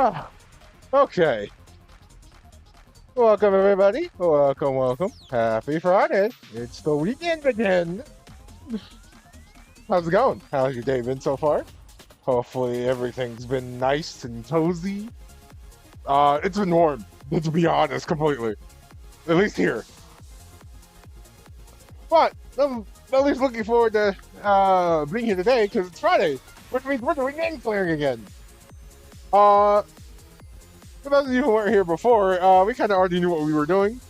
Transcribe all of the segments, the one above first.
Ah, okay. Welcome, everybody. Welcome. Happy Friday. It's the weekend again. How's it going? How's your day been so far? Hopefully, everything's been nice and cozy. It's been warm, to be honest, completely. At least here. But I'm at least looking forward to being here today because it's Friday, which means we're doing game clearing again. For those of you who weren't here before, we kind of already knew what we were doing,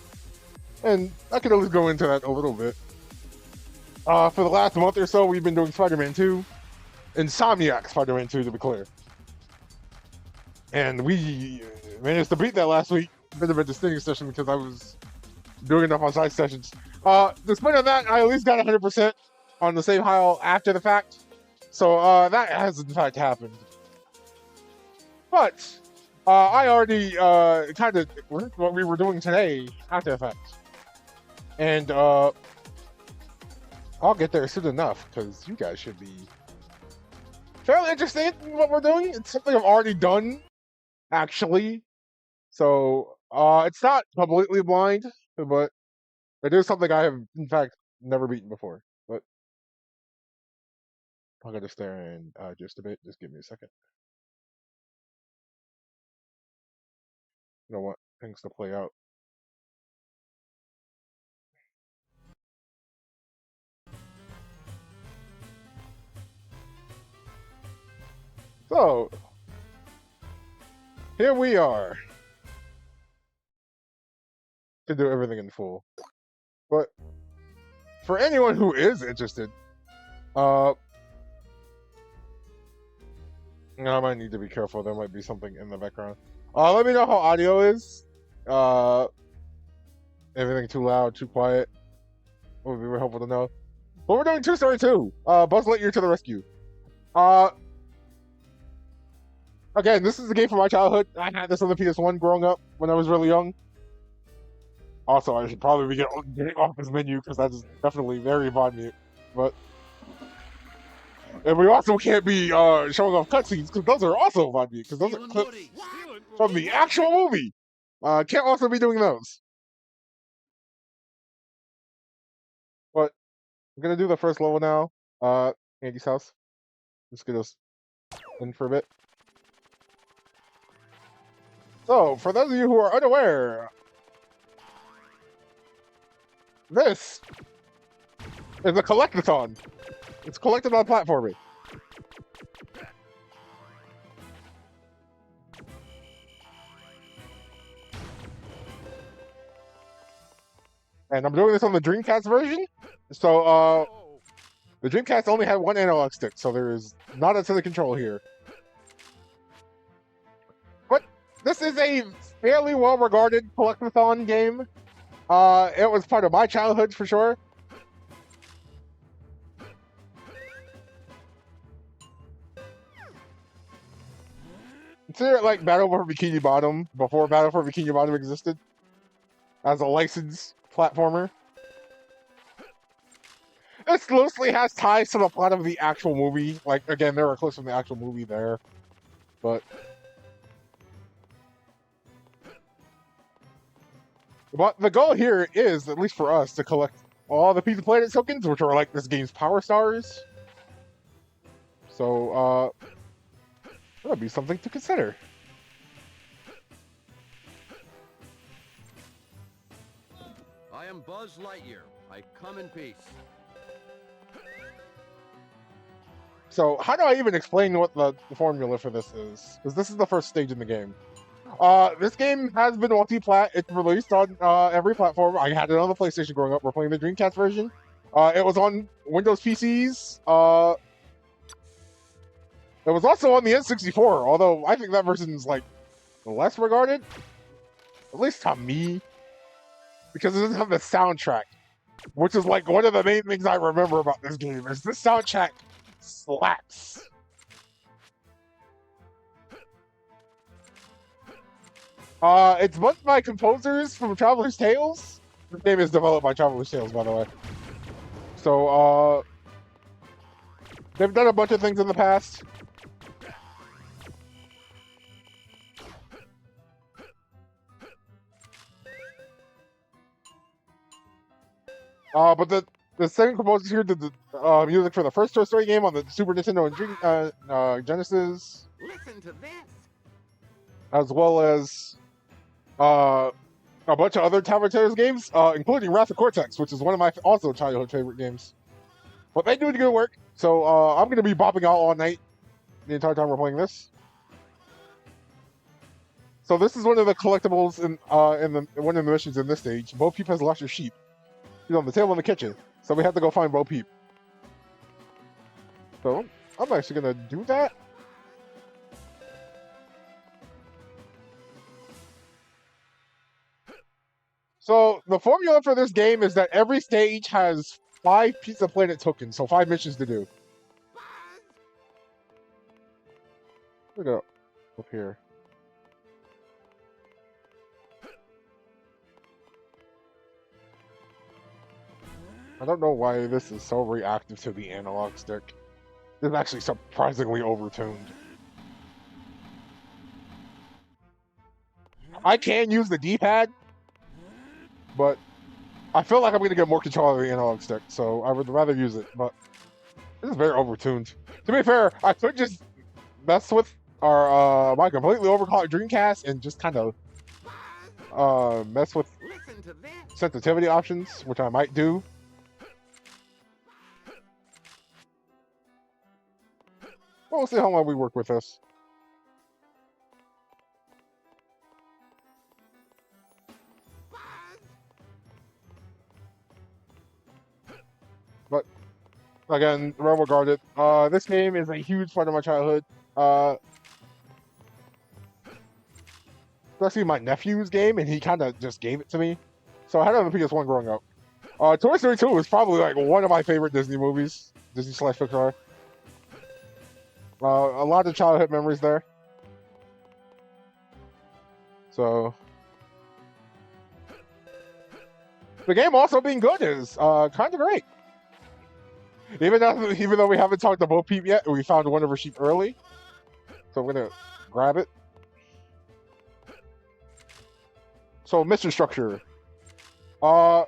and I could at least go into that a little bit. For the last month or so, we've been doing Spider-Man 2, Insomniac Spider-Man 2 to be clear. And we managed to beat that last week. Bit of a distinguished session because I was doing enough on side sessions. Despite that, I at least got 100% on the save file after the fact. So that has in fact happened. But I already kind of learned what we were doing today after the fact. And I'll get there soon enough because you guys should be fairly interested in what we're doing. It's something I've already done, actually. So it's not completely blind, but it is something I have, in fact, never beaten before. But I'll get this there in just a bit. Just give me a second. You know what? Things to play out. So here we are to do everything in full. But for anyone who is interested, I might need to be careful. There might be something in the background. Let me know how audio is. Everything too loud, too quiet. Would be very helpful to know. But we're doing Toy Story 2. Buzz Lightyear to the rescue. Again, this is a game from my childhood. I had this on the PS1 growing up when I was really young. Also, I should probably be getting off this menu because that's definitely very VOD mute. But and we also can't be showing off cutscenes because those are also VOD mute because those are clips from the actual movie. Can't also be doing those. But I'm gonna do the first level now. Andy's house. Just get us in for a bit. So, for those of you who are unaware, this is a collectathon. It's collectathon platforming. And I'm doing this on the Dreamcast version. So, the Dreamcast only had one analog stick, so there is not a ton of control here. But this is a fairly well-regarded collectathon game. It was part of my childhood for sure. Consider it like Battle for Bikini Bottom before Battle for Bikini Bottom existed as a licensed platformer. This loosely has ties to the plot of the actual movie. Like, again, there are clips from the actual movie there. But the goal here is, at least for us, to collect all the Pizza Planet tokens, which are like this game's power stars. So, that'll be something to consider. I am Buzz Lightyear. I come in peace. So, how do I even explain what the formula for this is? Because this is the first stage in the game. This game has been multi-plat. It's released on every platform. I had it on the PlayStation growing up. We're playing the Dreamcast version. It was on Windows PCs. It was also on the N64, although I think that version is like less regarded, at least to me, because it doesn't have the soundtrack, which is like one of the main things I remember about this game. Is the soundtrack slaps. It's booked by composers from Traveler's Tales. This game is developed by Traveler's Tales, by the way. So, they've done a bunch of things in the past. But the same composers here did the music for the first Toy Story game on the Super Nintendo and Genesis, Listen to this. as well as uh, a bunch of other Tower Terrors games, including Wrath of Cortex, which is one of my also childhood favorite games. But they do good work, so I'm going to be bopping out all night the entire time we're playing this. So this is one of the collectibles in one of the missions in this stage. Bo Peep has lost your sheep. He's on the table in the kitchen, so we have to go find Bo Peep. So I'm actually going to do that. So the formula for this game is that every stage has 5 Pizza Planet tokens, so 5 missions to do. Look up here. I don't know why this is so reactive to the analog stick. This is actually surprisingly overtuned. I can use the D-pad, but I feel like I'm going to get more control of the analog stick, so I would rather use it, but this is very overtuned. To be fair, I could just mess with our my completely overclocked Dreamcast and just kind of mess with sensitivity options, which I might do. Well, we'll see how long we work with this. But again, well regarded. This game is a huge part of my childhood. Especially my nephew's game, and he kind of just gave it to me. So I had it on the PS1 growing up. Toy Story 2 was probably like one of my favorite Disney movies, Disney/Pixar. A lot of childhood memories there. So the game also being good is kind of great. Even though we haven't talked to Bo Peep yet, we found one of her sheep early. So I'm gonna grab it. So mission structure. Like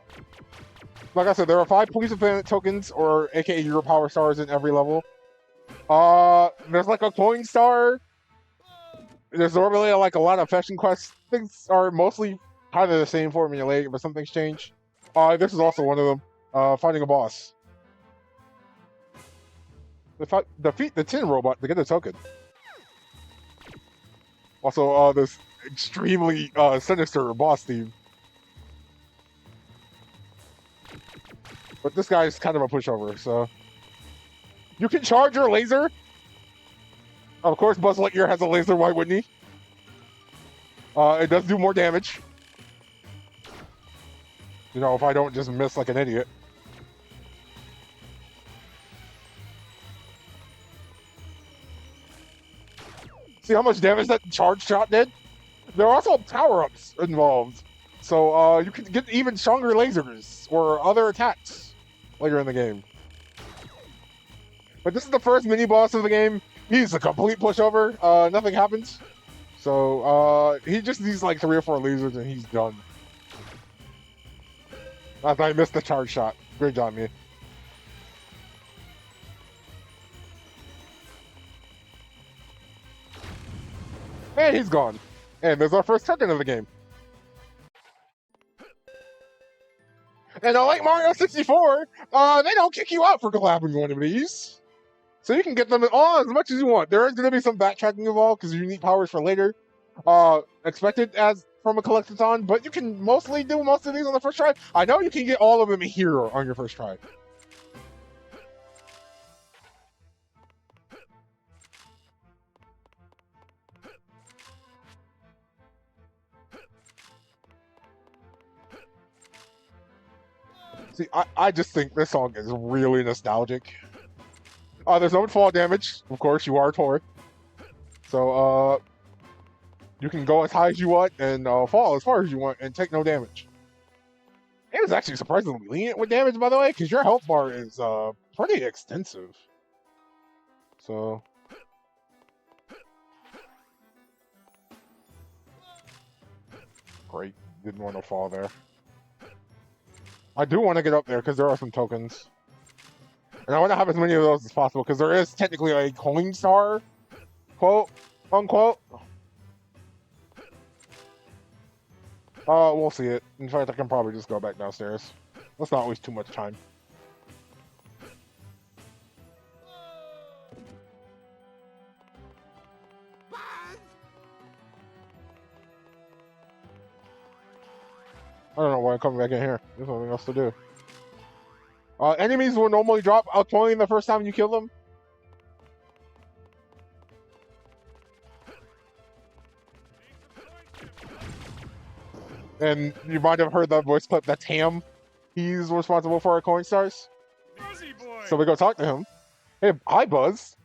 I said, there are 5 Police Planet tokens, or aka Euro Power Stars, in every level. There's like a coin star. There's normally like a lot of fetching quests. Things are mostly kind of the same formula, but some things change. This is also one of them. Finding a boss. Defeat the tin robot to get a token. Also, this extremely sinister boss theme. But this guy is kind of a pushover, so you can charge your laser. Of course, Buzz Lightyear has a laser. Why wouldn't he? It does do more damage. You know, if I don't just miss like an idiot. See how much damage that charge shot did? There are also power-ups involved. So you can get even stronger lasers or other attacks later in the game. But this is the first mini-boss of the game. He's a complete pushover. Nothing happens. So he just needs like 3 or 4 lasers and he's done. I missed the charge shot. Great job, me. And he's gone. And there's our first token of the game. And like Mario 64, they don't kick you out for collabing one of these. So you can get them all as much as you want. There is going to be some backtracking involved because you need powers for later. Expected as from a collectathon, but you can mostly do most of these on the first try. I know you can get all of them here on your first try. See, I just think this song is really nostalgic. There's no fall damage. Of course, you are Tor. So, you can go as high as you want and fall as far as you want and take no damage. It was actually surprisingly lenient with damage, by the way, because your health bar is pretty extensive. So... Great. Didn't want to fall there. I do want to get up there because there are some tokens. And I want to have as many of those as possible because there is technically a coin star, quote unquote. We'll see it. In fact, I can probably just go back downstairs. Let's not waste too much time. I don't know why I'm coming back in here. There's nothing else to do. Enemies will normally drop out 20 the first time you kill them. And you might have heard that voice clip. That's Ham. He's responsible for our coin stars. So we go talk to him. Hey, hi Buzz.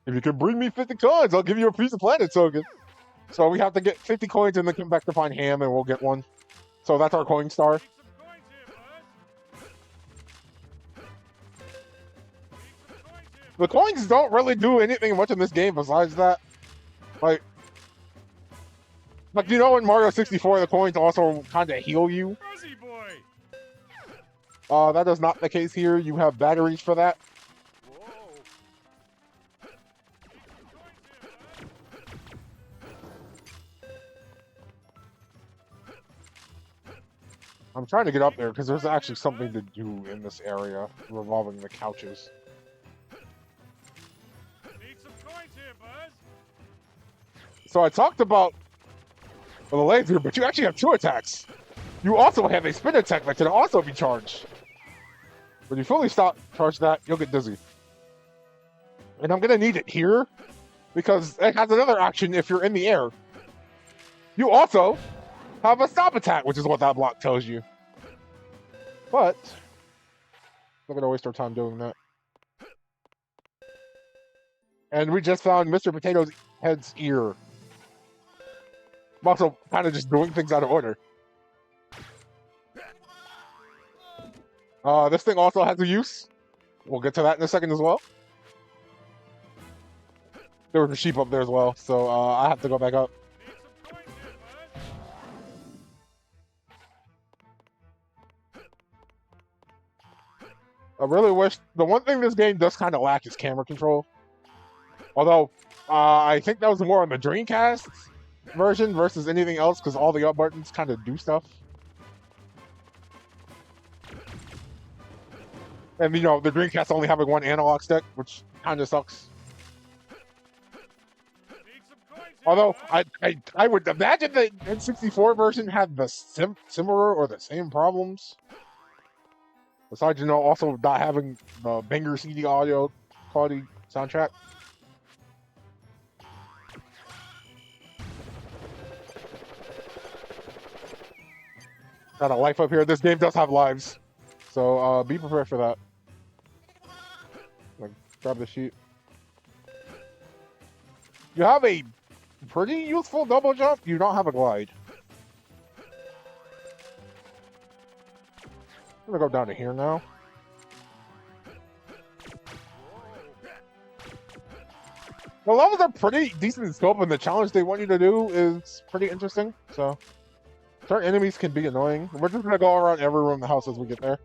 If you can bring me 50 coins, I'll give you a piece of planet token. So we have to get 50 coins and then come back to find Ham and we'll get one. So that's our coin star. The coins don't really do anything much in this game besides that. Like you know in Mario 64, the coins also kind of heal you. That is not the case here. You have batteries for that. I'm trying to get up there because there's actually something to do in this area revolving the couches. So I talked about the laser, but you actually have 2 attacks. You also have a spin attack that can also be charged. When you fully charge that, you'll get dizzy. And I'm going to need it here because it has another action if you're in the air. You also have a stop attack, which is what that block tells you. But we're going to waste our time doing that. And we just found Mr. Potato Head's ear. I'm also kind of just doing things out of order. This thing also has a use. We'll get to that in a second as well. There was a sheep up there as well, so I have to go back up. I really wish... The one thing this game does kind of lack is camera control. Although, I think that was more on the Dreamcast version versus anything else because all the up buttons kind of do stuff. And, you know, the Dreamcast only having one analog stick, which kind of sucks. Although, I would imagine the N64 version had the similar or the same problems. Besides, you know, also not having the banger CD audio quality soundtrack. Got a life up here. This game does have lives. So, be prepared for that. Like, grab the sheet. You have a pretty useful double jump. You don't have a glide. I'm gonna go down to here now. The levels are pretty decent in scope, and the challenge they want you to do is pretty interesting. So, certain enemies can be annoying. We're just gonna go around every room in the house as we get there.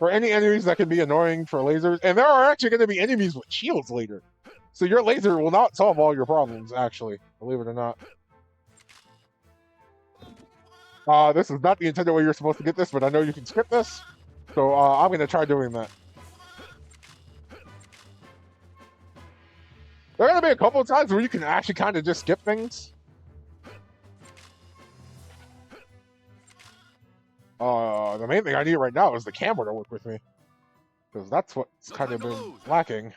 For any enemies that can be annoying for lasers, and there are actually going to be enemies with shields later. So your laser will not solve all your problems, actually, believe it or not. This is not the intended way you're supposed to get this, but I know you can skip this. So I'm going to try doing that. There are going to be a couple of times where you can actually kind of just skip things. The main thing I need right now is the camera to work with me. Because that's what's kind of been lacking.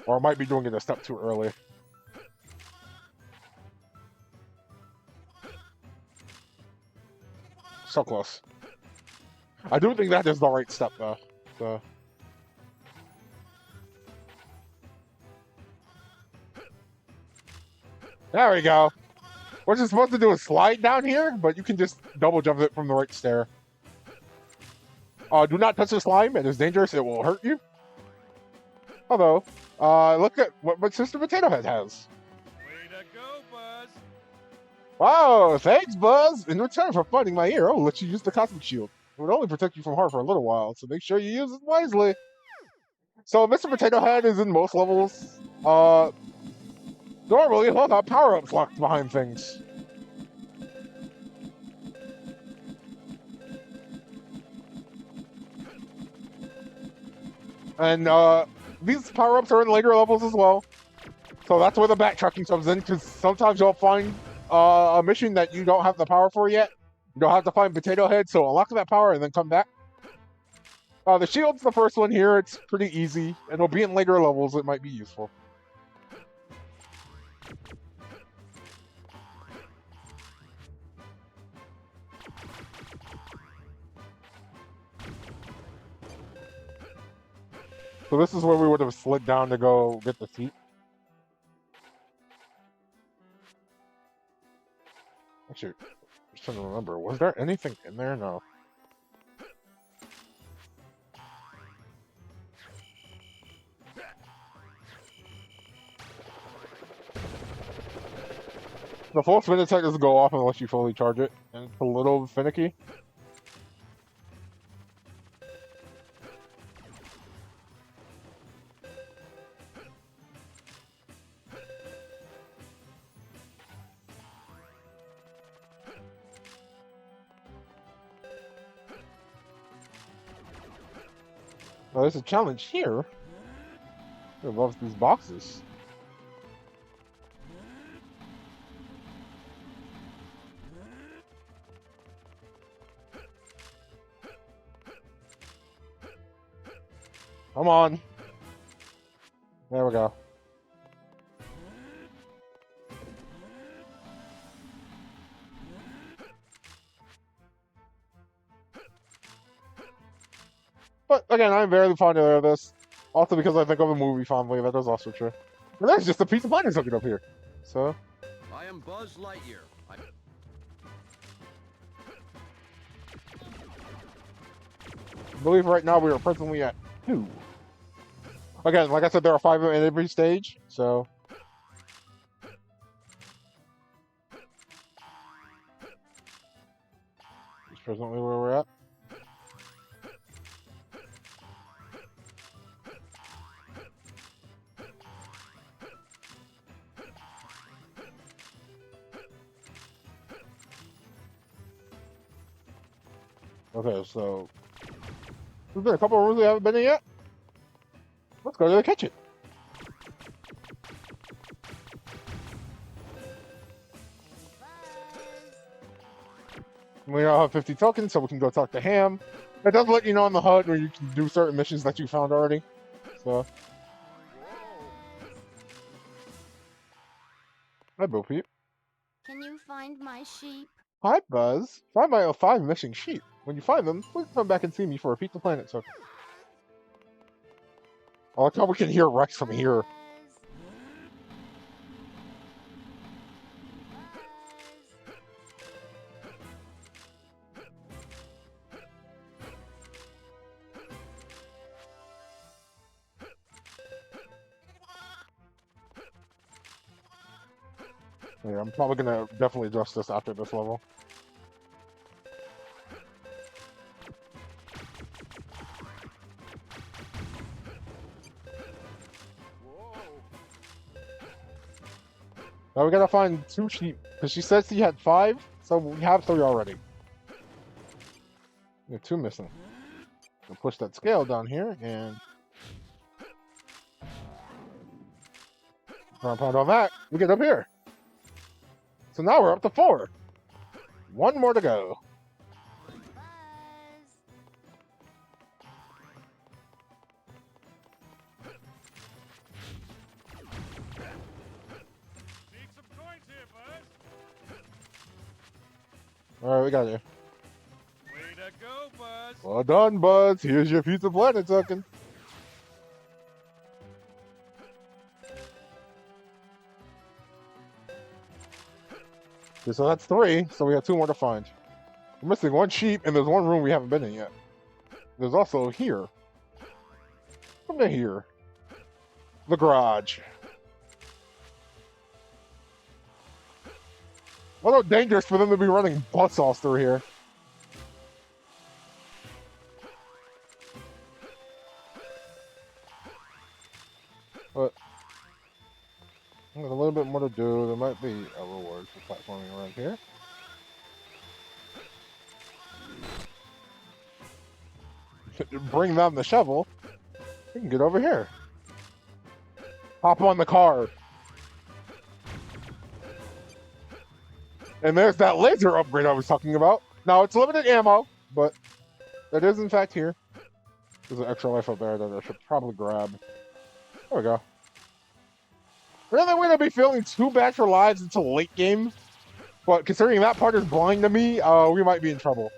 Or I might be doing it a step too early. So close. I do think that is the right step, though. So. There we go. What you're supposed to do is slide down here, but you can just double jump it from the right stair. Do not touch the slime. It is dangerous. It will hurt you. Although, Look at what Mr. Potato Head has. Way to go, Buzz. Wow, thanks, Buzz. In return for finding my ear, I'll let you use the Cosmic Shield. It would only protect you from harm for a little while, so make sure you use it wisely. So Mr. Potato Head is in most levels. Normally he'll have power-ups locked behind things. And these power-ups are in later levels as well. So that's where the backtracking comes in, because sometimes you'll find a mission that you don't have the power for yet. You'll have to find Potato Head, so unlock that power and then come back. The shield's the first one here. It's pretty easy, and it'll be in later levels. It might be useful. So this is where we would have slid down to go get the seat. Actually, I'm just trying to remember. Was there anything in there? No. The full spin attack doesn't go off unless you fully charge it, and it's a little finicky. Well, there's a challenge here. It involves these boxes. Come on. There we go. But again, I'm very fond of this. Also because I think of the movie fondly, that is also true. And there's just a piece of planet hooking up here. So. I am Buzz Lightyear. I believe right now we are presently at 2. Again, like I said, there are 5 in every stage, so. That's presently where we're at. Okay, so there's been a couple of rooms we haven't been in yet. Let's go to the kitchen. We now have 50 tokens, so we can go talk to Ham. It does let you know on the HUD where you can do certain missions that you found already. So. Hi, Bo Peep. Can you find my sheep? Hi, Buzz. Find my 5 missing sheep. When you find them, please come back and see me for a Pizza Planet token. I like how we can hear Rex from here. Yeah, I'm probably gonna definitely address this after this level. Now we gotta find 2 sheep, because she said she had 5, so we have 3 already. We have 2 missing. We'll push that scale down here, and... Upon all that, we get up here. So now we're up to 4. 1 more to go. Alright, we got you. Way to go, Buzz. Well done, Buzz. Here's your Pizza Planet token. Okay, so that's 3, so we have 2 more to find. We're missing 1 sheep, and there's 1 room we haven't been in yet. There's also here. Come to here. the garage. A little dangerous for them to be running buzzsaws through here. But there's a little bit more to do. There might be a reward for platforming around here. Bring down the shovel. We can get over here. Hop on the car. And there's that laser upgrade I was talking about. Now, it's limited ammo, but that is in fact here. There's an extra life up there that I should probably grab. There we go. Really, we're going to be feeling too bad for lives until late game. But considering that part is blind to me, we might be in trouble.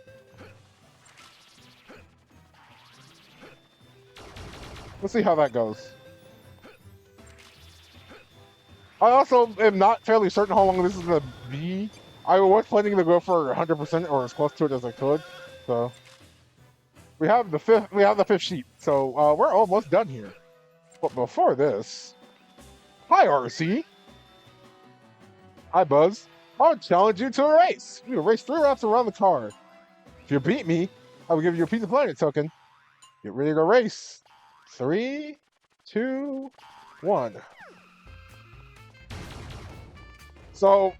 Let's see how that goes. I also am not fairly certain how long this is going to be. I was planning to go for 100% or as close to it as I could. So we have the fifth sheep. So we're almost done here. But before this, hi RC. Hi Buzz. I would challenge you to a race. You race 3 laps around the car. If you beat me, I will give you a Pizza Planet token. Get ready to race. 3, 2, 1. So,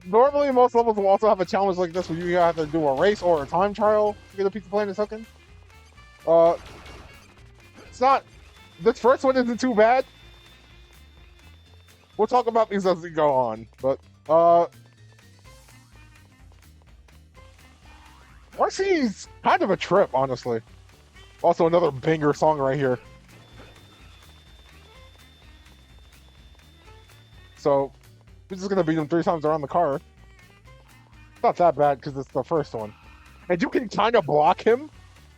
normally most levels will also have a challenge like this where you have to do a race or a time trial to get a Pizza Planet token. It's not... This first one isn't too bad. We'll talk about these as we go on, but, RC's kind of a trip, honestly. Also, another banger song right here. So, we're just gonna beat him 3 times around the car. It's not that bad because it's the first one. And you can kind of block him,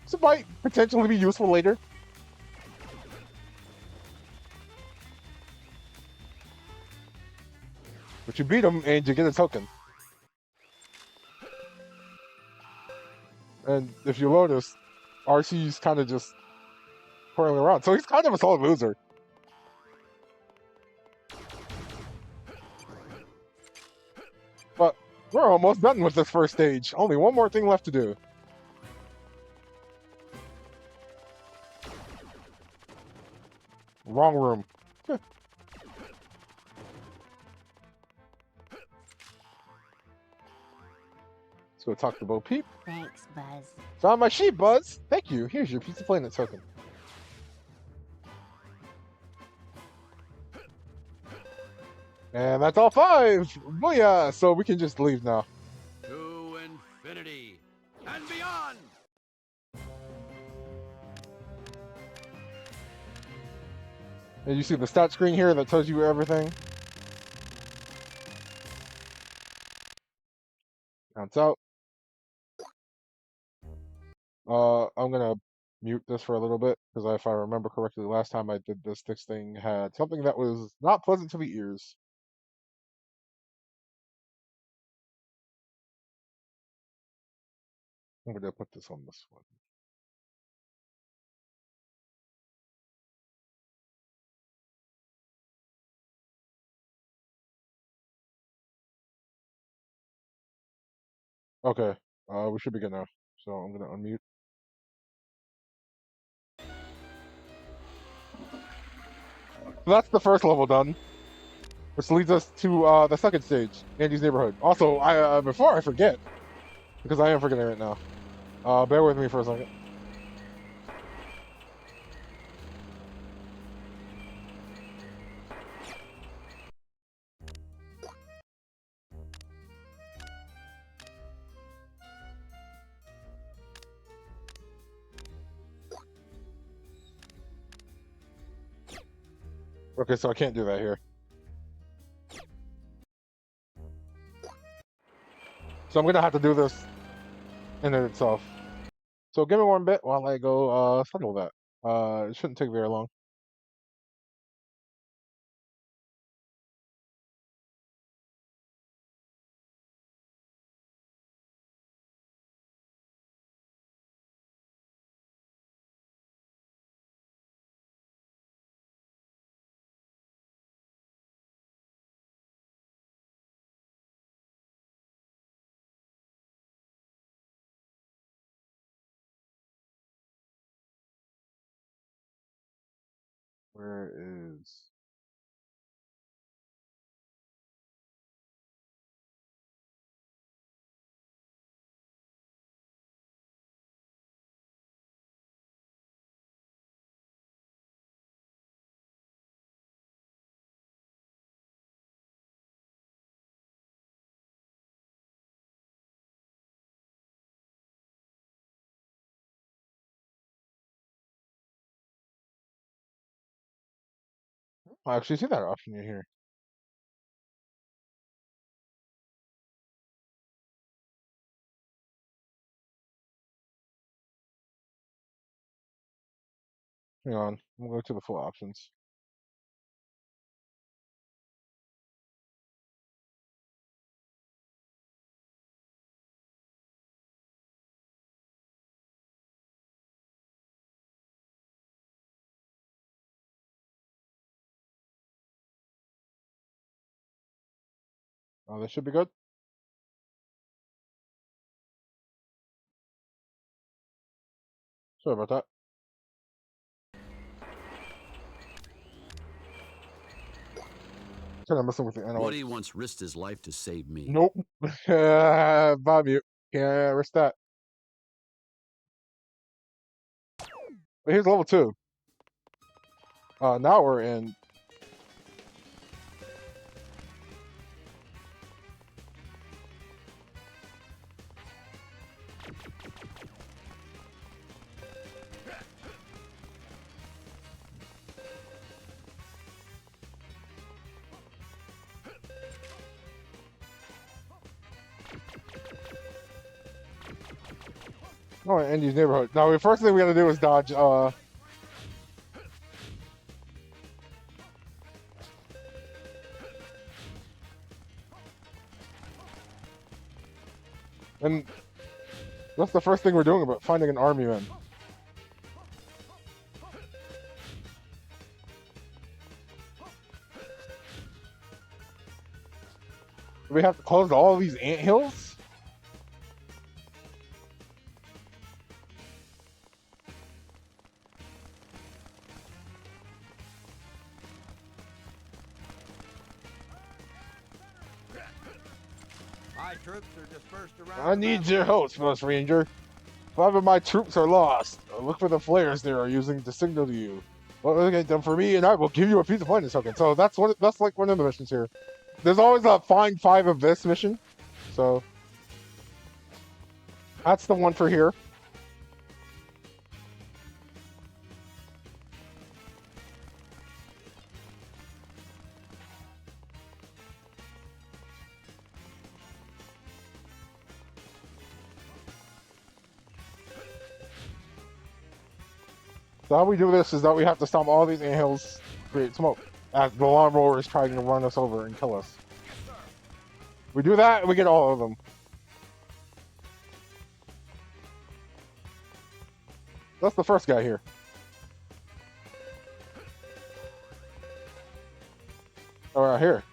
so it might potentially be useful later. But you beat him and you get a token. And if you notice, RC's kind of just twirling around. So he's kind of a solid loser. But we're almost done with this first stage. Only one more thing left to do. Wrong room. Let's go talk to Bo Peep. Thanks, Buzz. Found my sheep, Buzz. Thank you. Here's your Pizza Planet token. And that's all 5. Booyah! So we can just leave now. To infinity and beyond! And you see the stat screen here that tells you everything. Counts out. I'm gonna mute this for a little bit because if I remember correctly, last time I did this thing had something that was not pleasant to the ears. I'm gonna put this on this one. Okay, we should be good now. So I'm gonna unmute. So that's the first level done, which leads us to the second stage, Andy's neighborhood. Also, I before I forget, because I am forgetting right now. Bear with me for a second. Okay, so I can't do that here. So I'm gonna have to do this in it itself. So give me 1 bit while I go settle that. It shouldn't take very long. Where is... I actually see that option in here. Hang on, I'm going to the full options. Oh, this should be good. Sorry about that. Kind of messing with the analytics. Woody once risked his life to save me. Nope. Bob, you can't risk that. But here's level 2. Now we're in. Oh, Andy's neighborhood. Now, the first thing we gotta do is dodge, and that's the first thing we're doing about finding an army man. Do we have to close all of these anthills? My troops are dispersed around. I need your help, Smosh Ranger. 5 of my troops are lost. Look for the flares they are using to signal to you. Well, locate them for me, and I will give you a piece of planet token. So that's like one of the missions here. There's always a find 5 of this mission, so that's the one for here. So how we do this is that we have to stomp all these anthills, create smoke, as the lawnmower is trying to run us over and kill us. We do that, and we get all of them. That's the first guy here. Oh, right here.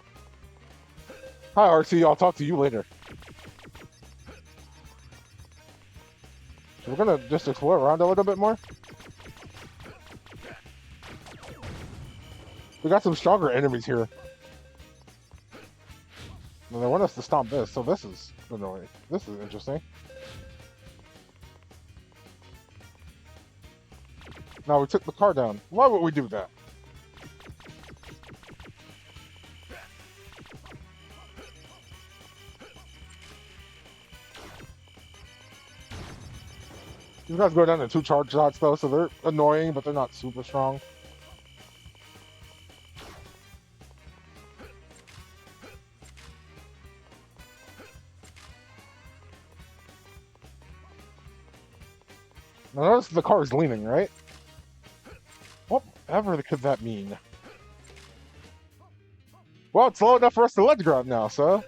Hi, RC. I'll talk to you later. So we're gonna just explore around a little bit more. We got some stronger enemies here. And they want us to stomp this, so this is annoying. This is interesting. Now we took the car down. Why would we do that? These guys go down to 2 charge shots though, so they're annoying, but they're not super strong. Now notice the car is leaning, right? Whatever could that mean? Well, it's low enough for us to ledge grab now, so...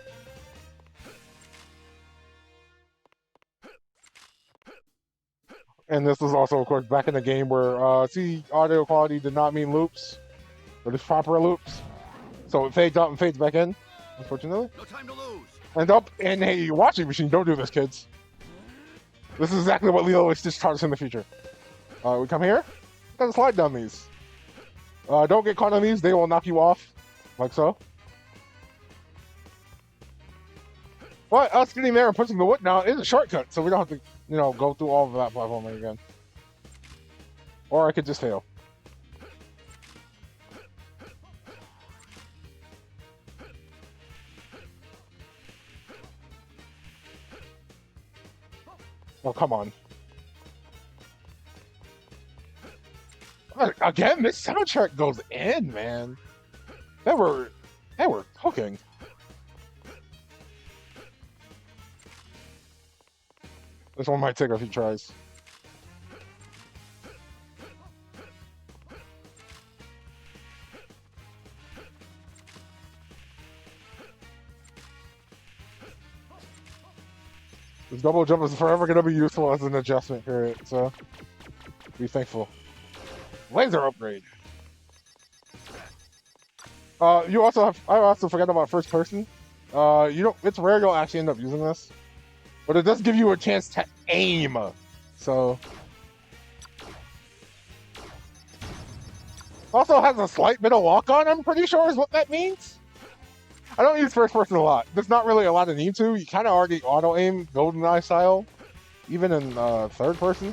And this is also, of course, back in the game where, see, audio quality did not mean loops, but it's proper loops. So it fades out and fades back in, unfortunately. No time to lose. And up in a washing machine, don't do this, kids. This is exactly what Lilo and Stitch taught us in the future. We come here, gotta slide down these. Don't get caught on these; they will knock you off, like so. But us getting there and pushing the wood now is a shortcut, so we don't have to, go through all of that platforming again. Or I could just fail. Oh, come on. Again, this soundtrack goes in, man. They were hooking. This one might take a few tries. This double jump is forever going to be useful as an adjustment period, so be thankful. Laser upgrade. I also forgot about first person. It's rare you'll actually end up using this, but it does give you a chance to aim. So, also has a slight bit of lock on. I'm pretty sure is what that means. I don't use first person a lot. There's not really a lot of need to. You kind of already auto aim GoldenEye style, even in third person.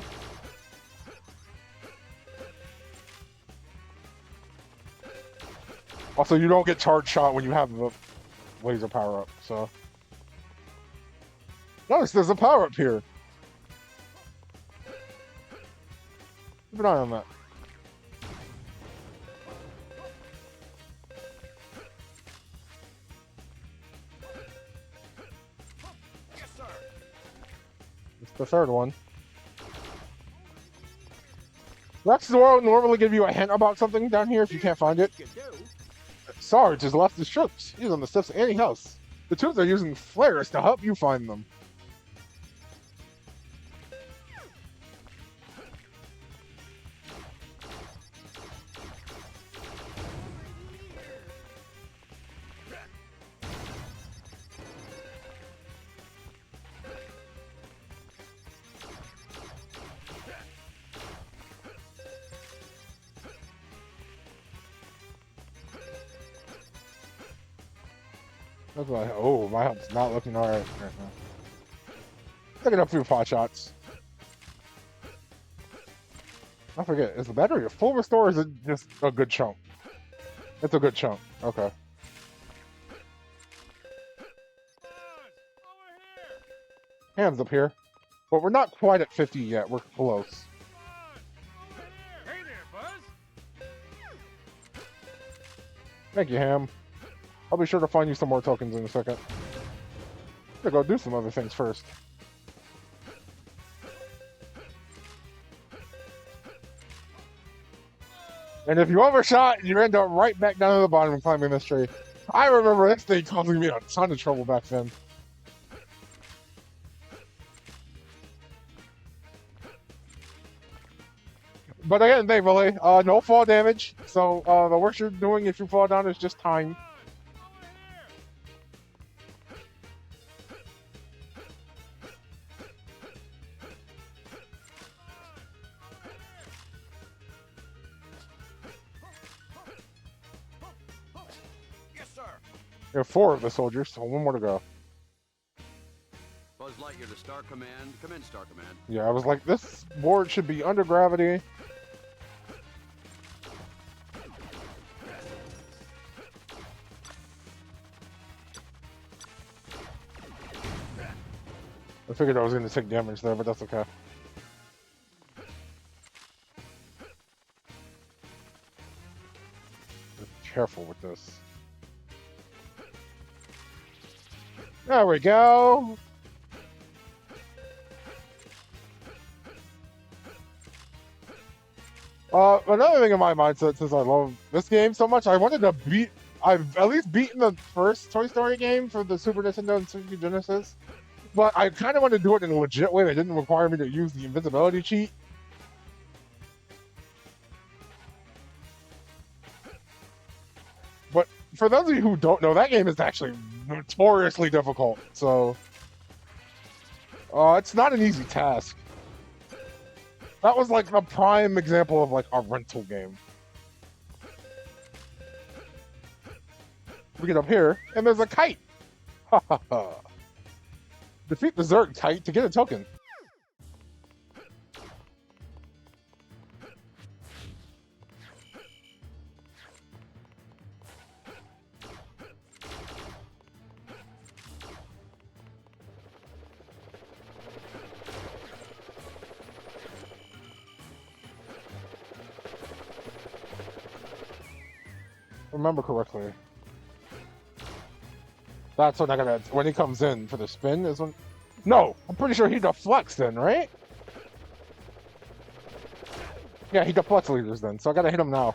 Also, you don't get charge shot when you have the laser power up. So, notice there's a power up here. Keep an eye on that. The third one. That's will normally give you a hint about something down here if you can't find it. Sarge has left his troops. He's on the steps of any house. The troops are using flares to help you find them. That's like, oh, my health's not looking alright right now. Picking up a few pot shots. I forget, is the battery a full restore or is it just a good chunk? It's a good chunk, okay. Hands up here. But we're not quite at 50 yet, we're close. Hey there, Buzz. Thank you, Ham. I'll be sure to find you some more tokens in a second. I'm gonna go do some other things first. And if you overshot, you end up right back down to the bottom and climbing this tree. I remember this thing causing me a ton of trouble back then. But again, thankfully, no fall damage. So the worst you're doing if you fall down is just time. There are 4 of the soldiers, so 1 more to go. Buzz Lightyear to Star Command. Come in, Star Command. Yeah, I was like, this board should be under gravity. I figured I was going to take damage there, but that's okay. Be careful with this. There we go. Another thing in my mindset, since I love this game so much, I wanted to beat. I've at least beaten the first Toy Story game for the Super Nintendo and Sega Genesis, but I kind of want to do it in a legit way that didn't require me to use the invisibility cheat. But for those of you who don't know, that game is actually notoriously difficult, so it's not an easy task. That was like the prime example of like a rental game. We get up here, and there's a kite. Ha ha ha. Defeat the Zerg kite to get a token. Remember correctly. That's when I gotta, when he comes in for the spin is when, no, I'm pretty sure he deflects then, right? Yeah, he deflects leaders then, so I gotta hit him now.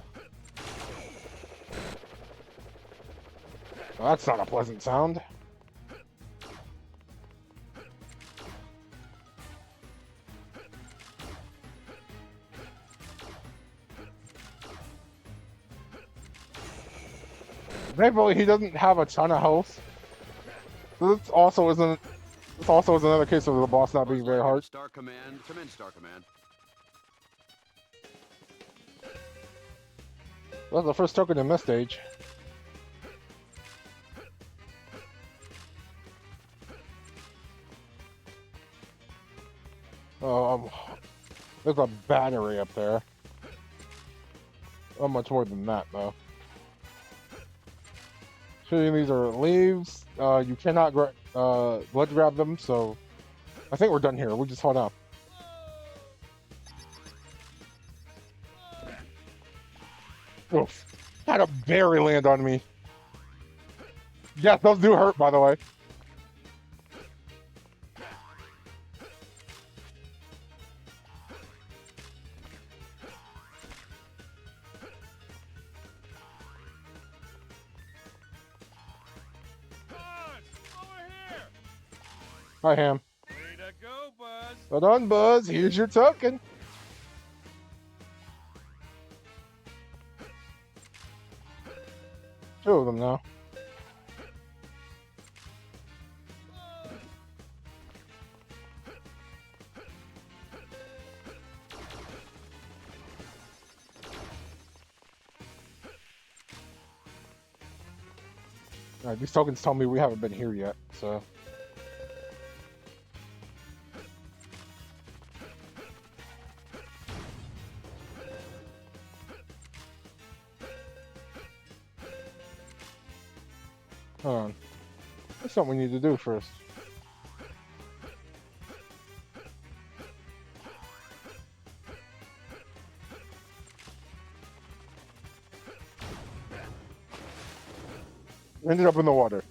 Well, that's not a pleasant sound. Thankfully, he doesn't have a ton of health. This also is another case of the boss not being very hard. Star Command, come in, Star Command. That's the first token in this stage. There's a battery up there. Not much more than that, though. Shooting these are leaves. You cannot blood grab them, so I think we're done here. We'll just hold on. Oof. Had a berry land on me. Yeah, those do hurt, by the way. Hi, Ham. Way to go, Buzz. Well done, Buzz. Here's your token. Two of them now. Alright, these tokens tell me we haven't been here yet, so... Hold on. That's something we need to do first. Ended up in the water.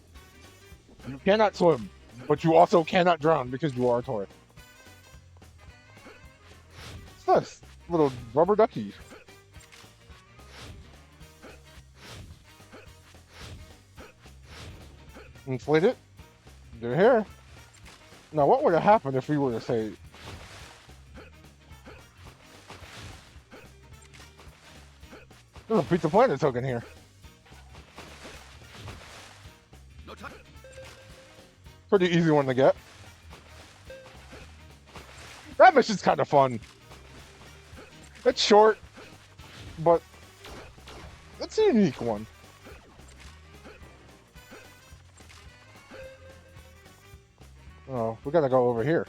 You cannot swim, but you also cannot drown because you are a Taurus. What's this? Little rubber ducky. Inflate it. They're here. Now, what would have happened if we were to say... There's a Pizza Planet token here. No time. Pretty easy one to get. That mission's kind of fun. It's short, but it's a unique one. Oh, we gotta go over here.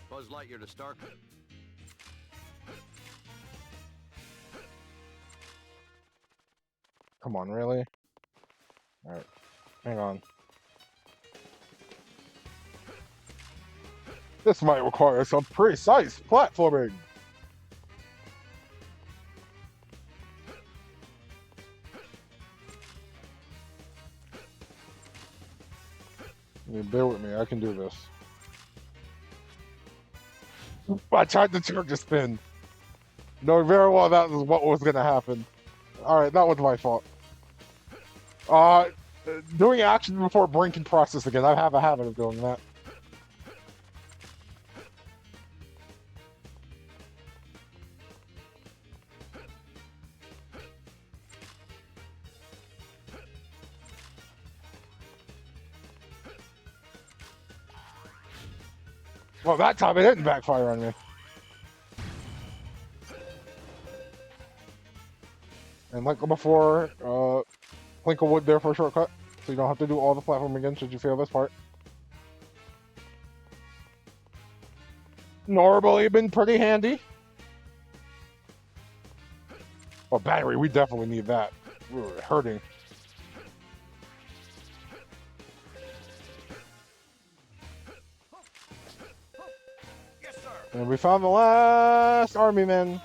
Buzz Lightyear to Star. Come on, really? Alright, hang on. This might require some precise platforming. Bear with me, I can do this. I tried to charge a spin. Knowing very well that was what was going to happen. Alright, that was my fault. Doing action before brain can process again. I have a habit of doing that. Well, that time it didn't backfire on me. And like before, Plinklewood there for a shortcut, so you don't have to do all the platform again should you fail this part. Normally been pretty handy. Oh, battery, we definitely need that. We're hurting. Yes, sir. And we found the last army man.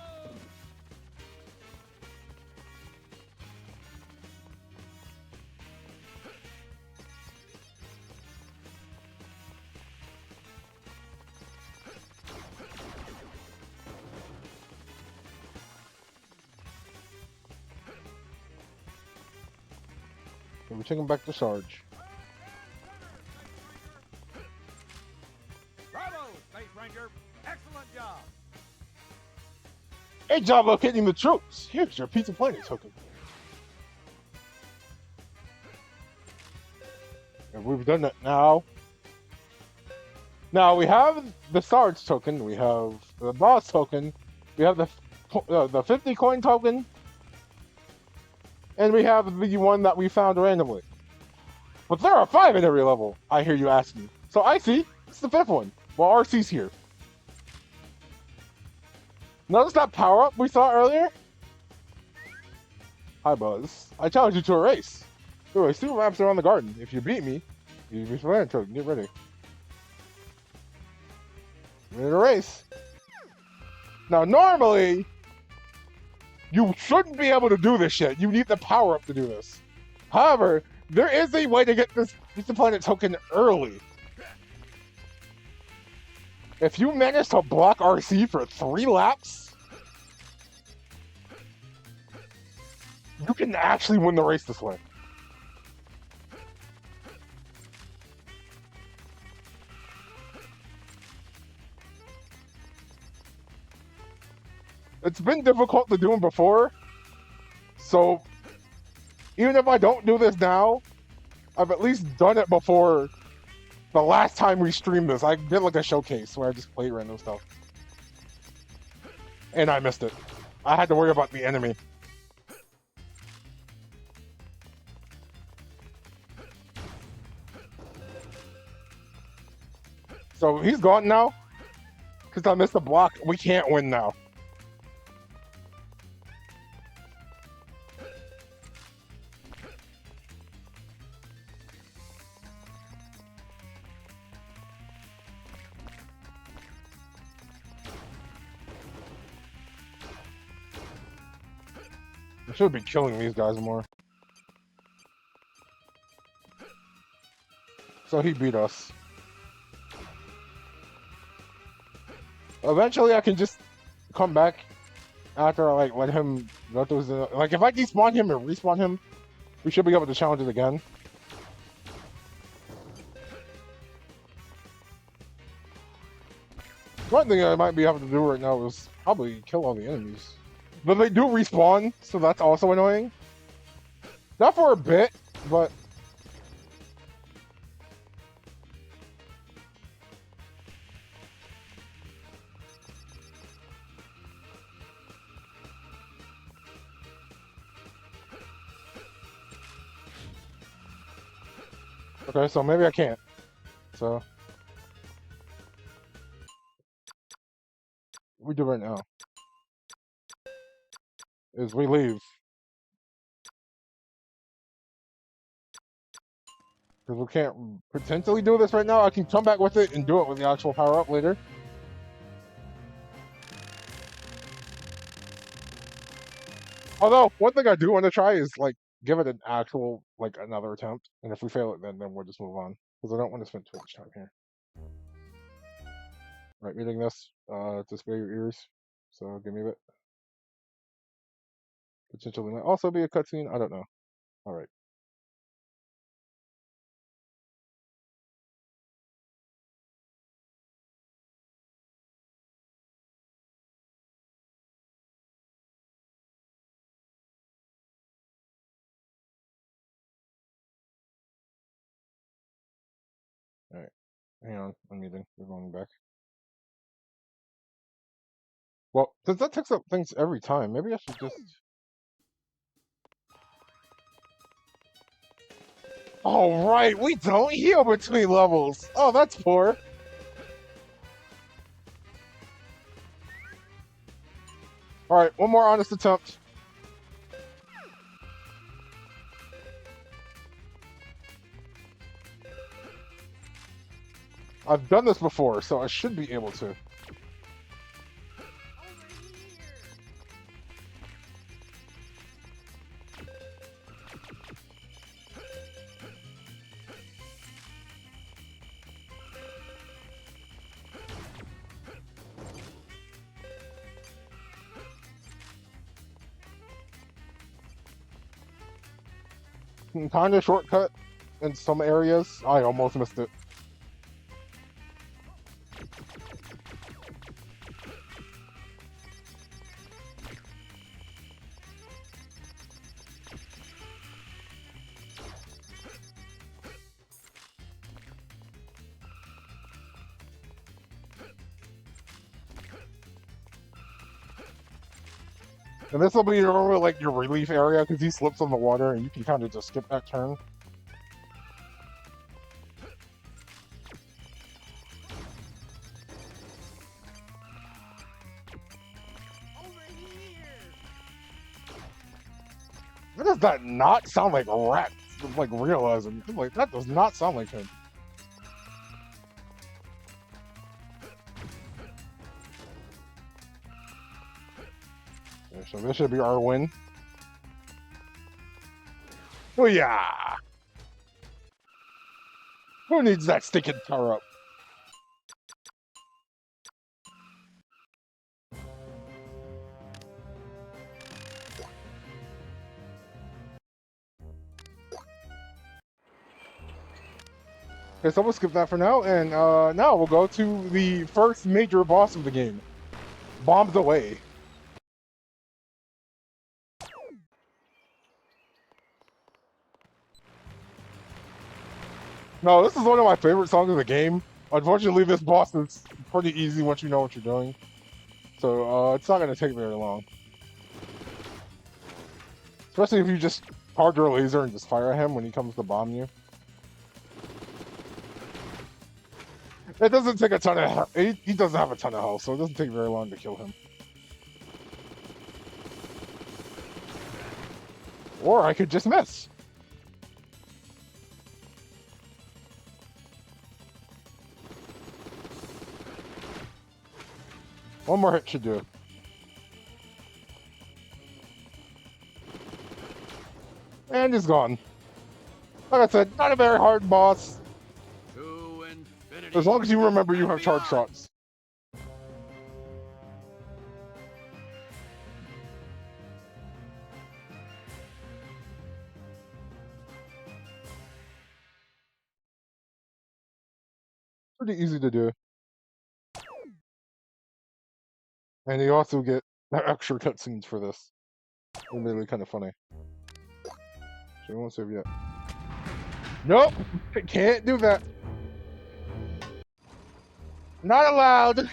So we take him back to Sarge. Bravo, Space Ranger. Excellent job. Great job locating the troops. Here's your Pizza Planet token. And we've done that now. Now we have the Sarge token, we have the boss token, we have the 50 coin token, and we have the one that we found randomly. But there are 5 in every level, I hear you asking. So I see, it's the 5th one. Well, RC's here. Notice that power-up we saw earlier? Hi, Buzz. I challenge you to a race. There are 2 laps around the garden. If you beat me, you be Planet token. Get ready. Ready to race. Now, normally, you shouldn't be able to do this shit. You need the power-up to do this. However, there is a way to get this Pizza Planet token early. If you manage to block RC for 3 laps, you can actually win the race this way. It's been difficult to do them before, so even if I don't do this now, I've at least done it before. The last time we streamed this, I did like a showcase where I just played random stuff. And I missed it. I had to worry about the enemy. So he's gone now. Because I missed the block. We can't win now. I should be killing these guys more. So he beat us. Eventually I can just come back after I like let him go through his, like if I despawn him and respawn him, we should be able to challenge it again. One thing I might be able to do right now is probably kill all the enemies. But they do respawn, so that's also annoying. Not for a bit, but... Okay, so maybe I can't. So... What we do right now is we leave. Because we can't potentially do this right now. I can come back with it and do it with the actual power-up later. Although, one thing I do want to try is, like, give it an actual, like, another attempt. And if we fail it, then we'll just move on. Because I don't want to spend too much time here. Right, reading this, to spare your ears. So, give me a bit. Potentially might also be a cutscene. I don't know. Alright. Alright. Hang on. I'm muting. We're going back. Well, since that takes up things every time, maybe I should just... Oh, right, we don't heal between levels! Oh, that's poor. Alright, one more honest attempt. I've done this before, so I should be able to. Kind of shortcut in some areas. I almost missed it. And this will be your, like, your relief area because he slips on the water and you can kind of just skip that turn. Why does that not sound like rat? Like realism. Like that does not sound like him. Okay, so this should be our win. Oh yeah! Who needs that stinking power up? Okay, so we'll skip that for now, and now we'll go to the first major boss of the game. Bombs Away. No, this is one of my favorite songs of the game. Unfortunately, this boss is pretty easy once you know what you're doing. So, it's not going to take very long. Especially if you just charge your laser and just fire at him when he comes to bomb you. It doesn't take a ton of health. He doesn't have a ton of health, so it doesn't take very long to kill him. Or I could just miss. One more hit should do it. And he's gone. Like I said, not a very hard boss. To infinity. As long as you remember you have charge shots. Pretty easy to do. And you also get extra cutscenes for this. They're really kind of funny. So we won't save yet. Nope! Can't do that. Not allowed!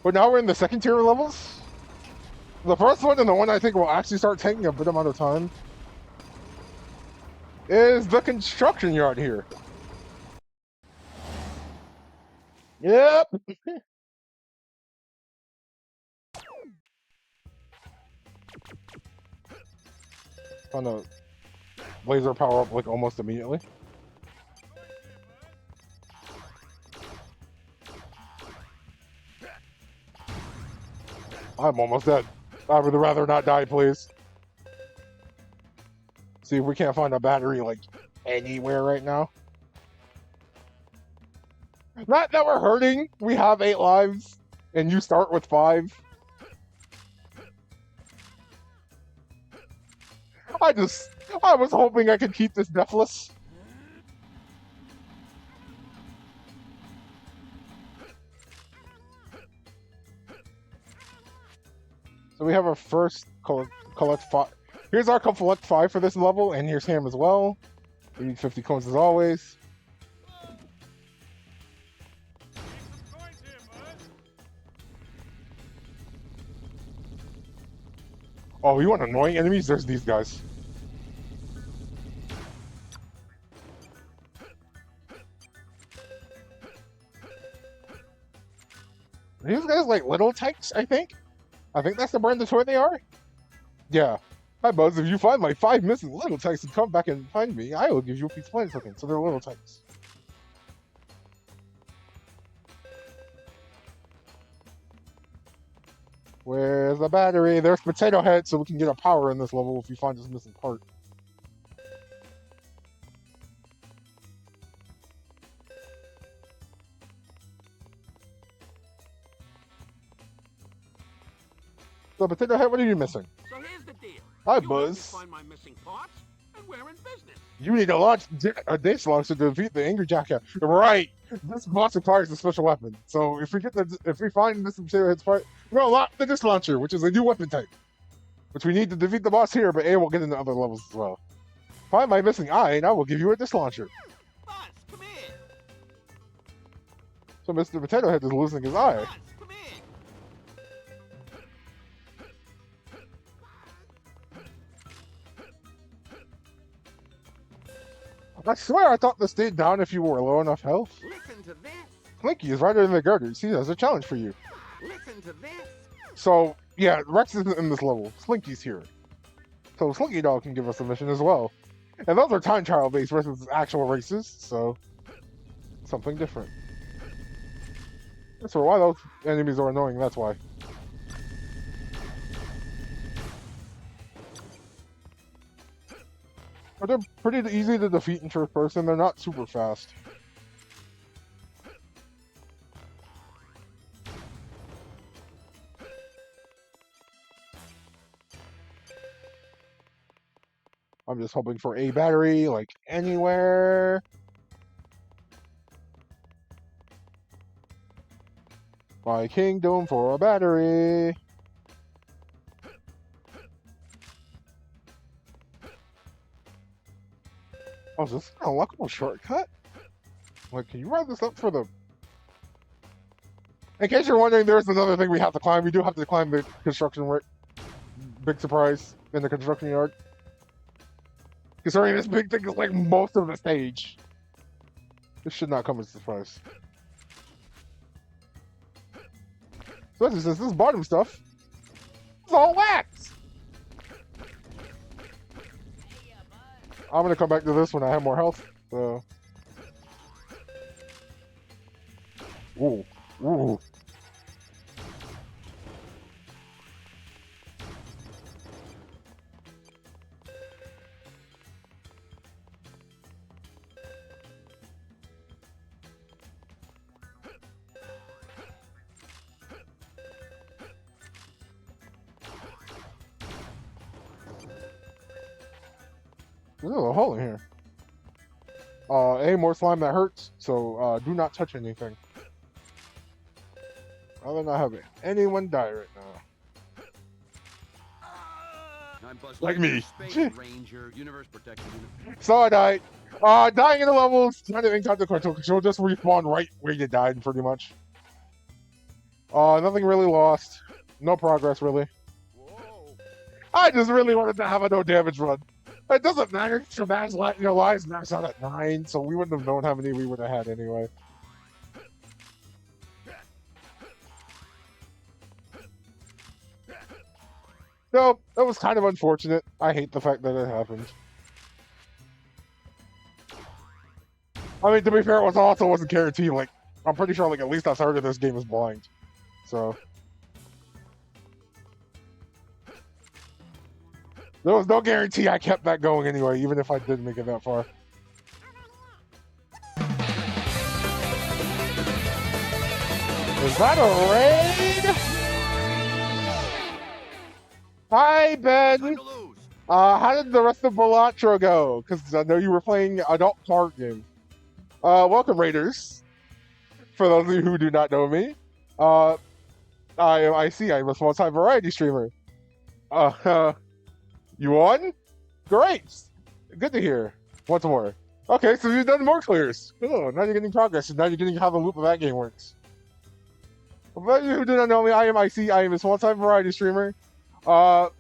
But now we're in the second tier levels. The first one, and the one I think will actually start taking a bit amount of time, is the construction yard here. Yep! On a laser power up like almost immediately. I'm almost dead. I would rather not die, please. See if we can't find a battery like anywhere right now. Not that we're hurting. We have 8 lives, and you start with 5. I was hoping I could keep this deathless. So we have our first collect 5. Here's our collect 5 for this level, and here's him as well. We need 50 coins as always. Make some coins here, bud. Oh, you want annoying enemies? There's these guys. These guys like little tanks, I think. I think that's the brand of toy they are. Yeah. Hi, Buzz. If you find my 5 missing little tanks and come back and find me, I will give you a piece of planet token. So they're little tanks. Where's the battery? There's Potato Head, so we can get a power in this level if you find this missing part. So, Potato Head, what are you missing? So here's the deal. Hi, You help me Buzz. find my missing parts, and we're in business. You need to launch a dish launcher to defeat the Angry Jackal. Right. This boss requires a special weapon. So if we find this Potato Head's part, we're gonna lock the dish launcher, which is a new weapon type. Which we need to defeat the boss here, but A will get into other levels as well. Find my missing eye, and I will give you a dish launcher. Buzz, come here. So Mr. Potato Head is losing his eye. Buzz, come here. I swear I thought this stayed down if you were low enough health. Listen to this. Slinky is right in the girders. He has a challenge for you. Listen to this. So, yeah, Rex isn't in this level. Slinky's here. So Slinky Dog can give us a mission as well. And those are time trial based versus actual races, so something different. So why those enemies are annoying, that's why. But they're pretty easy to defeat in first person, they're not super fast. I'm just hoping for a battery, like, anywhere. My kingdom for a battery. Oh, is this an unlockable shortcut? Like, can you run this up for the... In case you're wondering, there's another thing we have to climb. We do have to climb the construction work. Big surprise in the construction yard. Considering this big thing is like most of the stage. This should not come as a surprise. Especially since this bottom stuff is all wax. I'm gonna come back to this when I have more health. So. Ooh, ooh. There's a hole in here. More slime that hurts, so do not touch anything. Other than I have anyone die right now. I'm Buzz Like Lightyear, me. Space Ranger, Universe Protector Unit. So I died. Dying in the levels, kind of inconsequential because you'll just respawn right where you died, pretty much. Nothing really lost. No progress, really. Whoa. I just really wanted to have a no damage run. It doesn't matter. Your lives max out at 9, so we wouldn't have known how many we would have had anyway. No, that was kind of unfortunate. I hate the fact that it happened. I mean, to be fair, it also wasn't guaranteed. Like, I'm pretty sure, like, at least a third of this game is blind. So. There was no guarantee I kept that going anyway, even if I did make it that far. Is that a raid? Hi, Ben! Time to lose. How did the rest of Balatro go? Because I know you were playing adult card game. Welcome, Raiders. For those of you who do not know me, I see I'm a small-time variety streamer. You won? Great! Good to hear. Once more. Okay, so you've done more clears. Oh, now you're getting progress, and now you're getting how the loop of that game works. For those of you who do not know me, I am IC. I am a small-time variety streamer. I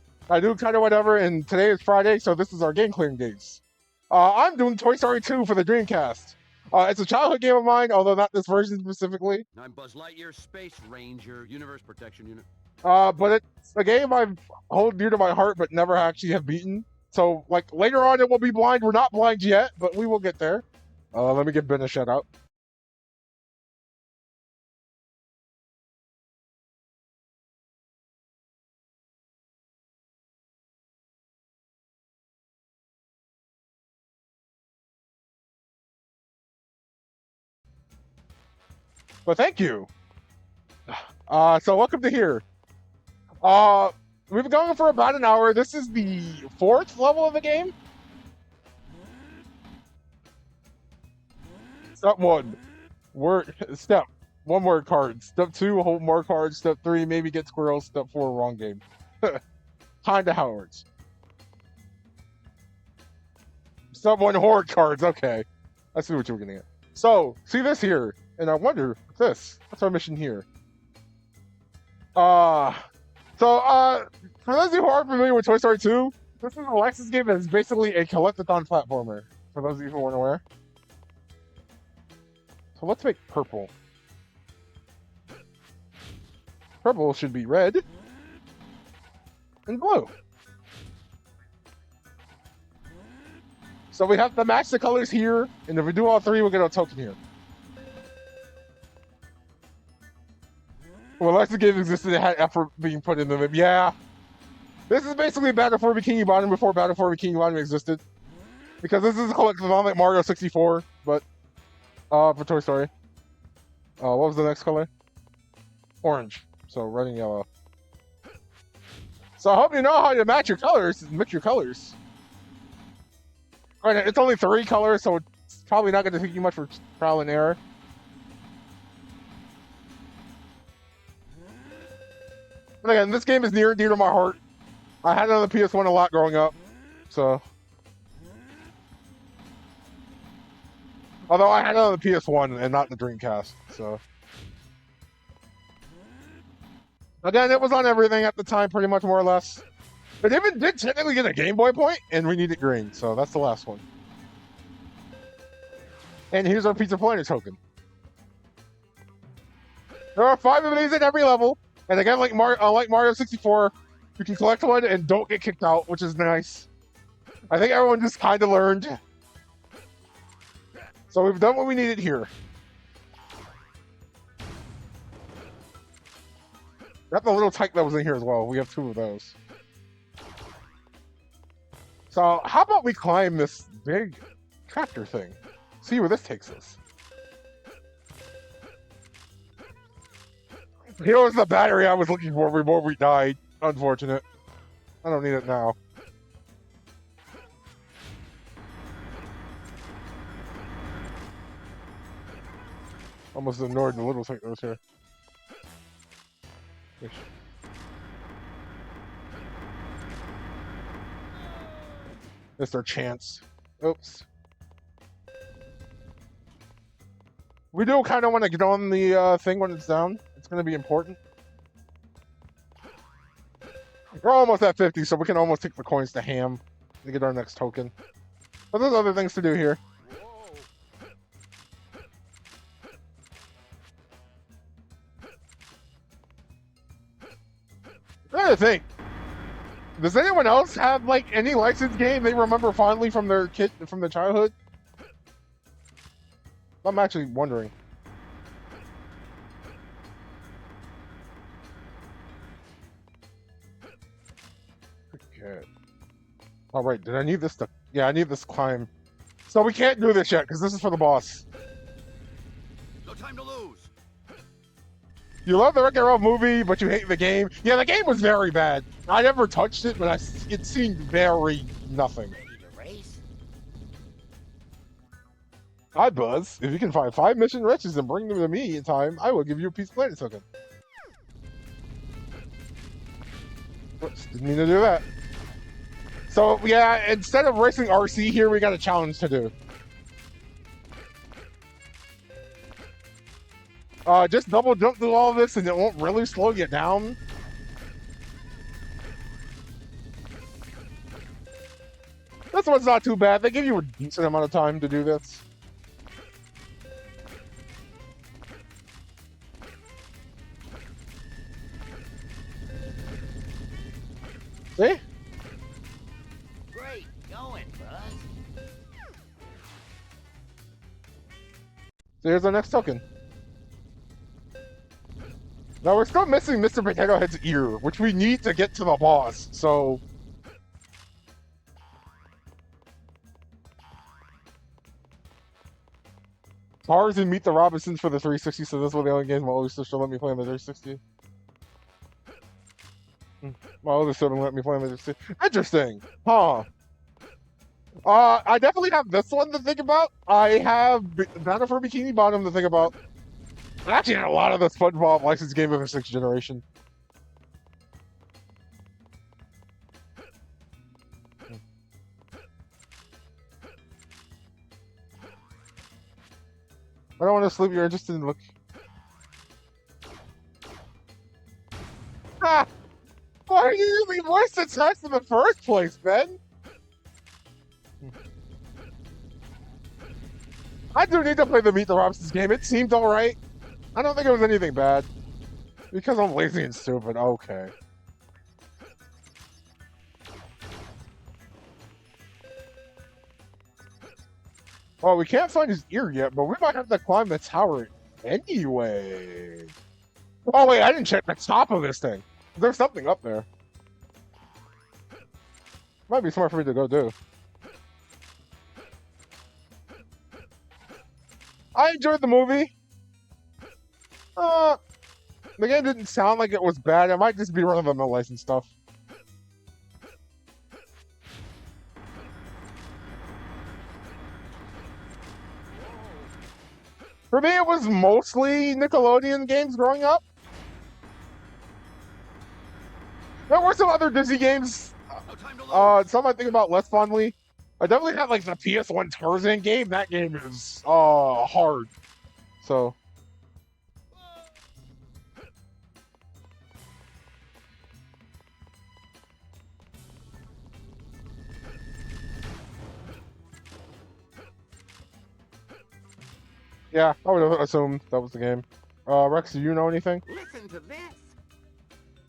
do kind of whatever, and today is Friday, so this is our game clearing days. I'm doing Toy Story 2 for the Dreamcast. It's a childhood game of mine, although not this version specifically. I'm Buzz Lightyear, Space Ranger, Universe Protection Unit. But it's a game I hold dear to my heart, but never actually have beaten. So, like, later on it will be blind. We're not blind yet, but we will get there. Let me give Ben a shout out. But thank you. So welcome to here. We've been going for about an hour. This is the 4th level of the game. Step 1. Step 1 word card. Step 2, hold more cards. Step 3, maybe get squirrels. Step 4, wrong game. Kinda how it works. Step 1, horde cards. Okay. I see what you were getting at. So, see this here. And I wonder, this. What's our mission here? For those of you who aren't familiar with Toy Story 2, this is a Lexus game that is basically a collectathon platformer, for those of you who aren't aware. So let's make purple. Purple should be red and blue. So we have to match the colors here, and if we do all 3, we'll get a token here. Well, Lexus game existed, it had effort being put into them. Yeah. This is basically Battle for Bikini Bottom before Battle for Bikini Bottom existed. Because this is a collectathon like Mario 64, but for Toy Story. What was the next color? Orange. So red and yellow. So I hope you know how to match your colors, mix your colors. Alright, it's only 3 colors, so it's probably not going to take you much for trial and error. But again, this game is near and dear to my heart. I had it on the PS1 a lot growing up, so. Although I had it on the PS1 and not the Dreamcast, so. Again, it was on everything at the time, pretty much more or less. It even did technically get a Game Boy point, and we need it green, so that's the last one. And here's our Pizza Planet token. There are 5 of these in every level. And again, like Mario 64, you can collect one and don't get kicked out, which is nice. I think everyone just kind of learned. So we've done what we needed here. Got the little tyke that was in here as well. We have 2 of those. So how about we climb this big tractor thing? See where this takes us. Here was the battery I was looking for before we died. Unfortunate. I don't need it now. Almost ignored the little thing that was here. It's our chance. Oops. We do kind of want to get on the thing when it's down. It's going to be important. We're almost at 50, so we can almost take the coins to ham to get our next token. But there's other things to do here. Another thing. Does anyone else have like any licensed game they remember fondly from their childhood? I'm actually wondering. Okay. All right. Did I need this to? Yeah, I need this climb. So we can't do this yet because this is for the boss. No time to lose. You love the Wreck-It Ralph movie, but you hate the game. Yeah, the game was very bad. I never touched it, but it seemed very nothing. Hi, Buzz. If you can find 5 mission riches and bring them to me in time, I will give you a Pizza Planet token. Oops, didn't mean to do that. So, yeah, instead of racing RC here, we got a challenge to do. Just double jump through all this and it won't really slow you down. This one's not too bad. They give you a decent amount of time to do this. See? Great going, Buzz. So here's our next token. Now we're still missing Mr. Potato Head's ear, which we need to get to the boss, so... Cars and Meet the Robinsons for the 360, so this was the only game my older sister let me play on the 360. My older sibling let me play on the 360. Interesting, huh? I definitely have this one to think about. I have Battle for Bikini Bottom to think about. I actually had a lot of the SpongeBob licensed game of the 6th generation. I don't want to sleep. You're interested in look. Ah! Why are you using voice to text in the first place, Ben? I do need to play the Meet the Robinsons game. It seemed alright. I don't think it was anything bad. Because I'm lazy and stupid. Okay. Well, we can't find his ear yet, but we might have to climb the tower anyway. Oh, wait, I didn't check the top of this thing. There's something up there. Might be smart for me to go do. I enjoyed the movie. The game didn't sound like it was bad. It might just be run-of-the-mill licensed stuff. For me, it was mostly Nickelodeon games growing up. There were some other Disney games. Some I think about less fondly. I definitely had like the PS1 Tarzan game. That game is hard. So. Yeah, I would have assumed that was the game. Rex, do you know anything? Listen to this.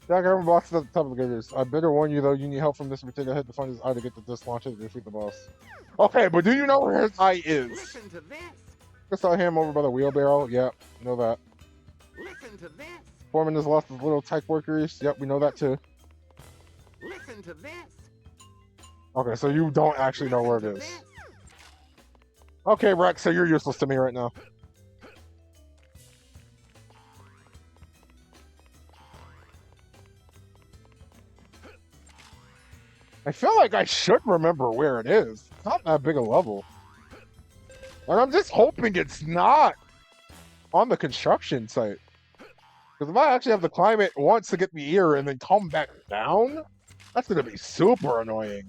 Jack, everyone boxes at the top of the graders. I better warn you though, you need help from Mr. Potato Head to find his eye to get the disc launcher to defeat the boss. Okay, but do you know where his eye is? Listen to this. Just saw him over by the wheelbarrow. Yep, know that. Listen to this. Foreman has lost his little type workers. Yep, we know that too. Listen to this. Okay, so you don't actually know where it Listen is. to this. Okay, Rex, so you're useless to me right now. I feel like I should remember where it is. It's not that big a level. And I'm just hoping it's not on the construction site. Because if I actually have to climb it once to get the ear and then come back down, that's going to be super annoying.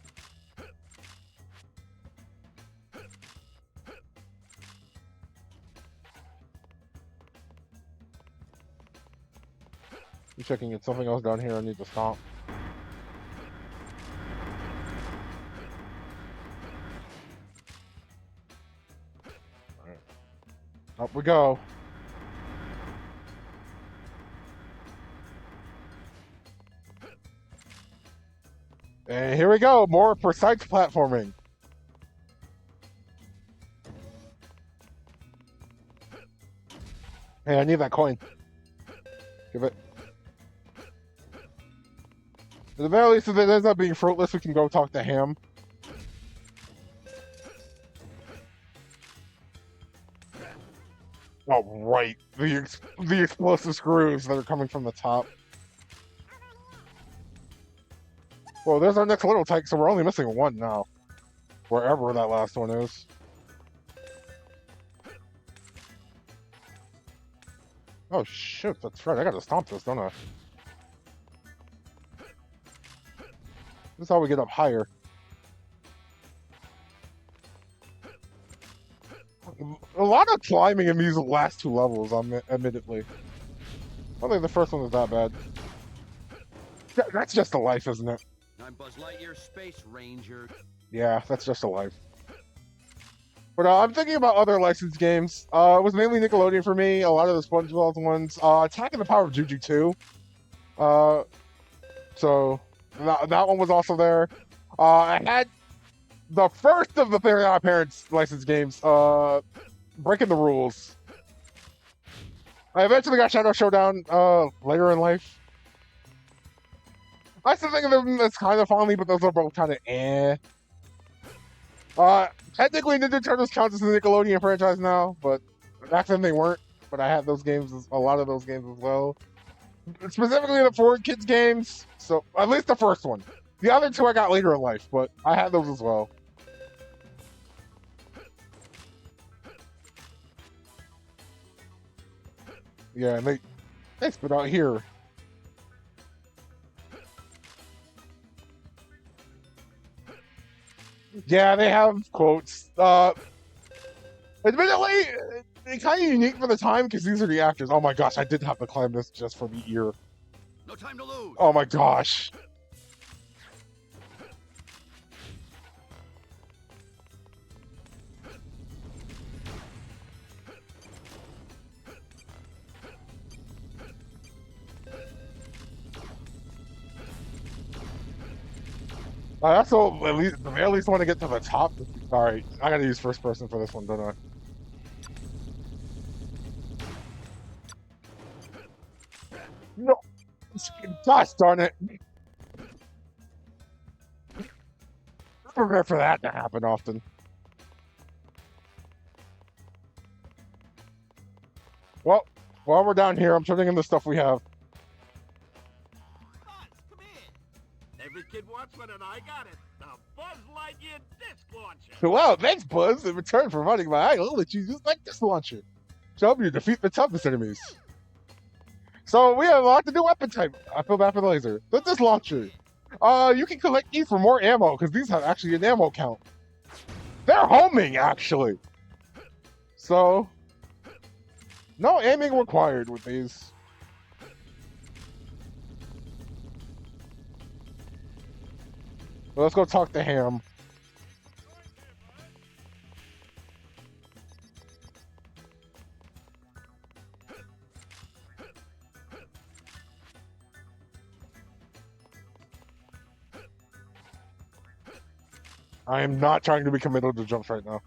I'm checking it's something else down here I need to stomp. Alright. Up we go. And here we go, more precise platforming. Hey, I need that coin. Give it. At the very least, if it ends up being fruitless, we can go talk to him. Oh, right. The explosive screws that are coming from the top. Well, there's our next little tyke, so we're only missing one now. Wherever that last one is. Oh, shit, that's right. I gotta stomp this, don't I? This is how we get up higher. A lot of climbing in these last two levels, admittedly. I don't think the first one was that bad. That's just a life, isn't it? I'm Buzz Lightyear, Space Ranger. Yeah, that's just a life. But I'm thinking about other licensed games. It was mainly Nickelodeon for me. A lot of the SpongeBob ones. Attack and the Power of Juju 2. So that one was also there. I had the first of the Fairly Odd Parents licensed games. Breaking the Rules. I eventually got Shadow Showdown later in life. I still think of them as kind of fondly, but those are both kind of eh. Technically, Ninja Turtles counts as a Nickelodeon franchise now, but back then they weren't. But I had those games, a lot of those games as well. Specifically the 4Kids games, so at least the first one. The other two I got later in life, but I had those as well. Yeah, and they spit out here. Yeah, they have quotes. Admittedly, it's kind of unique for the time because these are the actors. Oh my gosh, I did have to climb this just for the ear. No time to lose. Oh my gosh. I also at least want to get to the top. Alright, I gotta use first person for this one, don't I? No! Gosh darn it! Prepare for that to happen often. Well, while we're down here, I'm turning in the stuff we have. Buzz, come in. Every kid wants one, and I got it. The Buzz Lightyear disc launcher. Wow, thanks, Buzz. In return for running my idol, let you use like this launcher. To help you defeat the toughest enemies. So we have a lot to do weapon type. I feel bad for the laser. But this launcher. You can collect these for more ammo, because these have actually an ammo count. They're homing, actually. So, no aiming required with these. Well, let's go talk to Ham. I am not trying to be committed to jumps right now.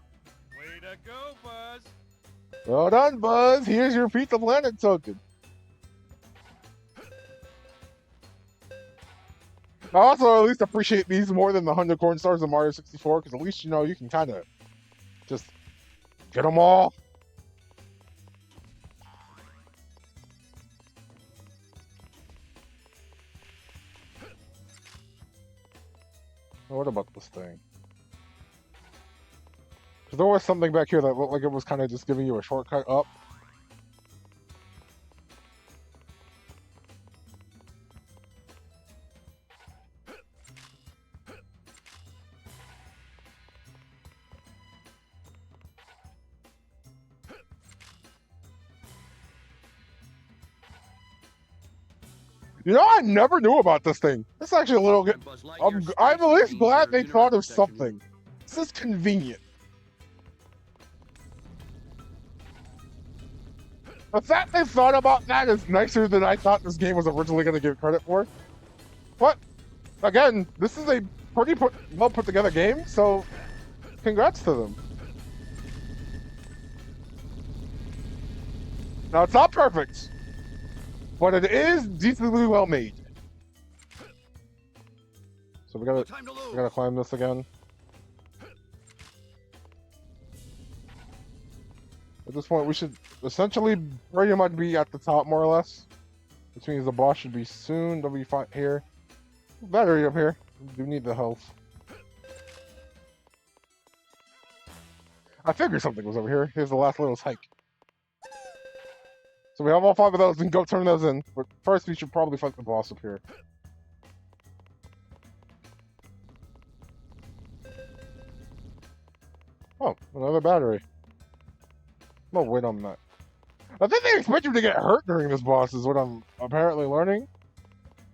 Way to go, Buzz. Well done, Buzz. Here's your Pizza Planet token. I also at least appreciate these more than the 100 corn stars in Mario 64, because at least, you know, you can kind of just get them all. What about this thing? Because there was something back here that looked like it was kind of just giving you a shortcut up. You know, I never knew about this thing. This is actually a little good. I'm at least glad they thought of something. This is convenient. The fact they thought about that is nicer than I thought this game was originally going to give credit for. But, again, this is a pretty well put together game, so congrats to them. Now, it's not perfect, but it is decently well made. So we gotta climb this again. At this point, we should essentially pretty much be at the top, more or less. Which means the boss should be soon. There'll be fight here. Battery up here. We do need the health. I figured something was over here. Here's the last little hike. So we have all 5 of those and go turn those in. But first, we should probably fight the boss up here. Oh, another battery. No, wait on that. I think they expect you to get hurt during this boss, is what I'm apparently learning.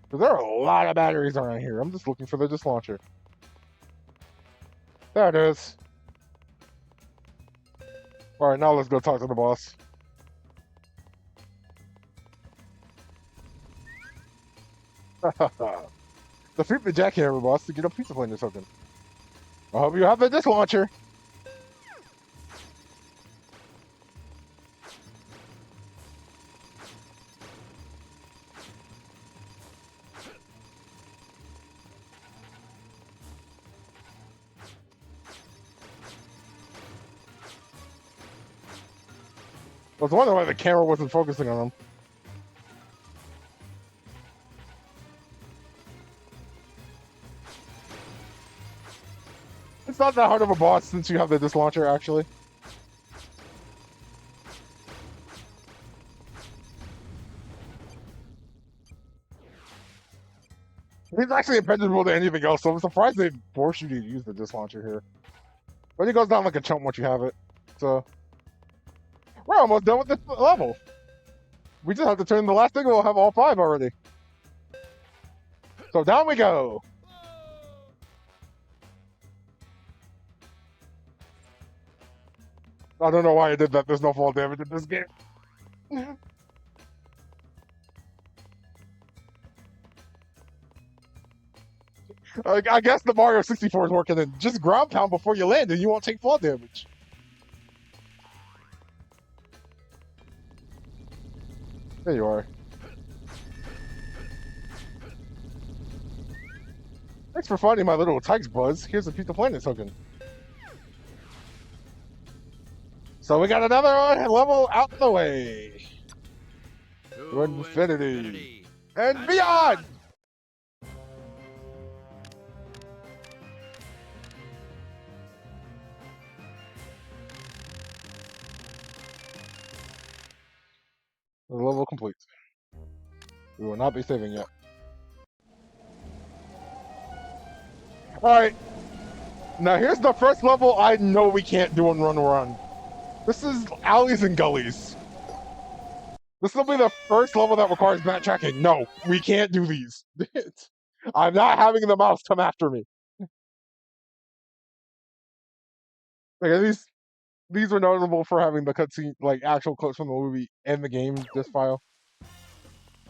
Because there are a lot of batteries around here. I'm just looking for the disc launcher. There it is. Alright, now let's go talk to the boss. Defeat the jackhammer boss to get a pizza planer token. I hope you have the disc launcher. I was wondering why the camera wasn't focusing on him. It's not that hard of a boss since you have the disc launcher, actually. He's actually impenetrable to anything else, so I'm surprised they force you to use the disc launcher here. But it goes down like a chump once you have it. So we're almost done with this level. We just have to turn the last thing, we'll have all 5 already. So down we go. I don't know why I did that. There's no fall damage in this game. I guess the Mario 64 is working in. Just ground pound before you land and you won't take fall damage. There you are. Thanks for finding my little Tykes, Buzz. Here's a Pizza Planet token. So we got another level out the way. To infinity and beyond! The level complete. We will not be saving yet. Alright. Now here's the first level I know we can't do in Run. This is alleys and gullies. This will be the first level that requires backtracking. No, we can't do these. I'm not having the mouse come after me. Okay, these were notable for having the cutscene, like actual clips from the movie and the game disc file.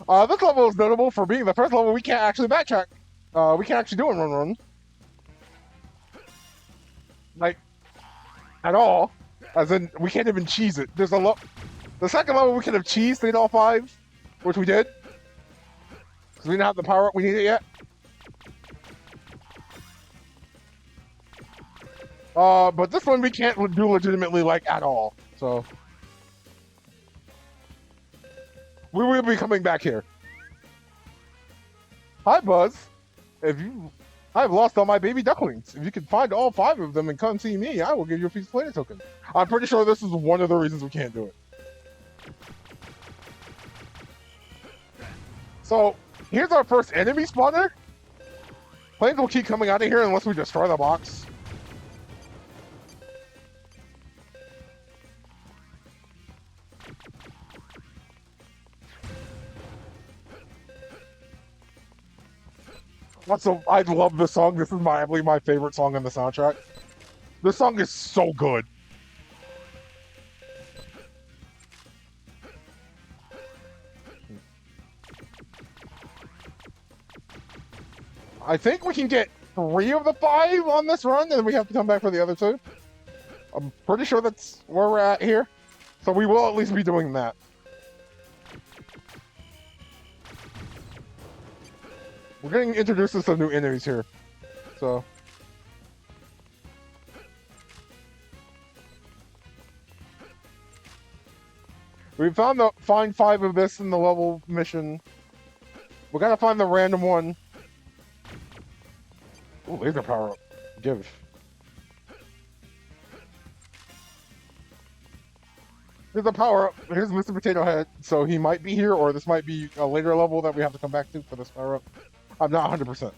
This level is notable for being the first level we can't actually backtrack. We can't actually do in Run. Like, at all. As in, we can't even cheese it. There's the second level we could have cheesed in all 5, which we did. Because we didn't have the power up we needed yet. But this one we can't do legitimately, like, at all. So we will be coming back here. Hi, Buzz. I've lost all my baby ducklings. If you can find all 5 of them and come see me, I will give you a Pizza Planet token. I'm pretty sure this is one of the reasons we can't do it. So, here's our first enemy spawner. Planes will keep coming out of here unless we destroy the box. Also, I love this song. This is probably my favorite song on the soundtrack. This song is so good. I think we can get 3 of the 5 on this run, and then we have to come back for the other 2. I'm pretty sure that's where we're at here. So we will at least be doing that. We're getting introduced to some new enemies here. So we found the find 5 of this in the level mission. We gotta find the random one. Ooh, laser power up. Give. Here's a power up. Here's Mr. Potato Head. So he might be here, or this might be a later level that we have to come back to for this power up. I'm not 100%.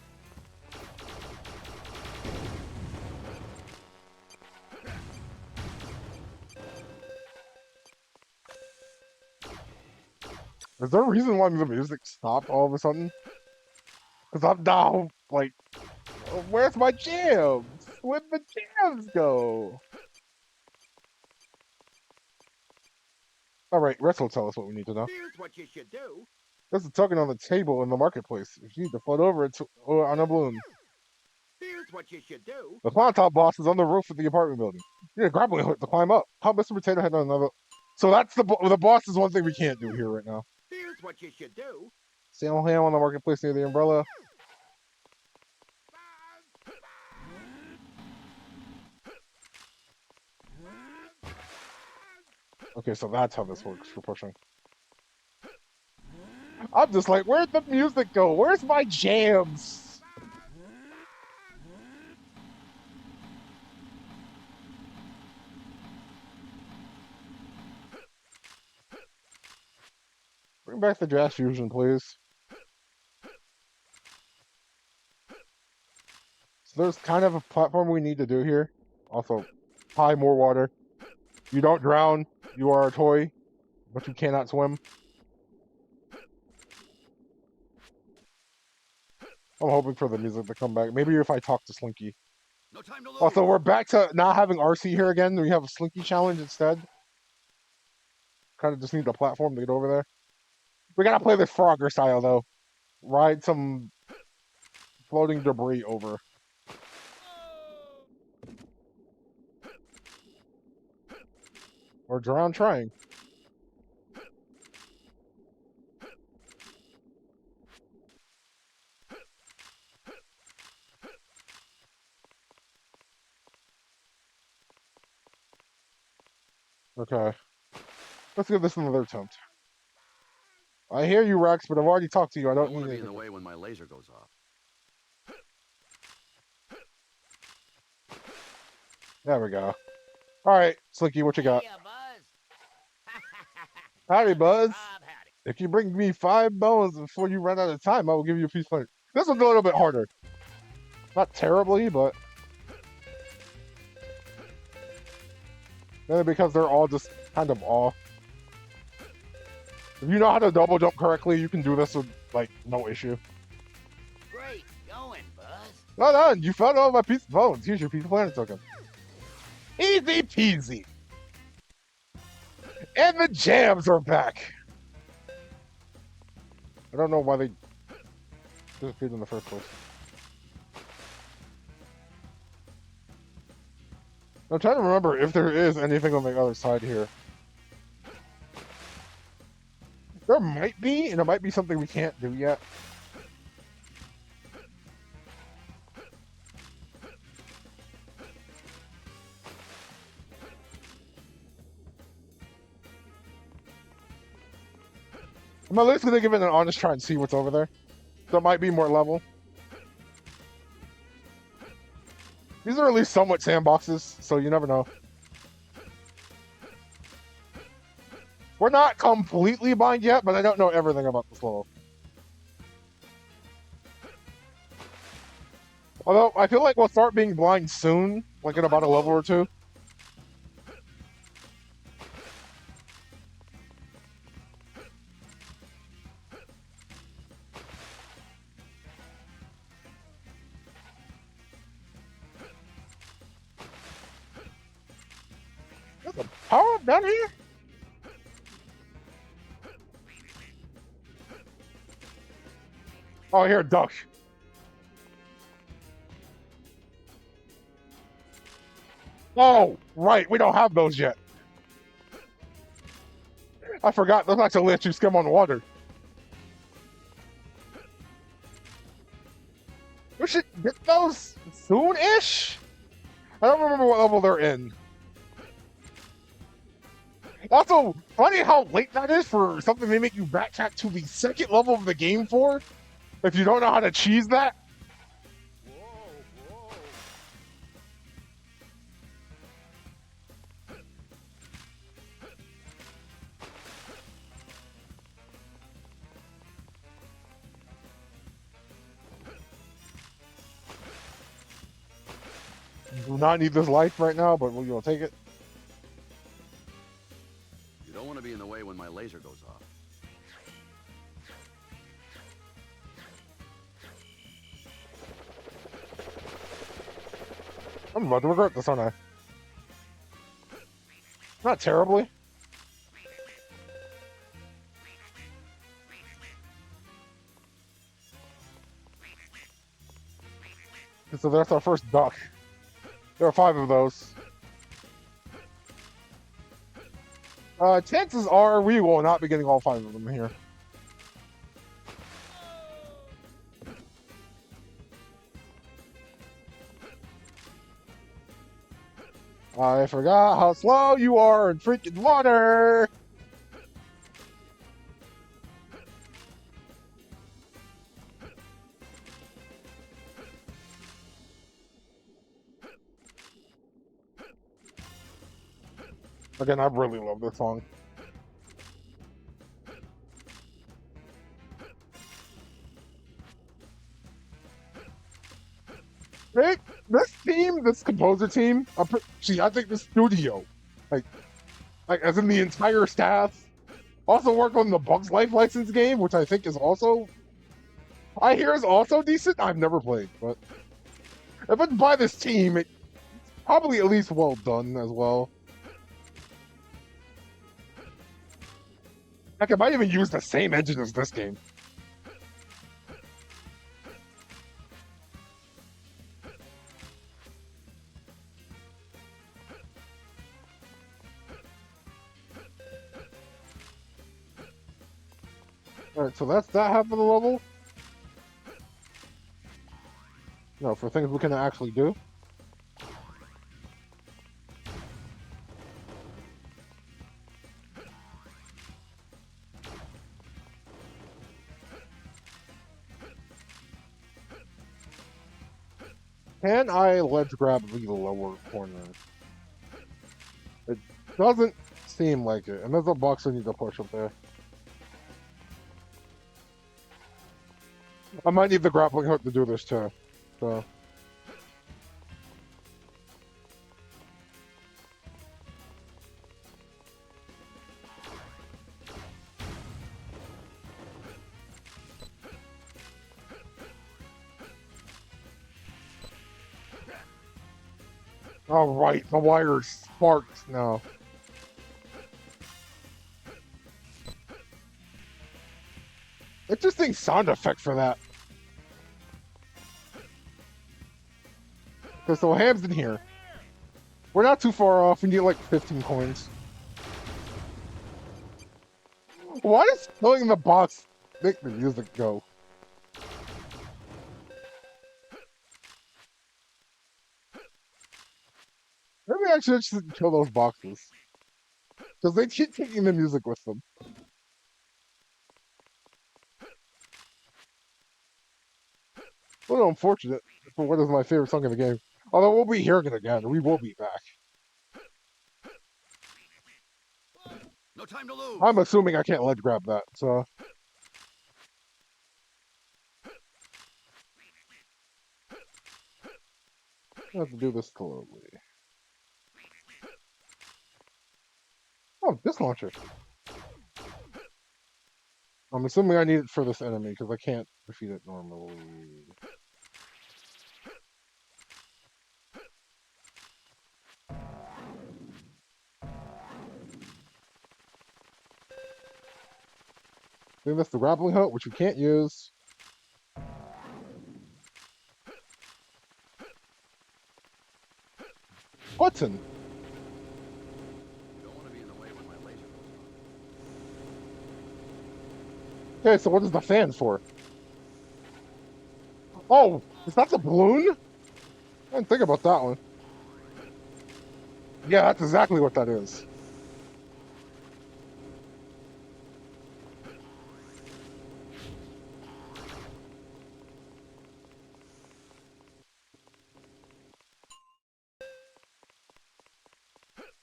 Is there a reason why the music stopped all of a sudden? Because I'm now, like, where's my jams? Where'd the jams go? Alright, Rex will tell us what we need to know. Here's what you should do. There's a token on the table in the marketplace. If you need to float over it or on a balloon. Here's what you should do. The Clown Top boss is on the roof of the apartment building. You need a grappling hook to climb up. Help Mr. Potato Head on another. So that's the boss is one thing we can't do here right now. Here's what you should do. Samuel Ham on the marketplace near the umbrella. Okay, so that's how this works for pushing. I'm just like, where'd the music go? Where's my jams? Bring back the Jazz Fusion, please. So there's kind of a platform we need to do here. Also, high more water. You don't drown. You are a toy, but you cannot swim. I'm hoping for the music to come back. Maybe if I talk to Slinky. No time to lose. Also, we're back to not having RC here again. We have a Slinky challenge instead. Kind of just need a platform to get over there. We gotta play this Frogger style, though. Ride some floating debris over. Or drown trying. Okay. Let's give this another attempt. I hear you, Rex, but I've already talked to you. I I don't don't want need to be in it. the way when my laser goes off. There we go. Alright, Slinky, what you got? Hiya, Buzz. Howdy, Buzz. Howdy. If you bring me 5 bones before you run out of time, I will give you a piece of planet. This one's a little bit harder. Not terribly, but... Mainly because they're all just kind of off. If you know how to double jump correctly, you can do this with, like, no issue. Great going, Buzz. Well done! You found all my piece of bones. Here's your piece of planet token. Easy peasy! And the jams are back! I don't know why they disappeared in the first place. I'm trying to remember if there is anything on the other side here. There might be, and it might be something we can't do yet. I'm at least gonna give it an honest try and see what's over there. So it might be more level. These are at least somewhat sandboxes, so you never know. We're not completely blind yet, but I don't know everything about this level. Although, I feel like we'll start being blind soon, like in about a level or two. There's a power up down here? Oh, here, duck. Oh, right, we don't have those yet. I forgot, those actually let you skim on water. We should get those soon-ish? I don't remember what level they're in. Also, funny how late that is for something they make you backtrack to the second level of the game for, if you don't know how to cheese that. Whoa. Do not need this life right now, but we're gonna take it. You don't want to be in the way when my laser goes off. I'm about to regret this, aren't I? Not terribly. So that's our first duck. There are 5 of those. Chances are we will not be getting all 5 of them here. I forgot how slow you are in freaking water! Again, I really love this song. This team, this composer team, I think the studio, like as in the entire staff, also work on the Bugs Life license game, which I think is also, I hear is also decent. I've never played, but if it's by this team, it's probably at least well done as well. Heck, it might even use the same engine as this game. Alright, so that's that half of the level. No, for things we can actually do. Can I ledge grab the lower corner? It doesn't seem like it, and there's a box I need to push up there. I might need the grappling hook to do this too, so. All right, the wire sparked now. Interesting sound effect for that. Okay, so Ham's in here. We're not too far off. We need like 15 coins. Why does killing the box make the music go? Maybe I should just kill those boxes. Because they keep taking the music with them. A little unfortunate for what is my favorite song in the game. Although we'll be hearing it again. We will be back. No time to lose. I'm assuming I can't ledge grab that, so. I have to do this slowly. Oh, this launcher. I'm assuming I need it for this enemy because I can't defeat it normally. I think that's the grappling hook, which we can't use. Button. Don't want to be in the way when my laser goes off. Okay, so what is the fan for? Oh, is that the balloon? I didn't think about that one. Yeah, that's exactly what that is.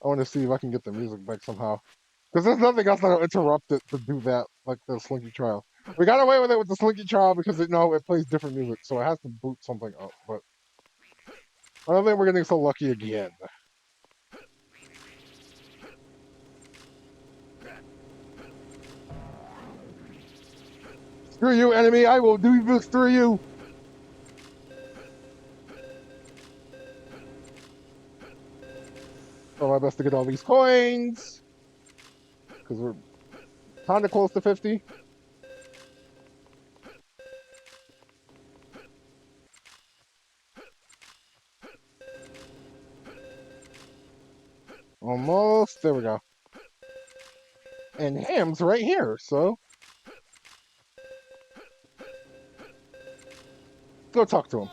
I want to see if I can get the music back somehow. Because there's nothing else that'll interrupt it to do that, like the Slinky Trial. We got away with it with the Slinky Trial because it plays different music, so it has to boot something up, but I don't think we're getting so lucky again. Screw you, enemy, I will do this through you! my best to get all these coins. Because we're kind of close to 50. Almost. There we go. And Ham's right here, so go talk to him.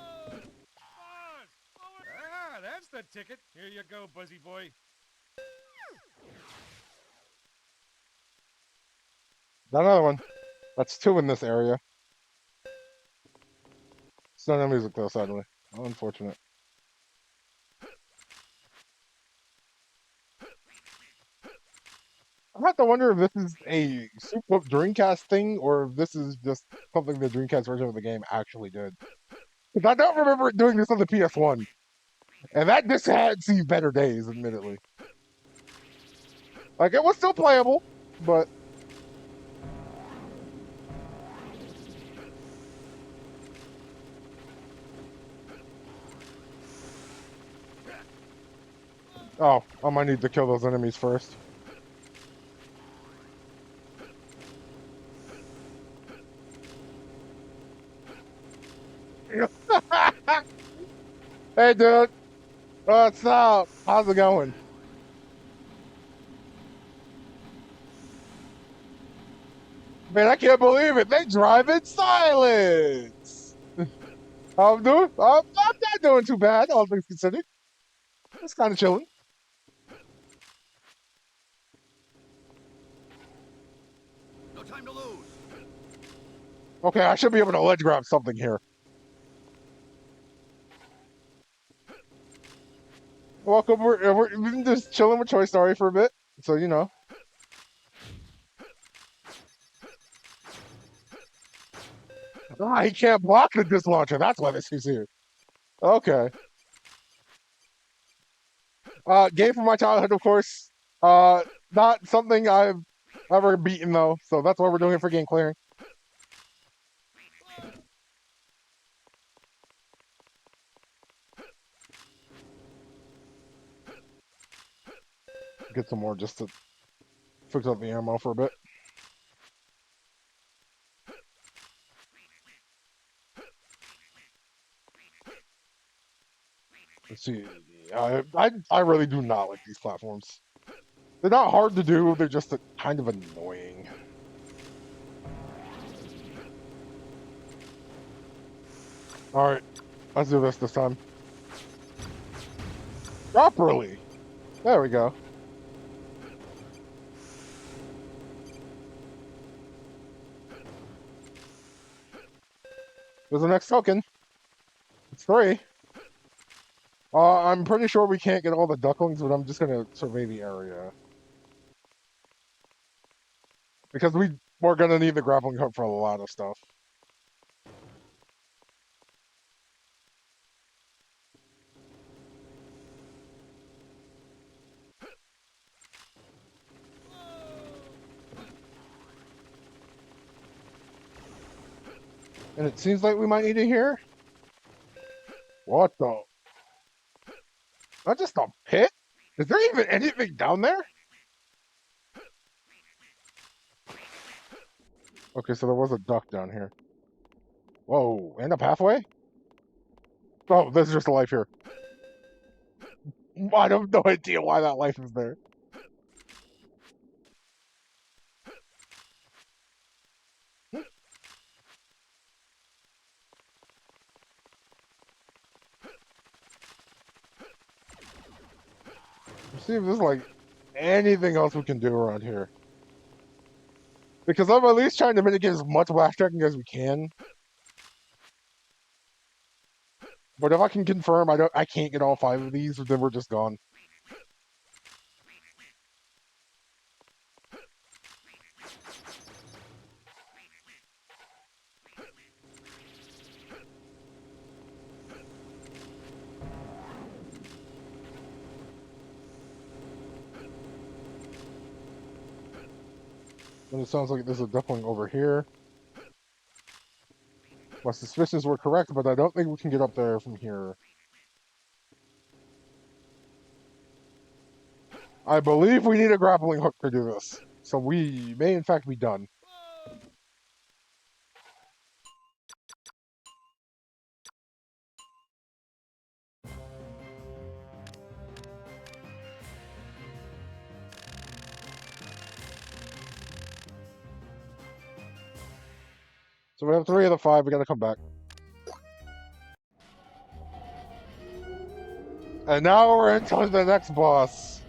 Ah, that's the ticket. Here you go, Buzzy Boy. Got another one. That's 2 in this area. It's not no music though, sadly. Unfortunate. I have to wonder if this is a Super Dreamcast thing or if this is just something the Dreamcast version of the game actually did. Because I don't remember it doing this on the PS1. And that disc had seen better days, admittedly. Like, it was still playable, but... Oh, I might need to kill those enemies first. Hey, dude. What's up? How's it going? Man, I can't believe it. They drive in silence. I'm not doing too bad, all things considered. It's kind of chilling. No time to lose. Okay, I should be able to ledge grab something here. Welcome. We've been just chilling with Toy Story for a bit, so you know. Ah, he can't block the disc launcher. That's why this is here. Okay. Game from my childhood, of course. Not something I've ever beaten though, so that's why we're doing it for game clearing. Get some more just to fix up the ammo for a bit. Let's see. I really do not like these platforms. They're not hard to do. They're just kind of annoying. All right, let's do this time. Properly. There we go. There's the next token. It's 3. I'm pretty sure we can't get all the ducklings, but I'm just gonna survey the area. Because we're gonna need the grappling hook for a lot of stuff. And it seems like we might need it here. What the? Not just a pit? Is there even anything down there? Okay, so there was a duck down here. Whoa, and a pathway? Oh, there's just a life here. I have no idea why that life is there. Let's see if there's like anything else we can do around here. Because I'm at least trying to mitigate as much backtracking as we can. But if I can confirm I can't get all 5 of these, then we're just gone. And it sounds like there's a duckling over here. My suspicions were correct, but I don't think we can get up there from here. I believe we need a grappling hook to do this. So we may in fact be done. So we have 3 of the 5, we gotta come back. And now we're into the next boss.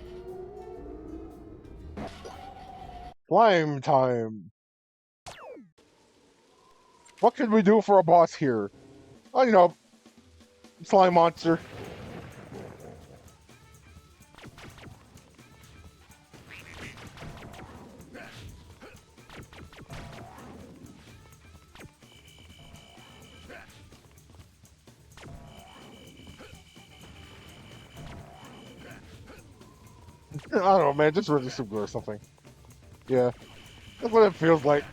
Slime time. What can we do for a boss here? Oh, you know, slime monster. I don't know, man. Just really super or something. Yeah, that's what it feels like.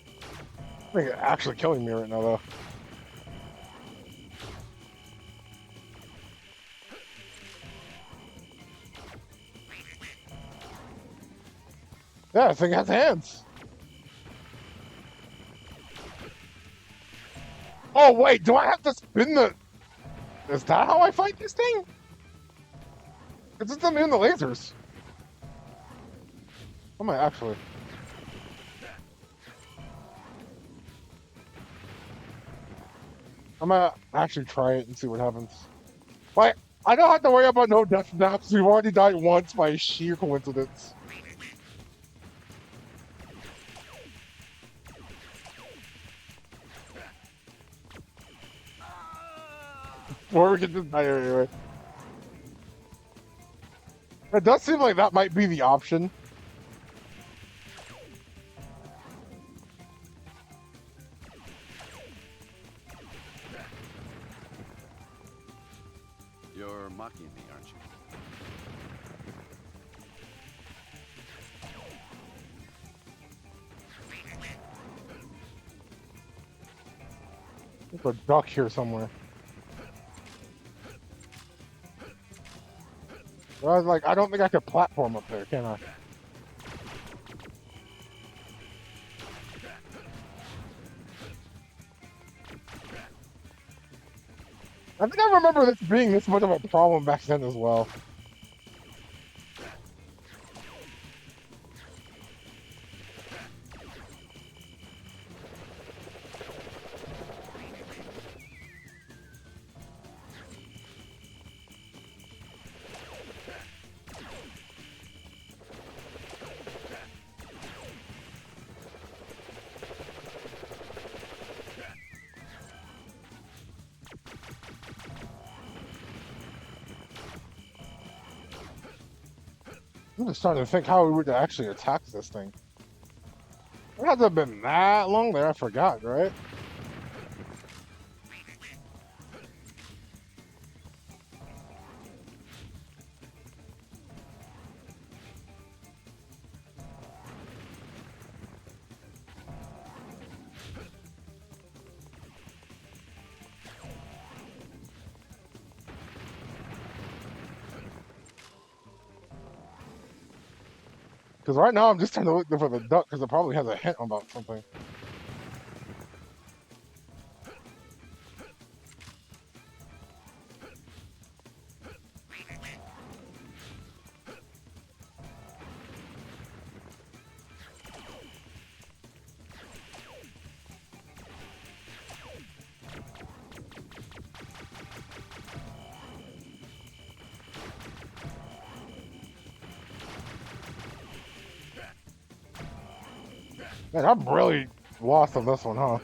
I think it's actually killing me right now, though. Yeah, I think it has hands. Oh wait, do I have to spin the? Is that how I fight this thing? It's just immune to lasers. Am I actually? I'm gonna actually try it and see what happens. Like, I don't have to worry about no death now because we've already died once by sheer coincidence. Or we can just die anyway. It does seem like that might be the option. You're mocking me, aren't you? There's a duck here somewhere. I was like, I don't think I could platform up there, can I? I think I remember this being this much of a problem back then as well. I'm just trying to think how we would actually attack this thing. It hasn't been that long there, I forgot, right? Because right now I'm just trying to look for the duck because it probably has a hint about something. Man, I'm really lost on this one, huh?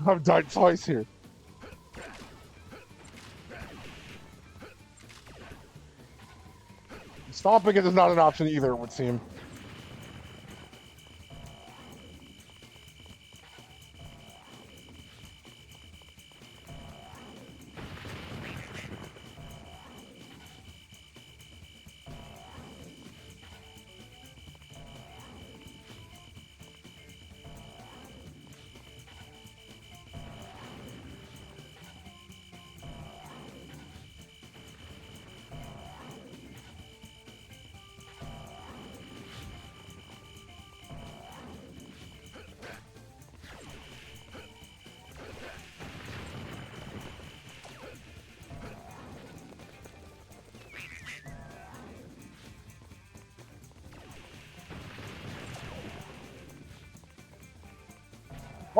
I've died twice here. Stomping it is not an option either, it would seem.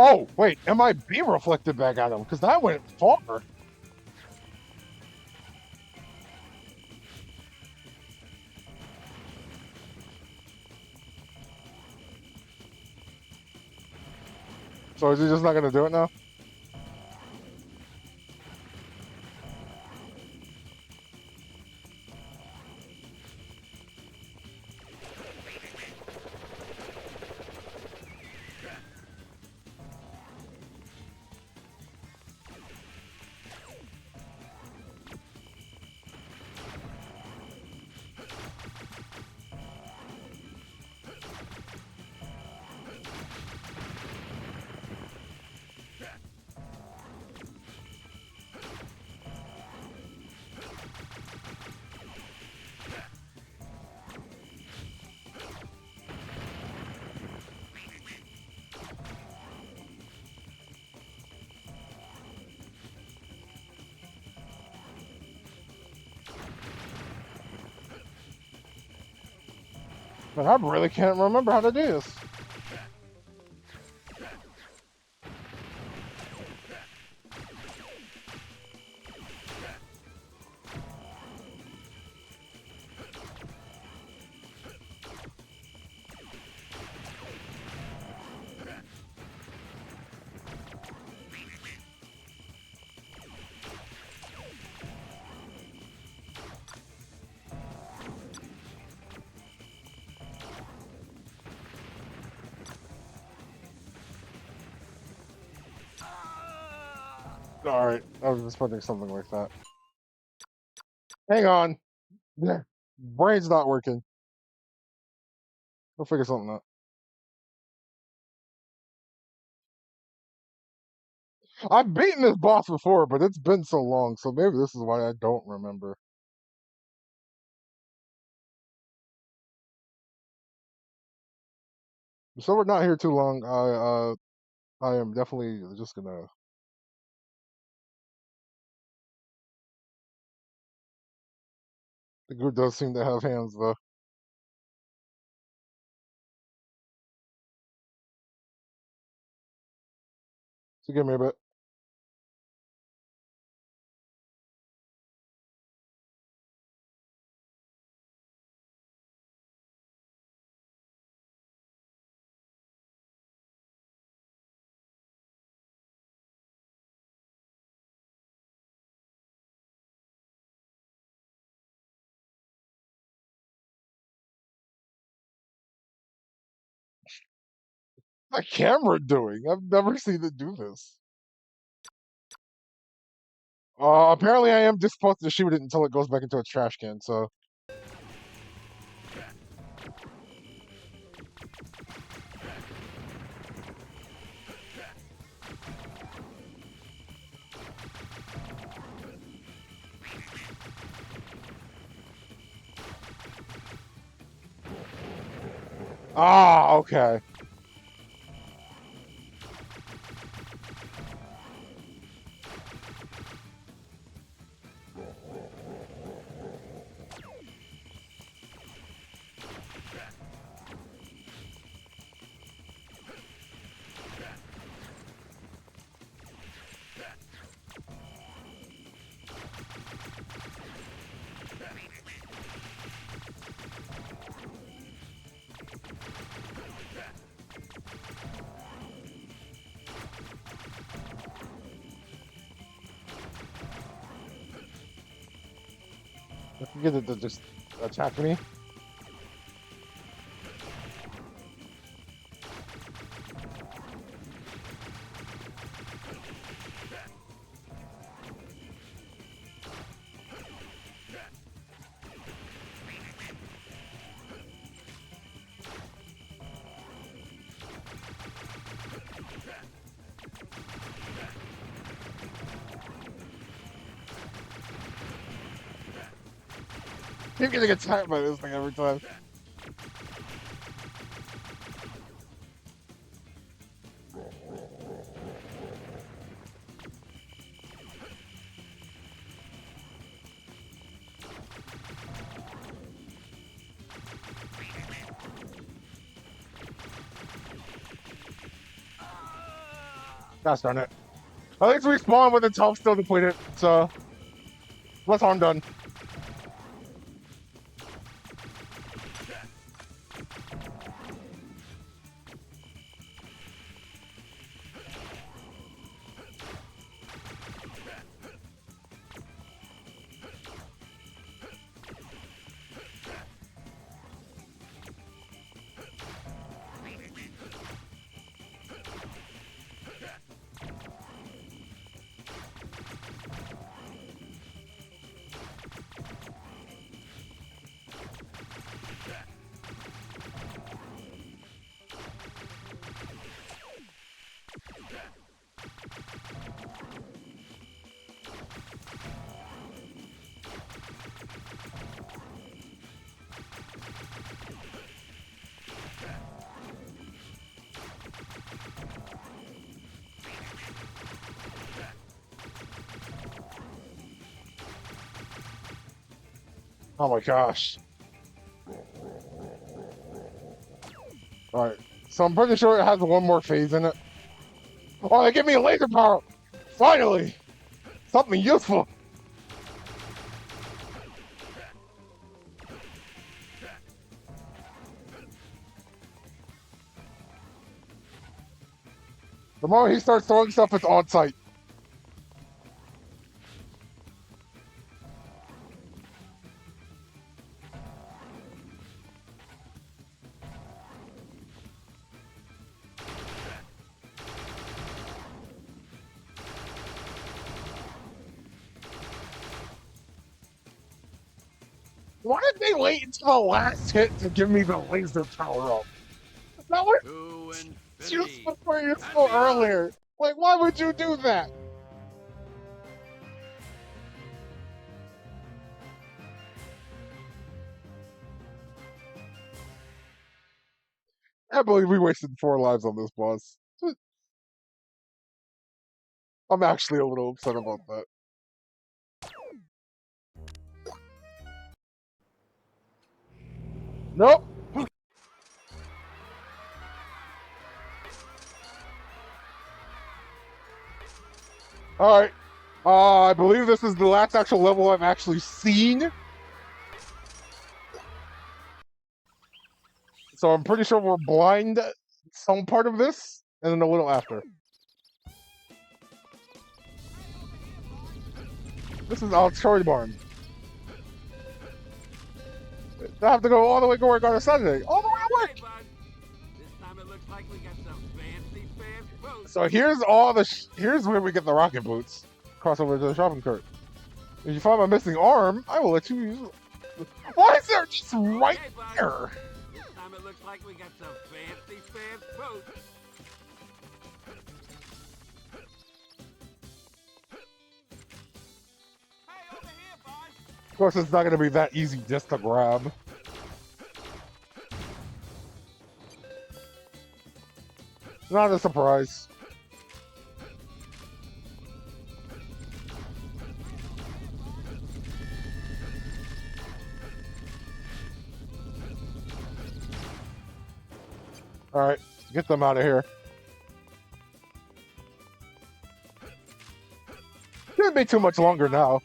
Oh, wait, am I beam reflected back at him? Because that went far. So is he just not going to do it now? But I really can't remember how to do this. Alright, I was expecting something like that. Hang on. Yeah. Brain's not working. We'll figure something out. I've beaten this boss before, but it's been so long, so maybe this is why I don't remember. So we're not here too long. I am definitely just gonna. The group does seem to have hands though. So give me a bit. What's the camera doing? I've never seen it do this. Apparently I am just supposed to shoot it until it goes back into a trash can, so. Ah, okay. I can get it to just attack me. Keep getting attacked by this thing every time. Gosh darn it. At least we spawn with its health still depleted, so less harm done. Oh my gosh. Alright, so I'm pretty sure it has one more phase in it. Oh, they give me a laser power! Finally! Something useful! The moment he starts throwing stuff, it's on site. Why did they wait until the last hit to give me the laser power up? That was To useful infinity. for useful earlier. Like, why would you do that? I believe we wasted 4 lives on this boss. I'm actually a little upset about that. Nope. Alright. I believe this is the last actual level I've actually seen. So I'm pretty sure we're blind some part of this, and then a little after. This is Alex Story Barn. I have to go all the way to work on a Sunday. All the way to work! Okay, bud. This time it looks like we got some fancy boots. So here's all the here's where we get the rocket boots. Cross over to the shopping cart. If you find my missing arm, I will let you use it. Why is there just right Okay, bud. there? This time it looks like we got some fancy boots. Hey, over here, bud. Of course, it's not going to be that easy just to grab. Not a surprise. Alright, get them out of here. Shouldn't be too much longer now.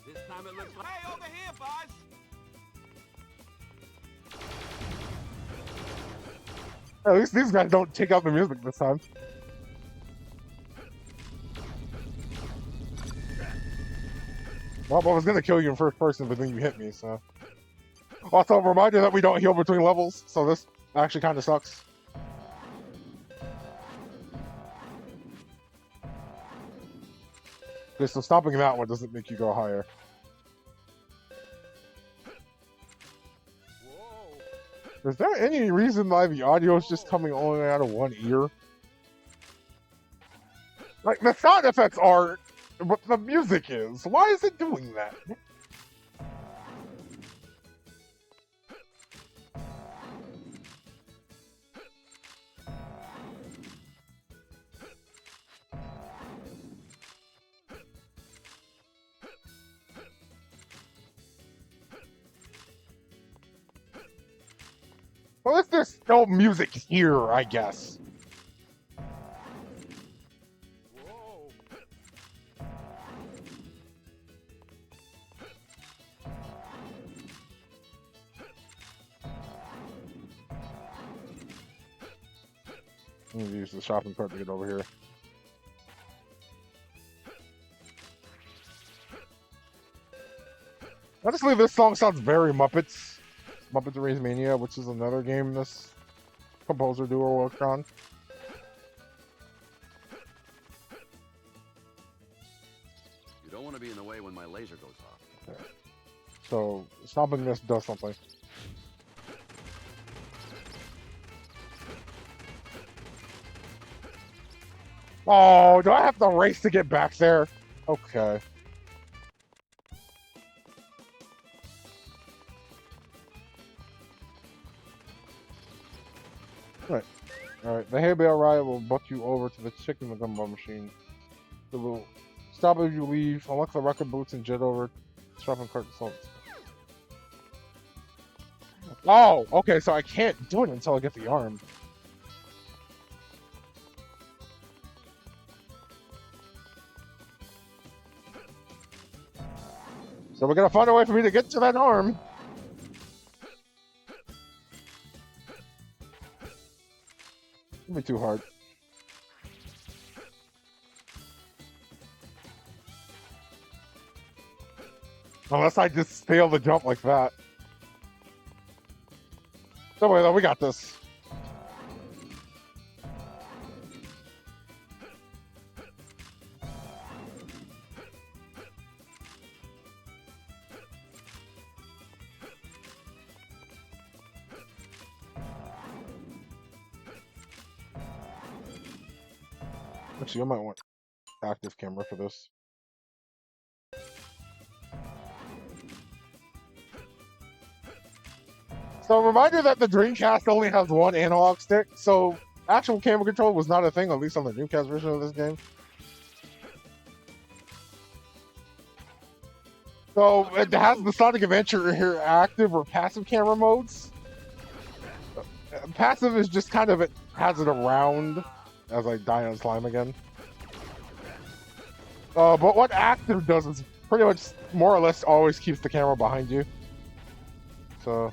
This time it looks like. Hey, over here, bud. At least these guys don't take out the music this time. Well, I was gonna kill you in first person, but then you hit me, so. Also, a reminder that we don't heal between levels, so this actually kind of sucks. Okay, so stopping that one doesn't make you go higher. Whoa. Is there any reason why the audio is just coming only out of one ear? Like, the sound effects are, but the music is. Why is it doing that? Well, if there's no music here, I guess. I'm gonna use the shopping cart to get over here. Honestly, this song sounds very Muppets. Muppets Race Mania, which is another game this composer duo worked on. You don't want to be in the way when my laser goes off. Okay. So, stopping this does something. Oh, do I have to race to get back there? Okay. Alright, the hay bale ride will book you over to the chicken and gumball machine. It will stop as you leave, unlock the rocket boots, and jet over shopping cart results. Oh, okay, so I can't do it until I get the arm. So we're gonna find a way for me to get to that arm. It'll be too hard. Unless I just fail the jump like that. Don't worry though, we got this. Actually, I might want active camera for this. So, a reminder that the Dreamcast only has one analog stick, so actual camera control was not a thing, at least on the Dreamcast version of this game. So, it has the Sonic Adventure here active or passive camera modes. Passive is just kind of, it has it around as I die on slime again. But what active does is pretty much more or less always keeps the camera behind you. So...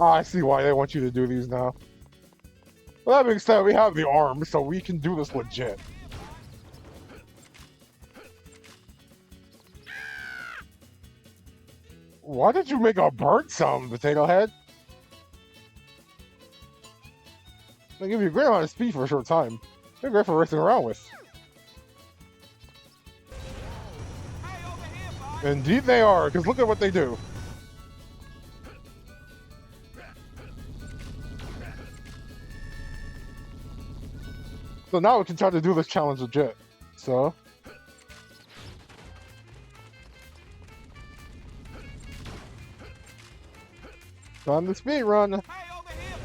Oh, I see why they want you to do these now. Well, that being said, we have the arm, so we can do this legit. Why did you make a bird sound, Potato Head? They give you a great amount of speed for a short time. They're great for racing around with. Indeed they are, because look at what they do. So now we can try to do this challenge legit. So... time to speed run. Hey, over here,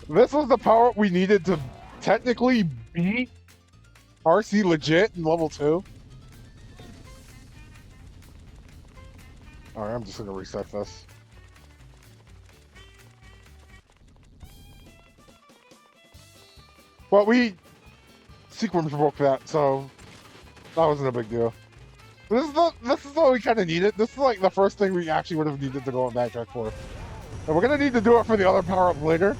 bud. This was the power we needed to technically beat RC legit in level 2. Alright, I'm just gonna reset this. But we sequence broke that, so that wasn't a big deal. This is what we kind of needed. This is like the first thing we actually would have needed to go on backtrack for. And we're gonna need to do it for the other power-up later.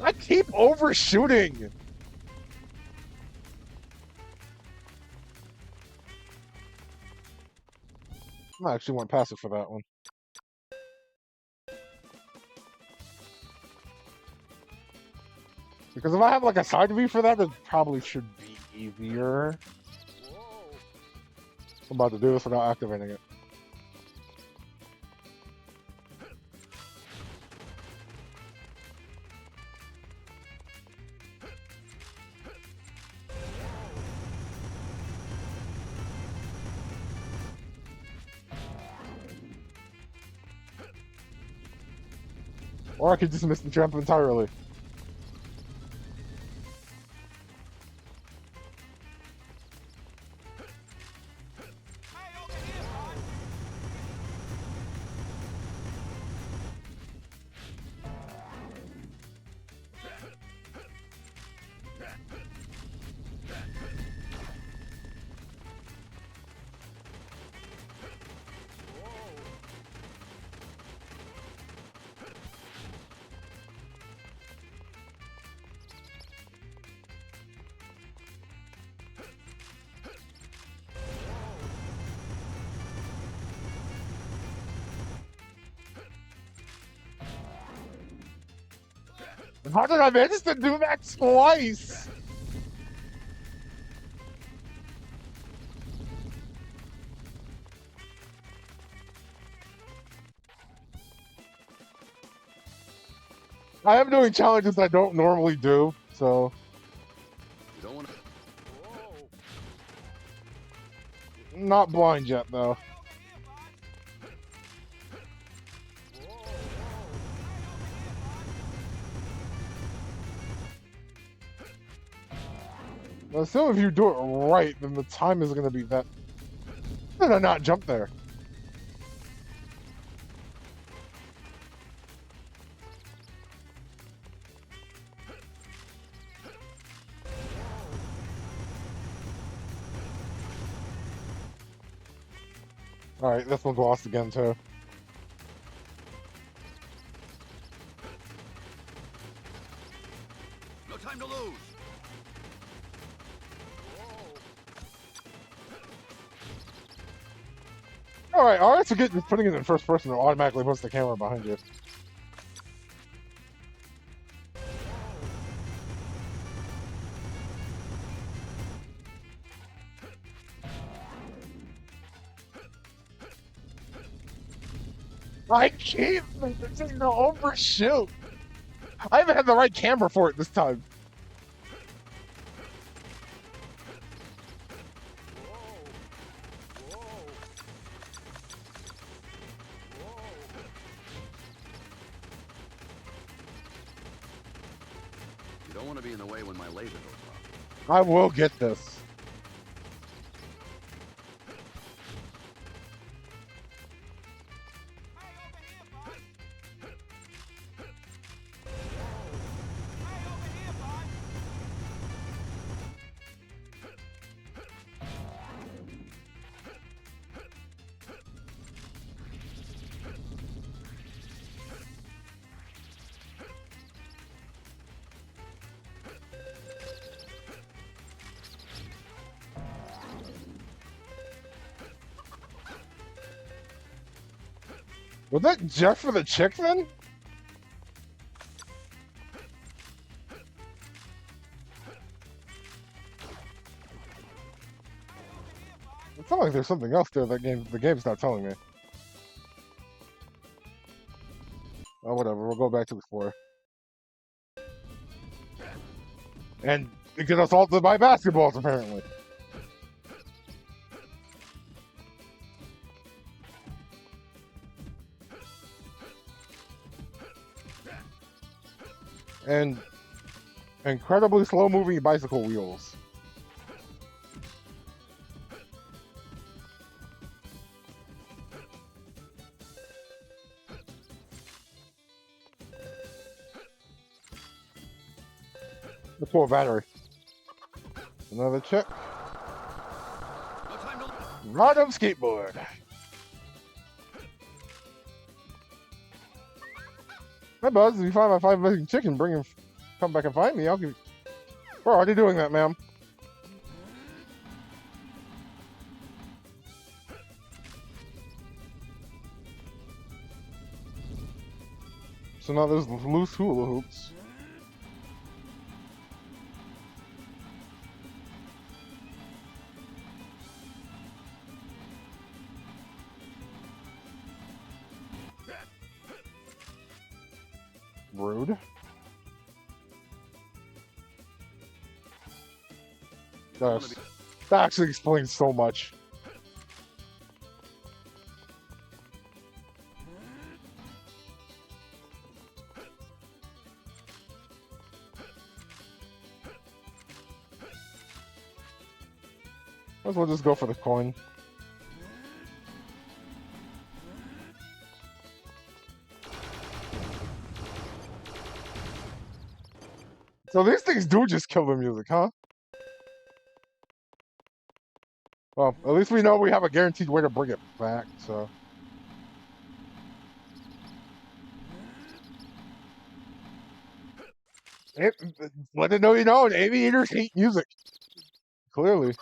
I keep overshooting! I actually want passive for that one. Because if I have like a side view for that, it probably should be easier. I'm about to do this without activating it. Or I could just miss the jump entirely. How did I manage to do that twice? I am doing challenges I don't normally do, so You don't want to. not blind yet though. I assume if you do it right, then the time is going to be that. How did I not jump there? Alright, this one's lost again too. No time to lose. Alright, I always forget just putting it in first person, it automatically puts the camera behind you. I keep managing to overshoot. I haven't had the right camera for it this time. You don't want to be in the way when my laser goes off. I will get this. Was that Jeff for the chick then? It sounds like there's something else there that the game's not telling me. Oh, whatever. We'll go back to explore. And get assaulted by basketballs, apparently. And incredibly slow-moving bicycle wheels. Let's pull a battery. Another check. No time to lose. Random skateboard. Hey, Buzz, if you find my 5 missing chicken, come back and find me. I'll give you... We're already doing that, ma'am. So now there's loose hula hoops. Rude. That actually explains so much. Might as well just go for the coin. So these things do just kill the music, huh? Well, at least we know we have a guaranteed way to bring it back, so. Let it know you know, and aviators hate music. Clearly.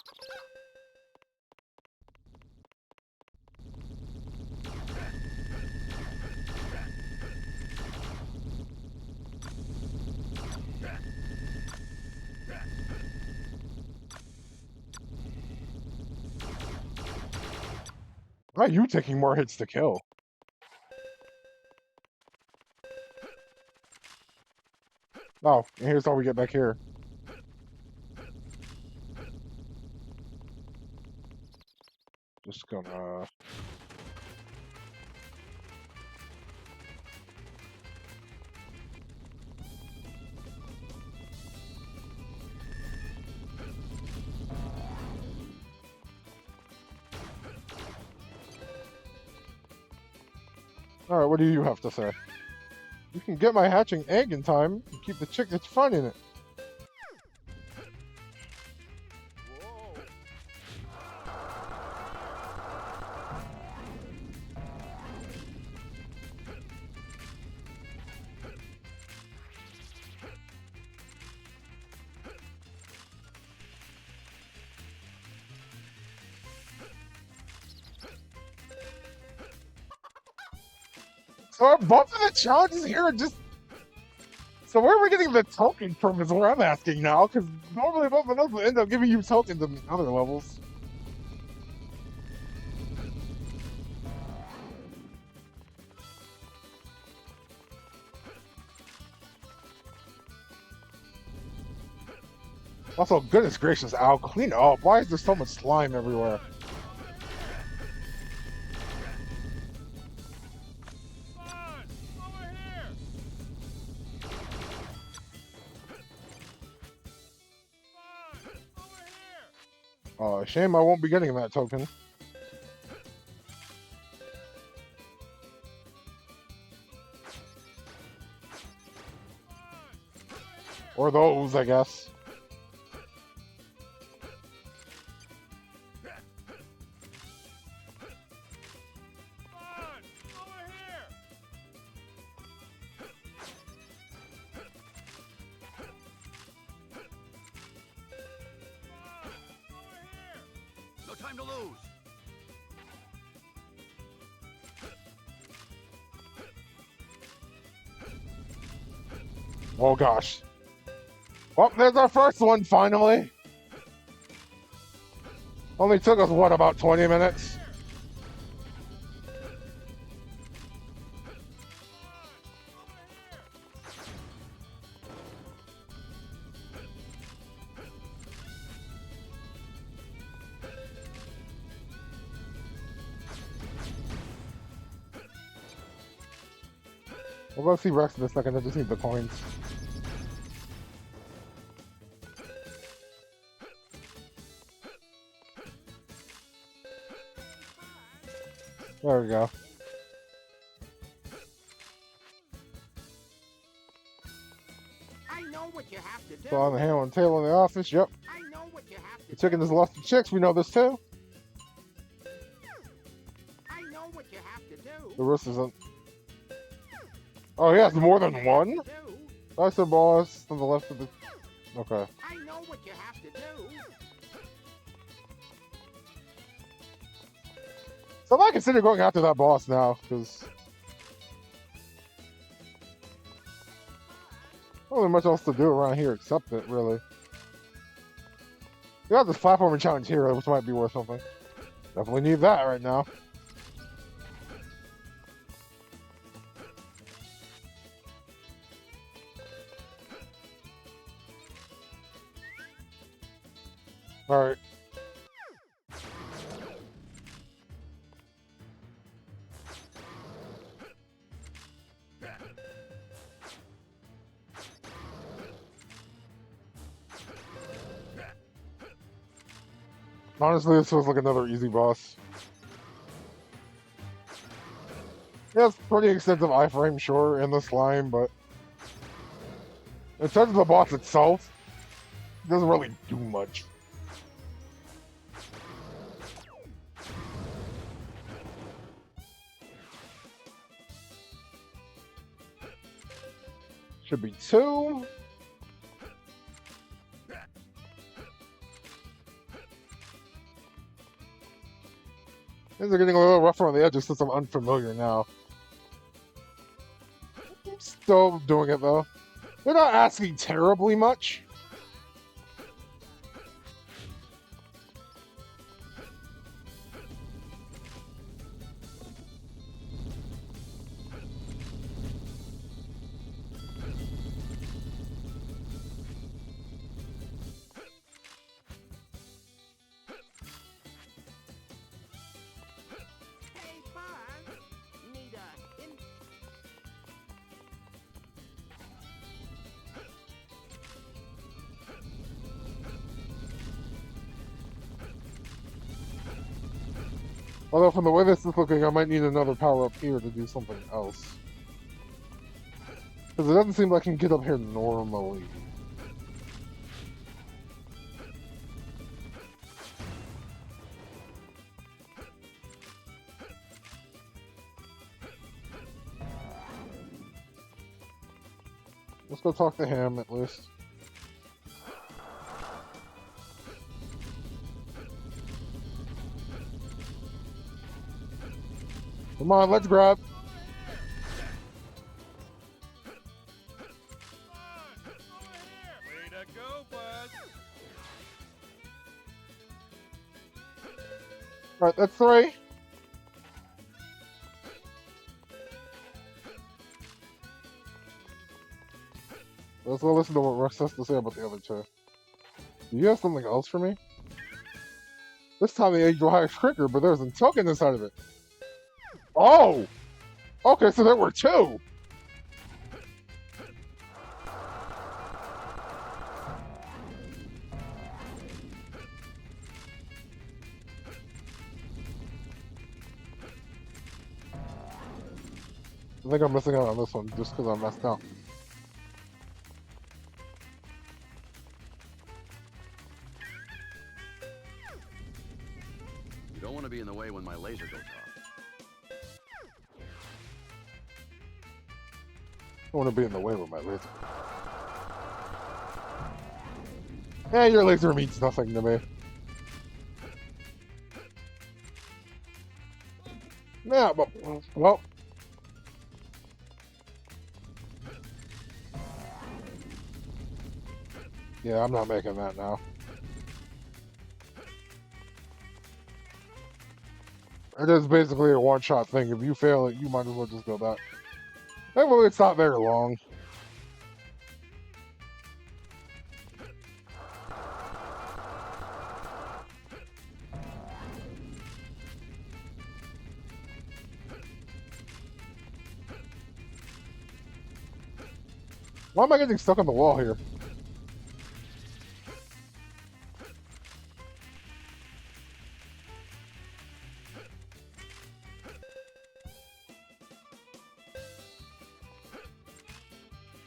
Why are you taking more hits to kill? Oh, and here's how we get back here. Just gonna... Alright, what do you have to say? You can get my hatching egg in time and keep the chick that's finding it. So both of the challenges here are just... So where are we getting the token from is what I'm asking now, because normally both of those will end up giving you tokens in other levels. Also, goodness gracious, Al, clean up. Why is there so much slime everywhere? Shame I won't be getting that token. Or those, I guess. No time to lose. Oh gosh. Well, there's our first one, finally. Only took us, what, about 20 minutes? We'll go see Rex in a second. I just need the coins. There we go. I know what you have to do. So on the handle and tail in the office. Yep. I know what you have to The chicken is lost to chicks. We know this too. I know what you have to do. The roost isn't. Oh, he has more than one? Do. That's the boss on the left of the. Okay. I know what you have to do. So I might consider going after that boss now, because. Not really much else to do around here except it, really. We got this platforming challenge here, which might be worth something. Definitely need that right now. Alright. Honestly, this feels like another easy boss. Yeah, it's pretty extensive iframe, sure, in the slime, but in terms of the boss itself, it doesn't really do much. Should be 2. Things are getting a little rougher on the edges since I'm unfamiliar now. Still doing it though. They're not asking terribly much. Hey, Buzz. Need a in. Although from the way this is looking, I might need another power up here to do something else. Because it doesn't seem like I can get up here normally. Let's go talk to him at least. Come on, let's grab. Way to go, Buzz. Alright, that's 3. Let's go listen to what Rex has to say about the other 2. Do you have something else for me? This time the Angel High is quicker, but there's a token inside of it. Oh! Okay, so there were 2! I think I'm missing out on this one just because I messed up. You don't want to be in the way when my laser goes off. I want to be in the way with my laser. Yeah, your laser means nothing to me. Yeah, but, well. Yeah, I'm not making that now. It is basically a one-shot thing. If you fail it, you might as well just go back. Anyway, it's not very long. Why am I getting stuck on the wall here?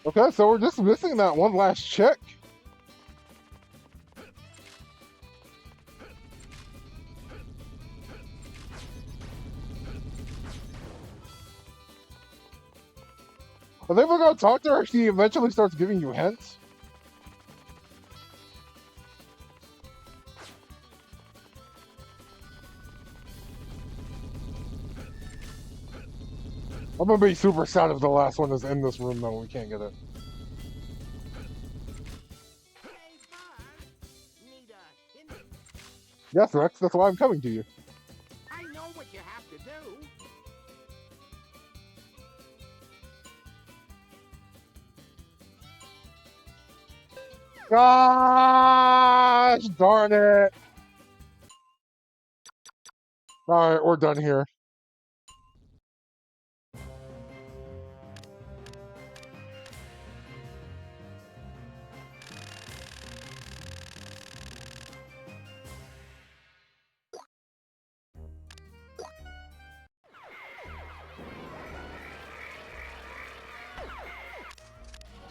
Okay, so we're just missing that one last check. I think we're gonna talk to her. She eventually starts giving you hints. I'm gonna be super sad if the last one is in this room though. We can't get it. Hey, Buzz. Need a in. Yes, Rex. That's why I'm coming to you. I know what you have to do. Gosh darn it! All right, we're done here.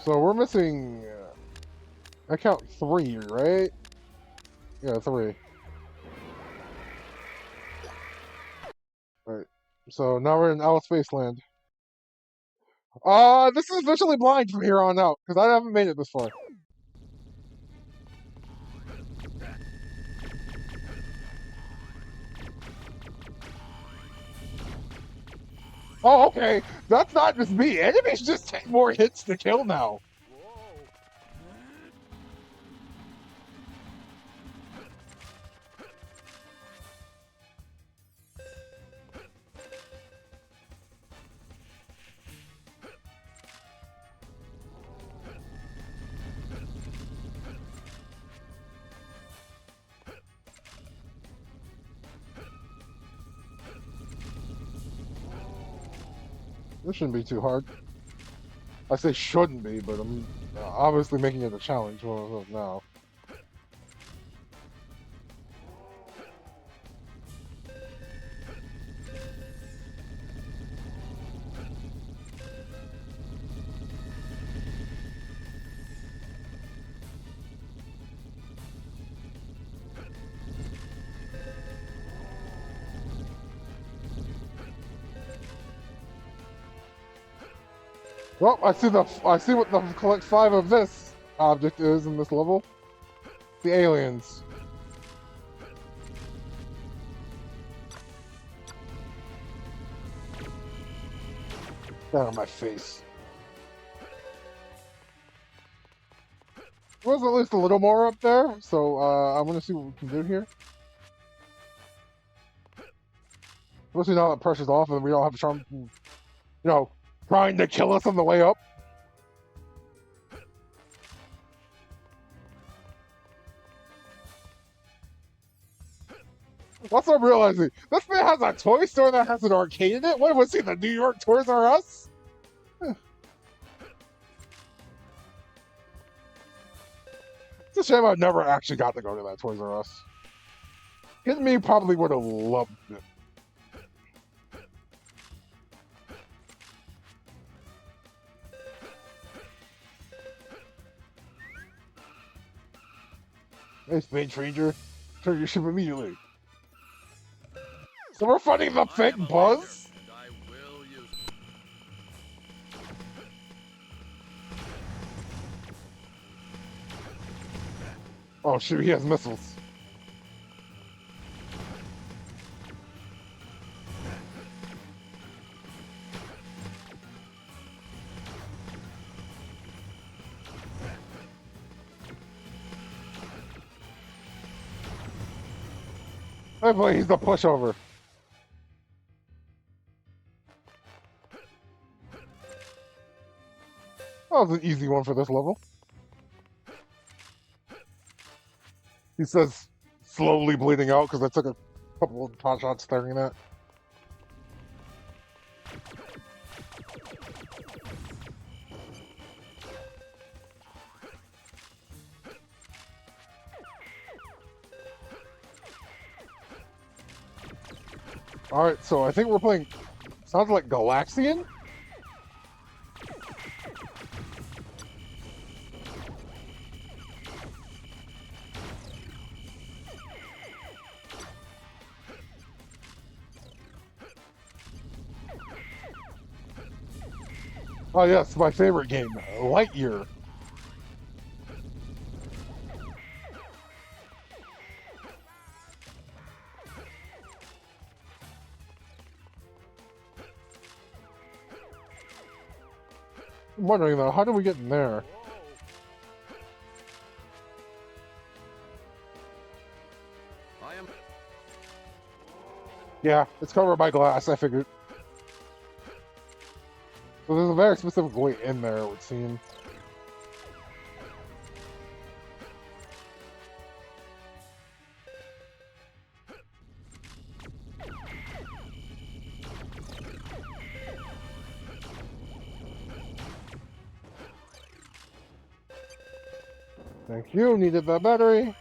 So we're missing. I count 3, right? Yeah, 3. Right. So now we're in Outer Space Land. This is visually blind from here on out because I haven't made it this far. Oh, okay. That's not just me. Enemies just take more hits to kill now. This shouldn't be too hard. I say shouldn't be, but I'm obviously making it a challenge now. Well, I see what the collect 5 of this object is in this level. The aliens. That on my face. There's at least a little more up there, so I want to see what we can do here. Especially now that pressure's off and we don't have Charm, trying to kill us on the way up. What's I'm realizing? This man has a toy store that has an arcade in it? What was he, the New York Toys R Us? It's a shame I never actually got to go to that Toys R Us. Kid me probably would have loved it. Hey, Space Ranger, turn your ship immediately. So we're fighting the fake Buzz? And I will use Oh shoot, he has missiles. Hopefully he's the pushover. That was an easy one for this level. He says slowly bleeding out because I took a couple of pot shots staring at. Alright, so I think we're playing, sounds like Galaxian? Oh yes, my favorite game, Lightyear. I'm wondering though, how do we get in there? I am. Yeah, it's covered by glass, I figured. So there's a very specific way in there, it would seem. Thank you, needed that battery.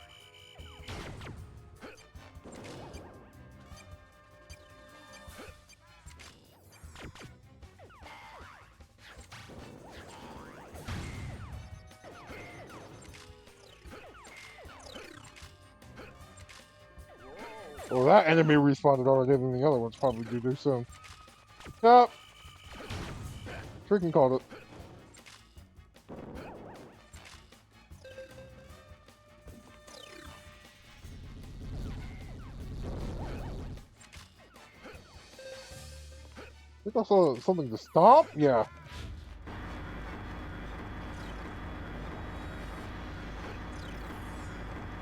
Well, that enemy respawned already, than the other ones probably do soon. Yep. Freaking called it. I think I saw something to stomp? Yeah.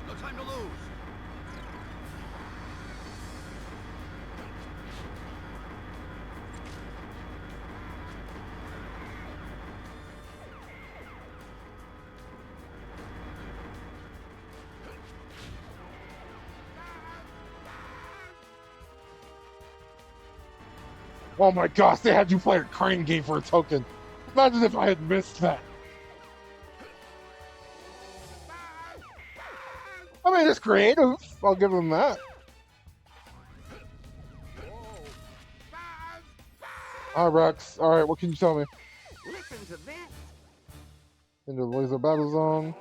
No time to lose. Oh my gosh, they had you play a crane game for a token. Imagine if I had missed that. I mean, it's creative. I'll give them that. Alright, Rex. Alright, what can you tell me? Listen to this. Into the laser battle zone.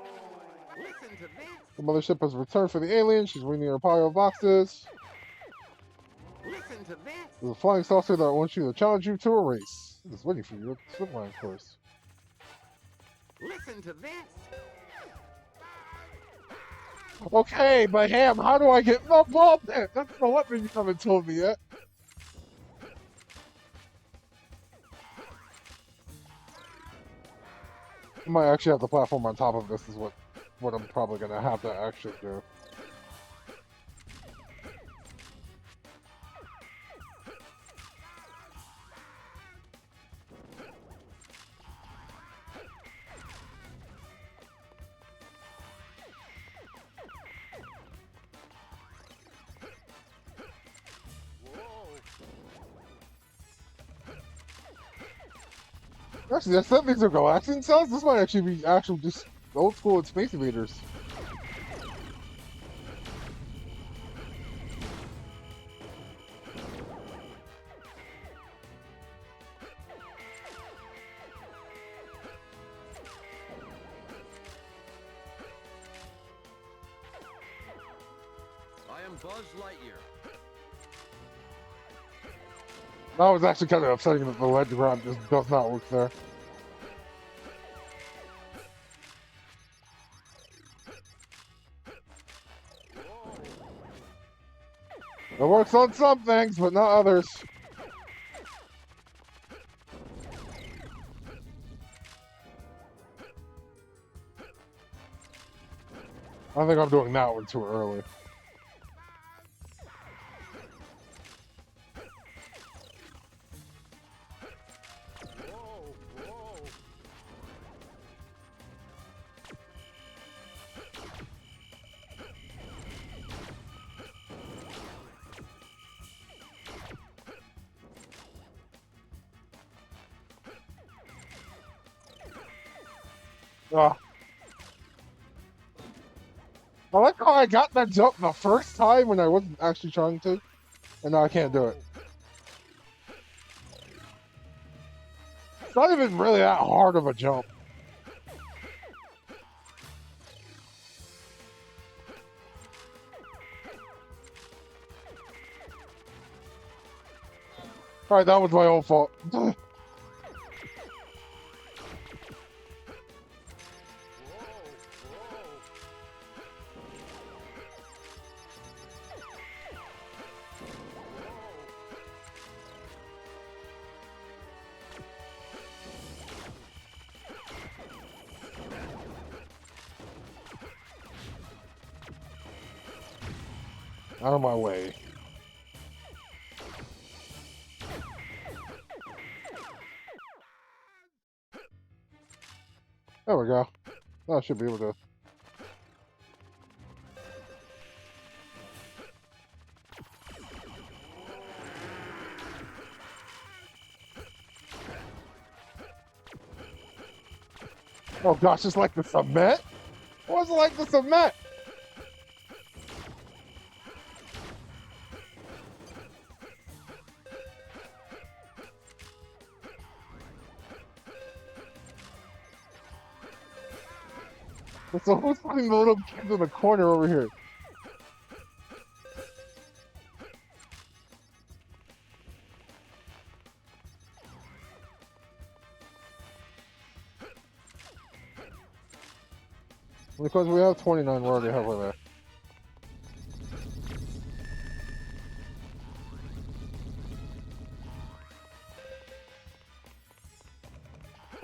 Listen to this. The mothership has returned for the alien. She's reading her pile of boxes. Listen to this. There's a flying saucer that wants you to challenge you to a race. It's waiting for you at the swim line course. Listen to this. Okay, but Ham, how do I get the ball pit? That's the weapon you haven't told me yet. I might actually have the platform on top of this is what I'm probably gonna have to actually do. Actually, that's these are Galaxian cells. This might actually be actual just old school with Space Invaders. I am Buzz Lightyear. That was actually kind of upsetting that the ledge ground just does not work there. It works on some things, but not others. I think I'm doing that one too early. Ah. I like how I got that jump the first time when I wasn't actually trying to, and now I can't do it. It's not even really that hard of a jump. Alright, that was my own fault. Out of my way. There we go. I should be able to. Oh gosh, it's like the cement? What was it like the cement? So who's putting the little kids in the corner over here? Because we have 29, we're already halfway there.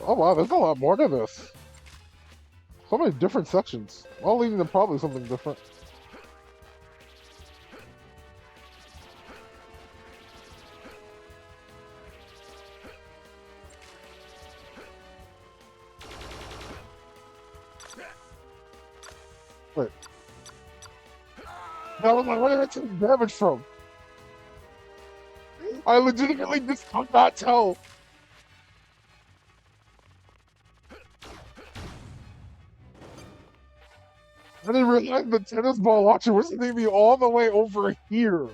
Oh wow, there's a lot more to this. So many different sections, all leading to probably something different. Wait. Now, where did I take damage from? I legitimately just could not tell. I didn't realize the tennis ball launcher was hitting me all the way over here.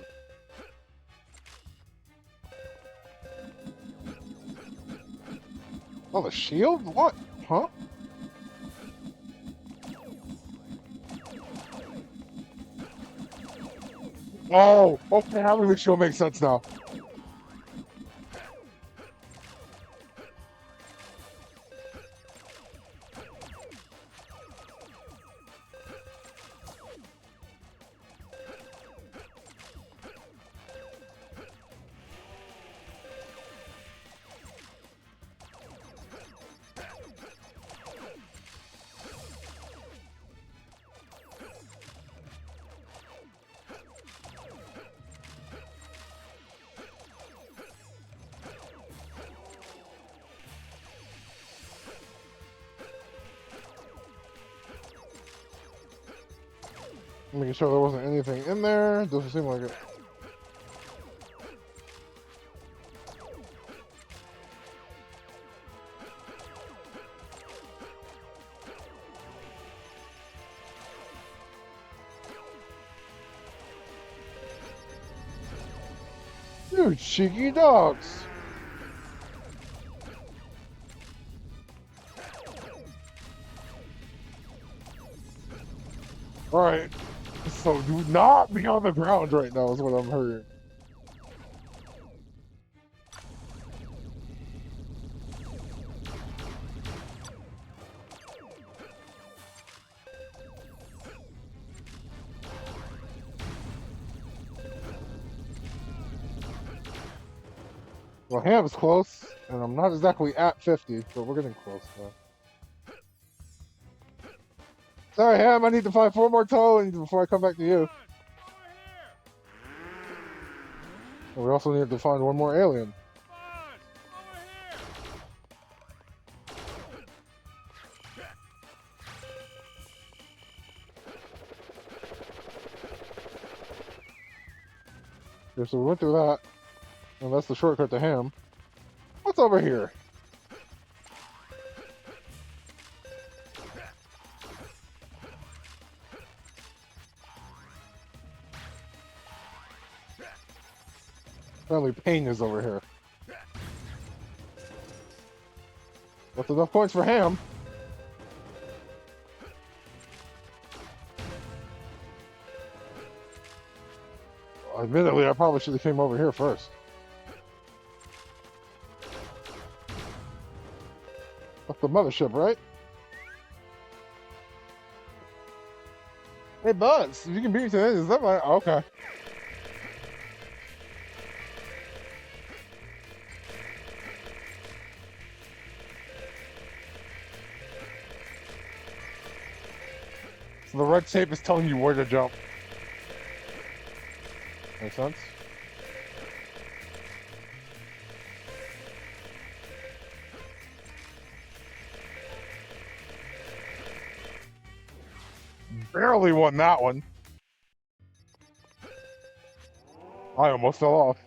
Oh, the shield? What? Huh? Oh, okay, having the shield makes sense now. Making sure there wasn't anything in there. Doesn't seem like it. You cheeky dogs. Alright. So do not be on the ground right now is what I'm hearing. Well, Ham's close, and I'm not exactly at 50, but we're getting close now. Sorry, Ham, I need to find 4 more tones before I come back to you. And we also need to find 1 more alien. Okay, so we went through that. And that's the shortcut to Ham. What's over here? Apparently Pain is over here. That's enough points for Ham. Admittedly, I probably should have came over here first. That's the mothership, right? Hey, Buzz, if you can beat me today, is that my... Okay. So the red tape is telling you where to jump. Makes sense? Barely won that one. I almost fell off.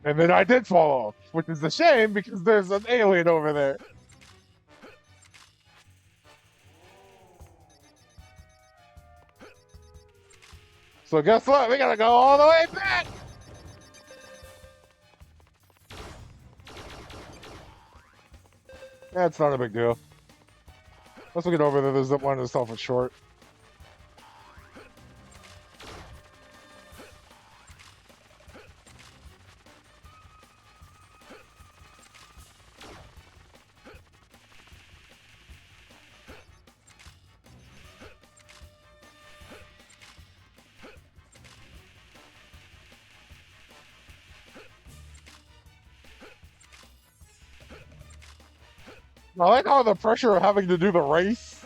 And then I did fall off, which is a shame because there's an alien over there. So guess what? We gotta go all the way back! That's not a big deal. Once we get over there, there's that one itself is short. I like how the pressure of having to do the race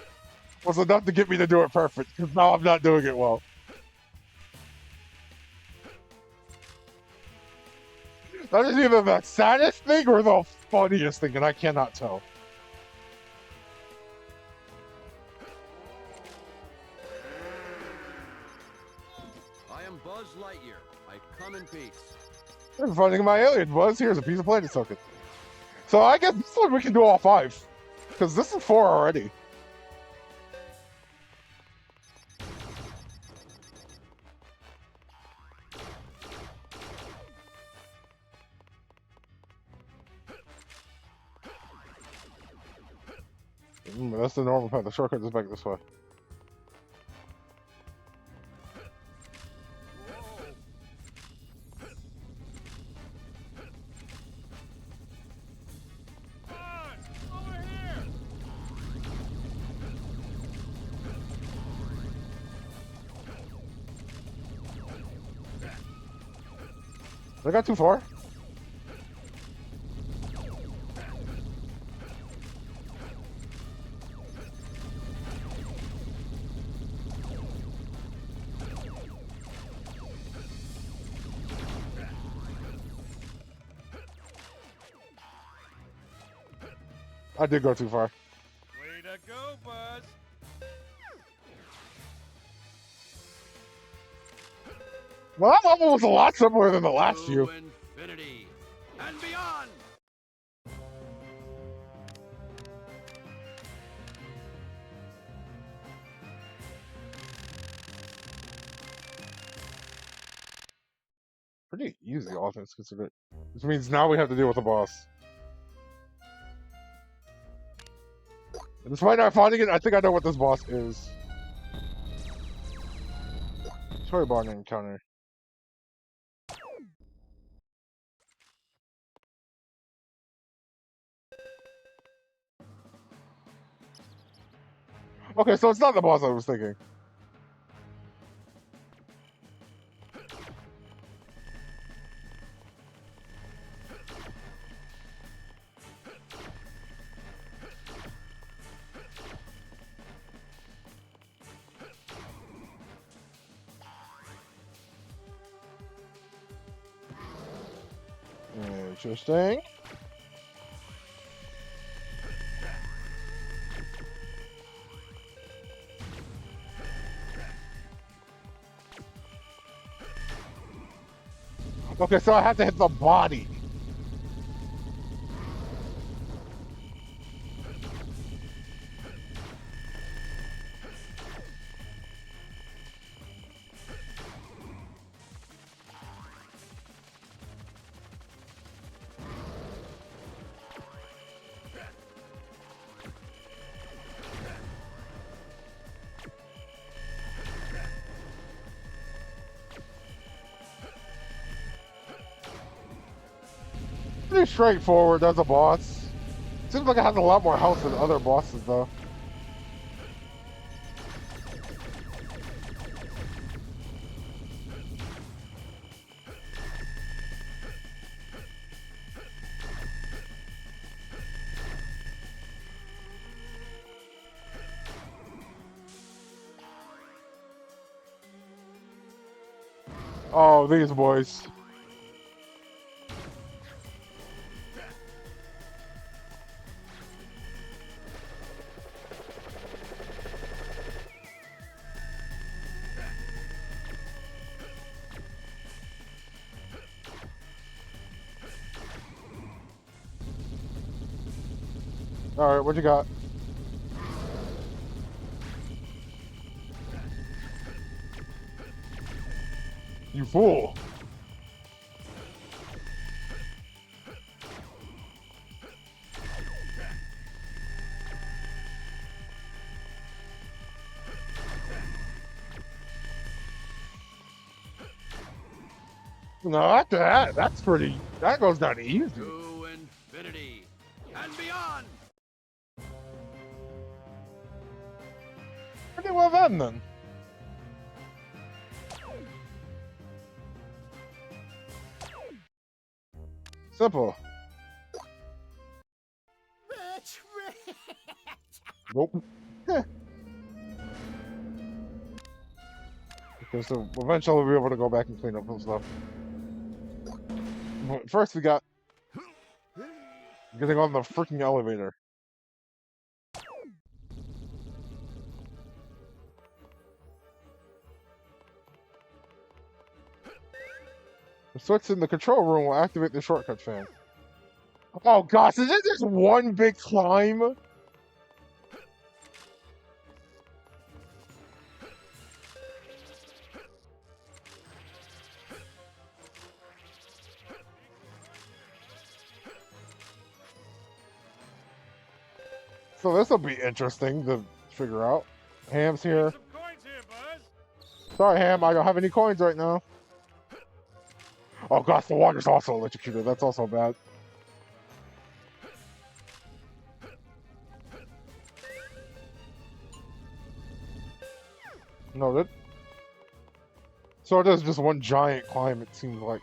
was enough to get me to do it perfect, because now I'm not doing it well. That is either the saddest thing or the funniest thing, and I cannot tell. I am Buzz Lightyear. I come in peace. I'm finding my alien, Buzz. Here's a piece of planet token. So I guess this one we can do all 5. Because this is 4 already. That's the normal path. The shortcut is back this way. Buzz, over here! I got too far. I did go too far. Way to go, Buzz! Well, that level was a lot simpler than the last To few. infinity and beyond. Pretty easy, all things considered. Which means now we have to deal with the boss. And despite not finding it, I think I know what this boss is. Toy barn encounter. Okay, so it's not the boss I was thinking. Interesting. Okay, so I have to hit the body. Pretty straightforward as a boss. Seems like it has a lot more health than other bosses, though. Oh, these boys. Alright, what you got? You fool! No, that's pretty. That goes down easy. To infinity and beyond. Pretty well done, then. Simple. Betrayal! Nope. Okay, so eventually we'll be able to go back and clean up some stuff. But first, we got getting on the freaking elevator. The switch in the control room will activate the shortcut fan. Oh gosh, is it just one big climb? So this will be interesting to figure out. Ham's here. Some coins here, Buzz. Sorry, Ham, I don't have any coins right now. Oh gosh, the water's also electrocuted. That's also bad. No, that. So it is just one giant climb, it seems like.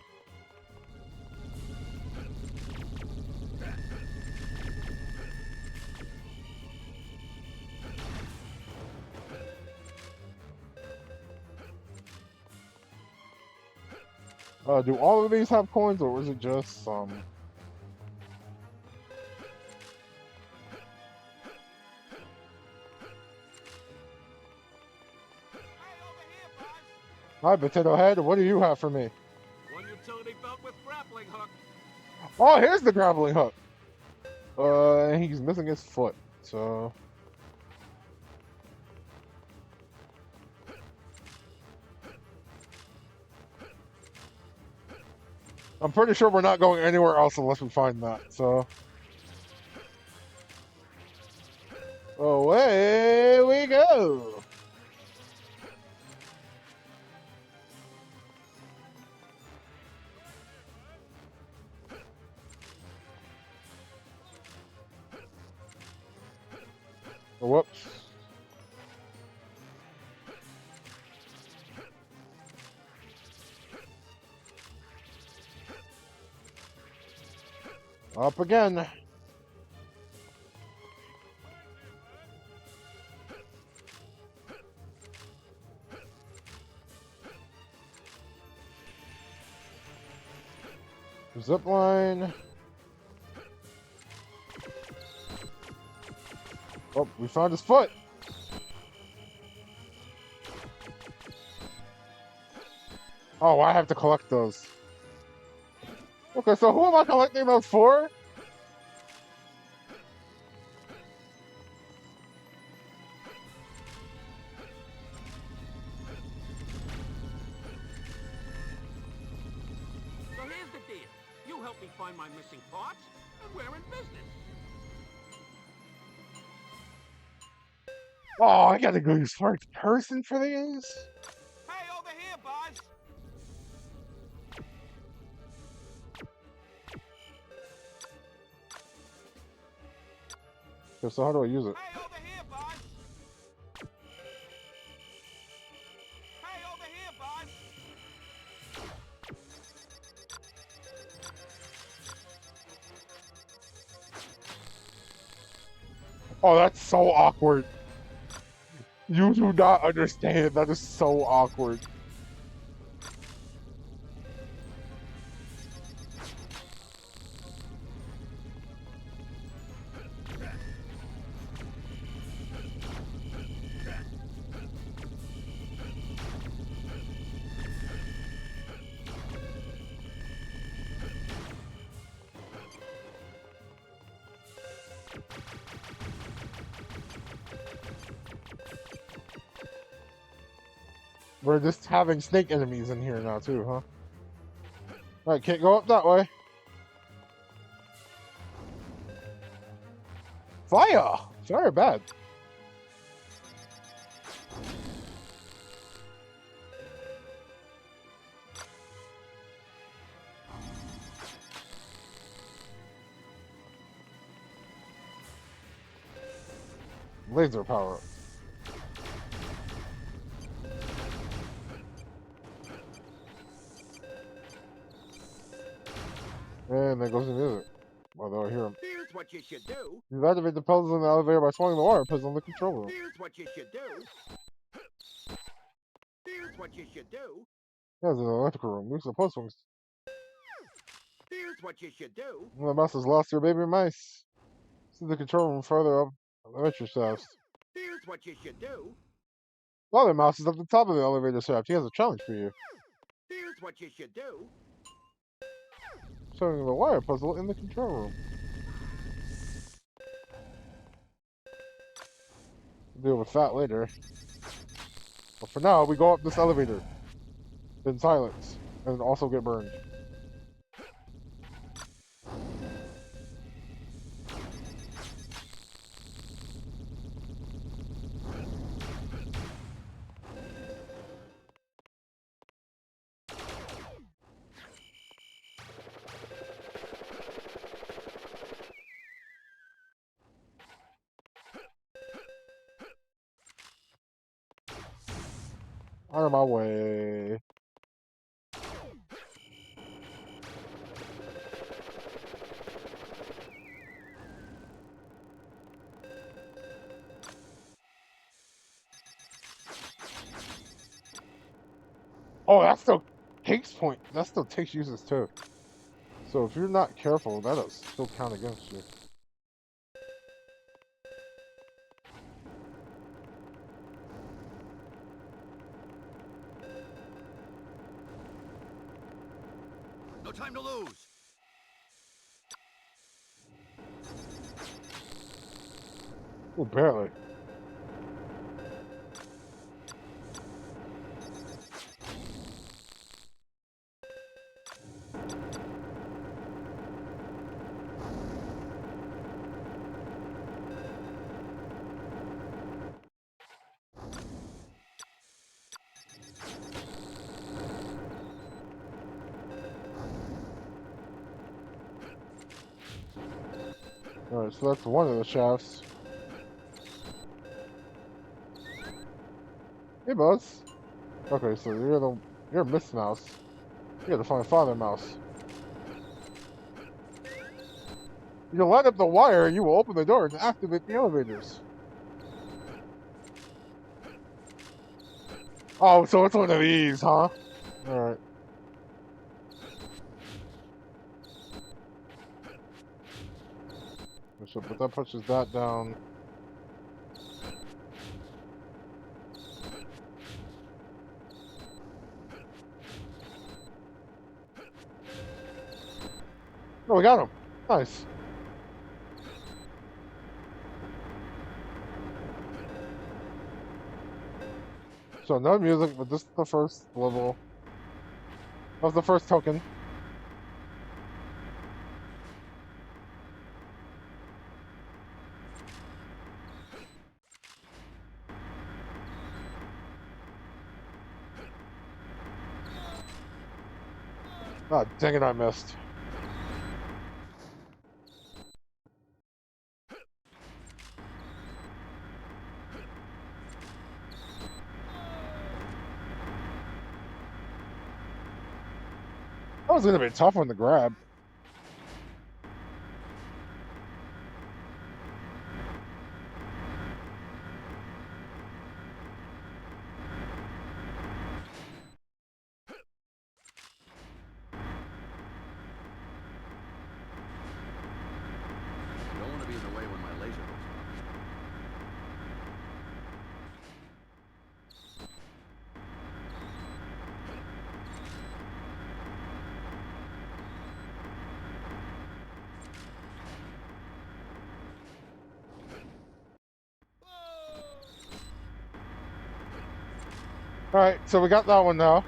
Do all of these have coins, or was it just some? Hi, Potato Head. What do you have for me? One utility belt with grappling hook. Oh, here's the grappling hook. He's missing his foot, so. I'm pretty sure we're not going anywhere else unless we find that, so. Away we go! Oh, whoops. Up again. Zip line. Oh, we found his foot. Oh, I have to collect those. Okay, so who am I collecting those for? So here's the deal. You help me find my missing parts, and we're in business. Oh, I gotta go use first person for these? Hey, over here, Buzz. Okay, so how do I use it? Hey, over here, Buzz. Hey, over here, Buzz. Oh, that's so awkward. You do not understand. That is so awkward. We're just having snake enemies in here now too, huh? Alright, can't go up that way. Fire! Fire bad. Laser power. And there goes the music. Although I hear him. Here's what you should do. You activate the pedals in the elevator by swinging the wire puzzles on the control room. Here's what you should do. Here's what you should do. There's an electrical room. Use the post swings. Here's what you should do. The mouse has lost your baby mice. See the control room further up elevator shafts. Here's what you should do. The other mouse is up the top of the elevator shaft. He has a challenge for you. Here's what you should do. Showing the wire puzzle in the control room. We'll deal with that later. But for now, we go up this elevator. In silence. And also get burned. Out of my way. Oh, that still takes point. That still takes uses too. So if you're not careful, that'll still count against you. No time to lose. Oh, barely. Alright, so that's one of the shafts. Hey, Buzz. Okay, so you're Miss Mouse. You gotta find Father Mouse. You can light up the wire, you will open the door and activate the elevators. Oh, so it's one of these, huh? Alright. But that pushes that down. Oh, we got him. Nice. So no music, but this is the first level of the first token. Ah, dang it, I missed. That was gonna be a tough one to grab. Don't want to be in the way when my laser goes off. Alright, so we got that one now.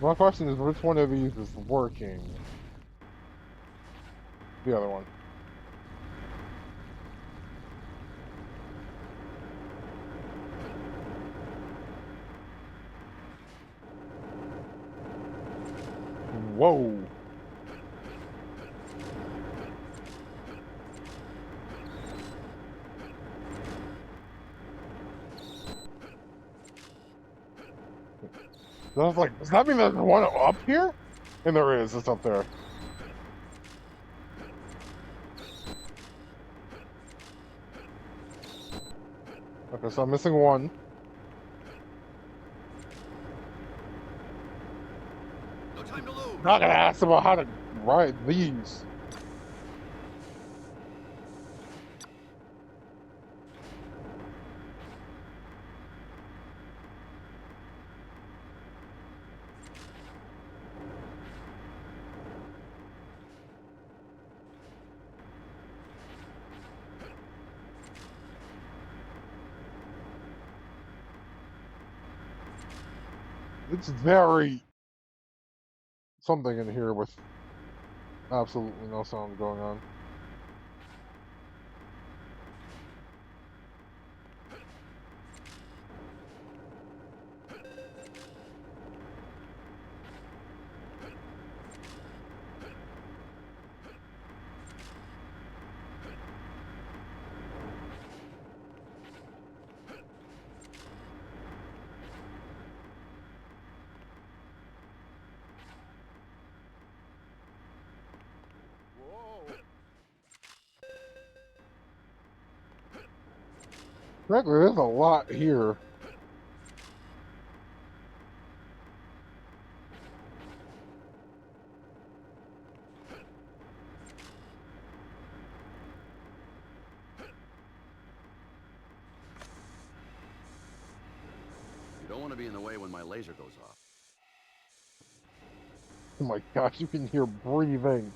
My question is, which one of these is working? The other one. Whoa. I was like, does that mean there's one up here? And there is, it's up there. Okay, so I'm missing one. No time to lose. Not gonna ask about how to ride these. It's very something in here with absolutely no sound going on. Frankly, there's a lot here. You don't want to be in the way when my laser goes off. Oh my gosh, you can hear breathing.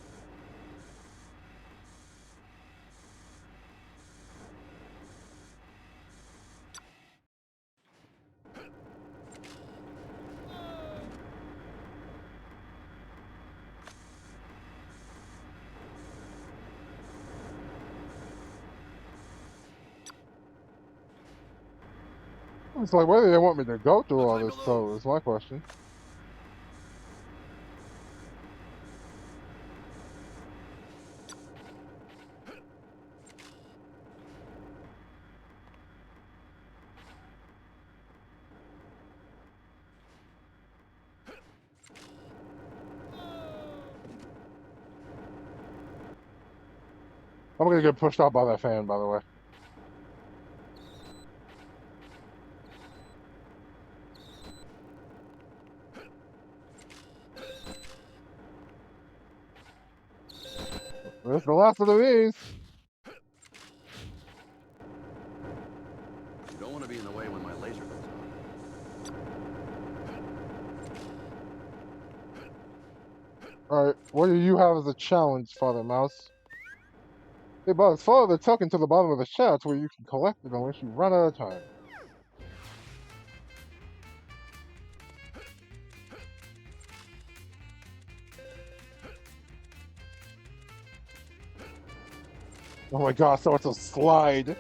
It's like, where do they want me to go through all this code is my question. I'm gonna get pushed out by that fan, by the way. That's the last of these. You don't want to be in the way when my laser goes off. Alright, what do you have as a challenge, Father Mouse? Hey, Buzz, follow the token to the bottom of the shaft where you can collect it unless you run out of time. Oh my gosh, so it's a slide.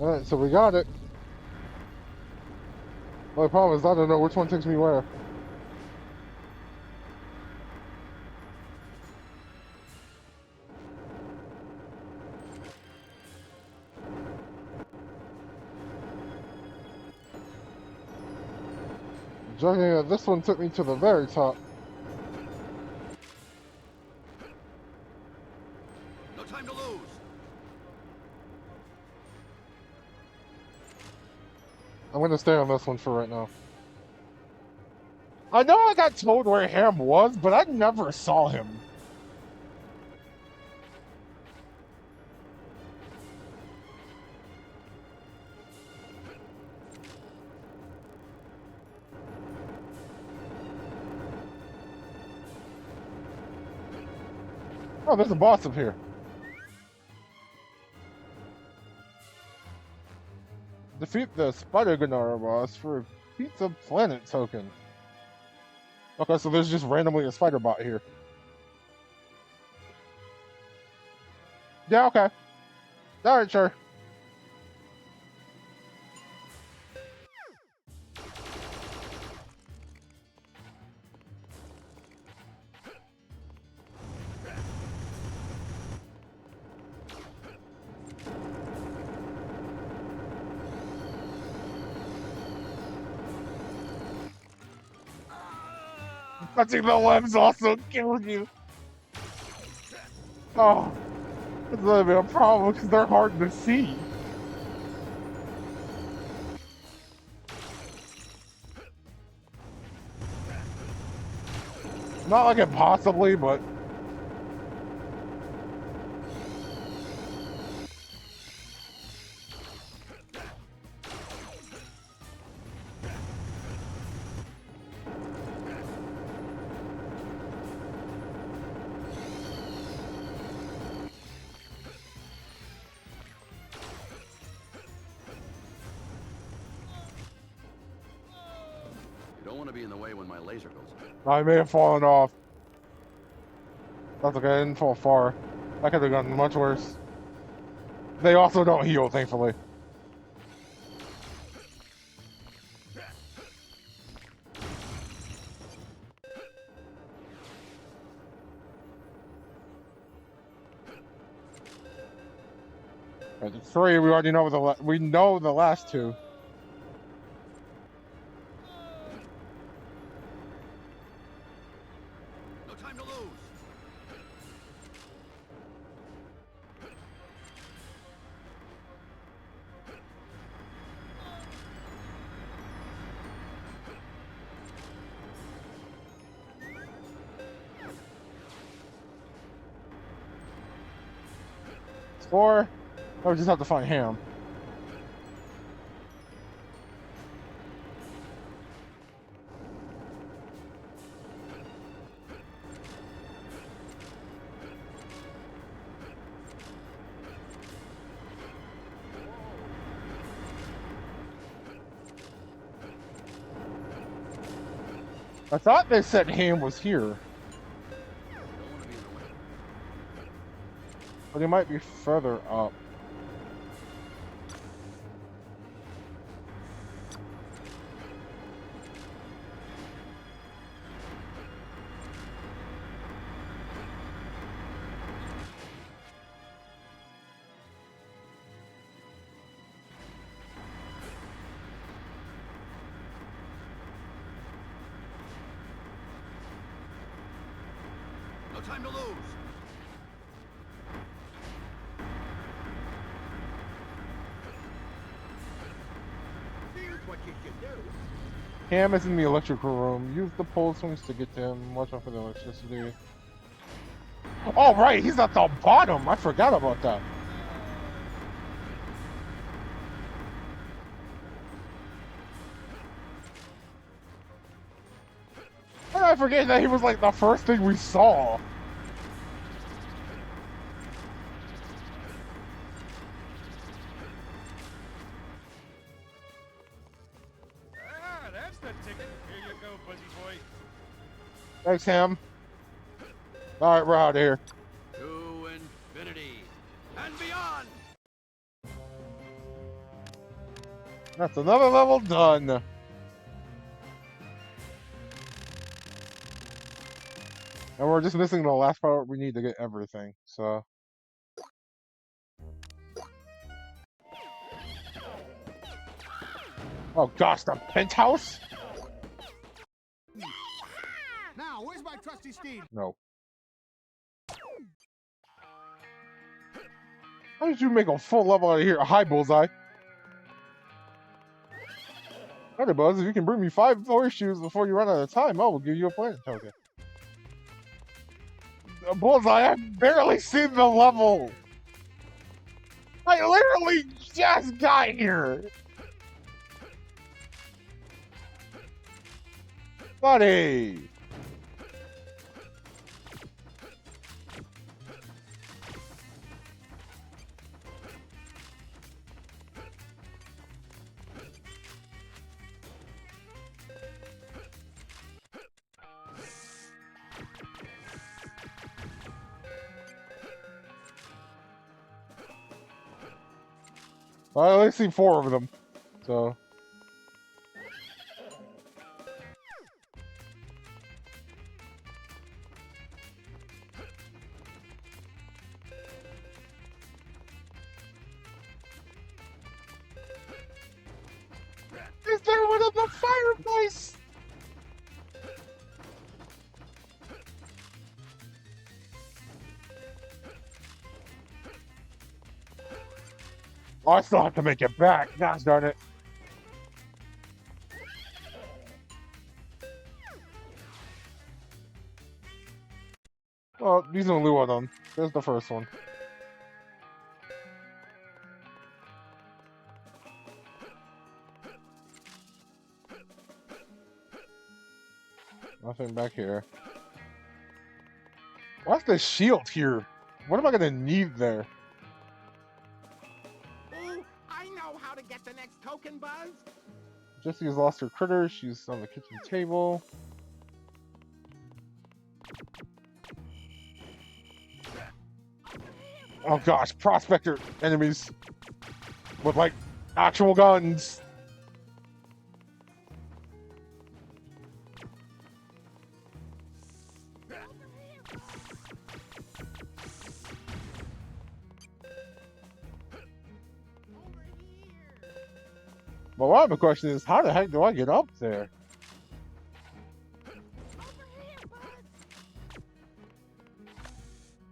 Alright, so we got it. My problem is I don't know which one takes me where. Judging that this one took me to the very top. No time to lose. I'm gonna stay on this one for right now. I know I got told where Ham was, but I never saw him. Oh, there's a boss up here. Defeat the Spider Granara boss for a Pizza Planet token. Okay, so there's just randomly a spider bot here. Yeah, okay. Alright, sure. Touching the limbs also kills you. Oh, it's gonna be a problem because they're hard to see. Not like impossibly, but You don't want to be in the way when my laser goes off. I may have fallen off. That's okay, I didn't fall far. I could have gotten much worse. They also don't heal, thankfully. Right, the three, we already know we know the last two. No time to lose. Score. Or just have to find Ham. I thought they said Ham was here, You don't want to be in the way. but he might be further up. No time to lose. Here's what you should do. Ham is in the electrical room. Use the pole swings to get to him. Watch out for the electricity. Oh, right, he's at the bottom. I forgot about that. How did I forget that he was like the first thing we saw? Ah, that's the ticket. Here you go, Buzzy Boy. Thanks, Ham. Alright, we're out of here. To infinity and beyond. That's another level done. And we're just missing the last part we need to get everything, so. Oh gosh, the penthouse? Now, where's my trusty steed? No. How did you make a full level out of here? Hi, Bullseye. Alright, Buzz, if you can bring me 5 horseshoes before you run out of time, I will give you a planet token. Bullseye, I've barely seen the level! I literally just got here! Buddy! I only see 4 of them, so... Is there one of the fireplace? Oh, I still have to make it back. Gosh darn it. Well, these are new one of them. There's the first one. Nothing back here. What's the shield here? What am I gonna need there? Ooh, I know how to get the next token, Buzz. Jessie's lost her critter. She's on the kitchen table. Oh gosh, prospector enemies with like actual guns. But one of the question is, how the heck do I get up there?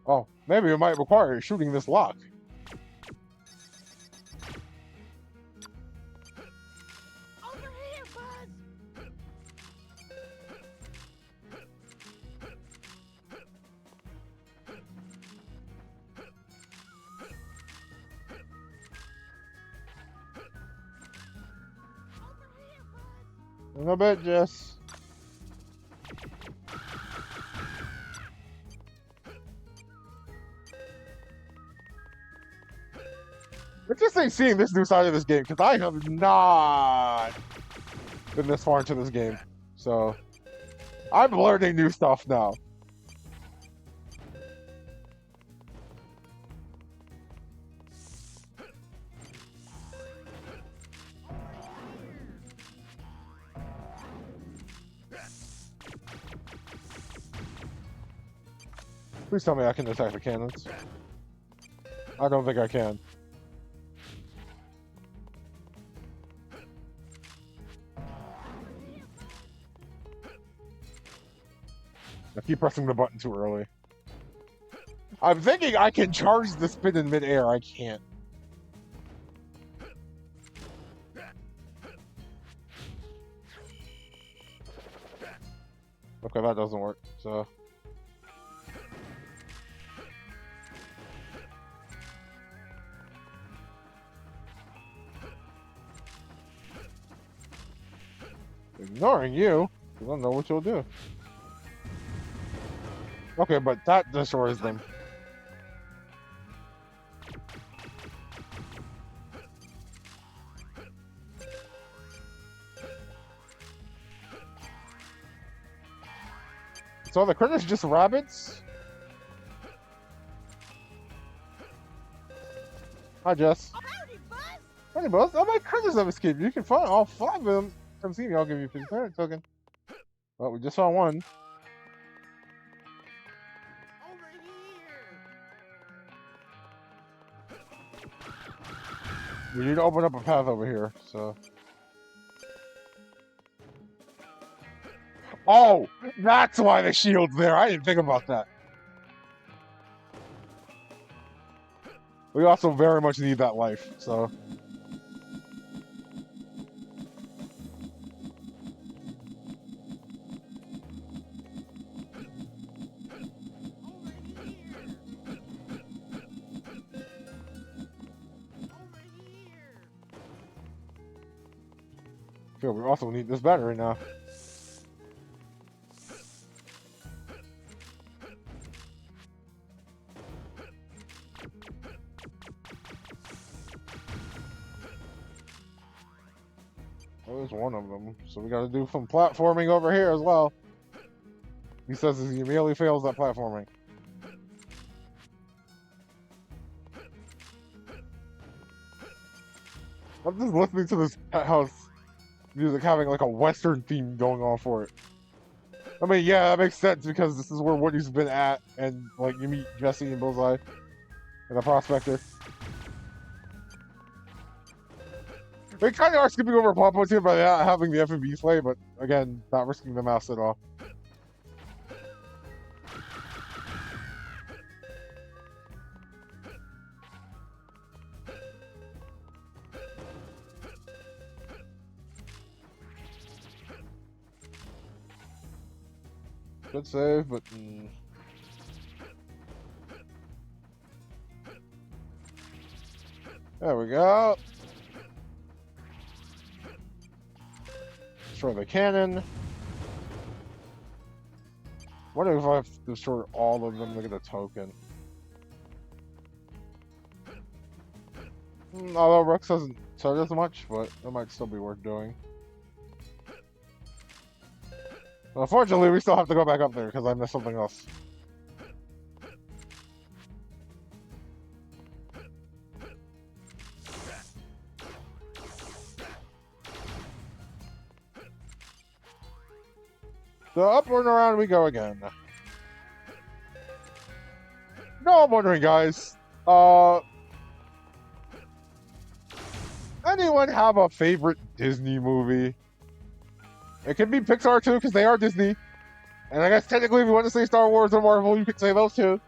Oh, maybe it might require shooting this lock. Over here, Buzz. In a bit, Jess. It's just like seeing this new side of this game, because I have not been this far into this game. So, I'm learning new stuff now. Please tell me I can attack the cannons. I don't think I can. I keep pressing the button too early. I'm thinking I can charge the spin in midair. I can't. Okay, that doesn't work, so... Ignoring you, I don't know what you'll do. Okay, but that destroys them. So the critters just rabbits? Hi, Jess. Oh, howdy, Buzz. Hey, Buzz. Oh, my critters have escaped. You can find all 5 of them. Come see me. I'll give you a 50 parent token. Well, we just saw one. Over here. We need to open up a path over here, so... Oh! That's why the shield's there! I didn't think about that. We also very much need that life, so... Yeah, we also need this battery now. Oh, there's one of them. So we gotta do some platforming over here as well. He says he immediately fails at platforming. I'm just listening to this house music having like a Western theme going on for it. I mean, yeah, that makes sense because this is where Woody's been at, and like you meet Jesse and Bullseye and the Prospector. They kind of are skipping over plot points here by having the F&B play, but again, not risking the mouse at all. Good save, but there we go. Destroy the cannon. Wonder if I have to destroy all of them to get a token. Although Rex doesn't start as much, but it might still be worth doing. Unfortunately, we still have to go back up there because I missed something else. So up and around we go again. No, I'm wondering, guys. Anyone have a favorite Disney movie? It can be Pixar too, because they are Disney. And I guess technically, if you want to say Star Wars or Marvel, you could say those too.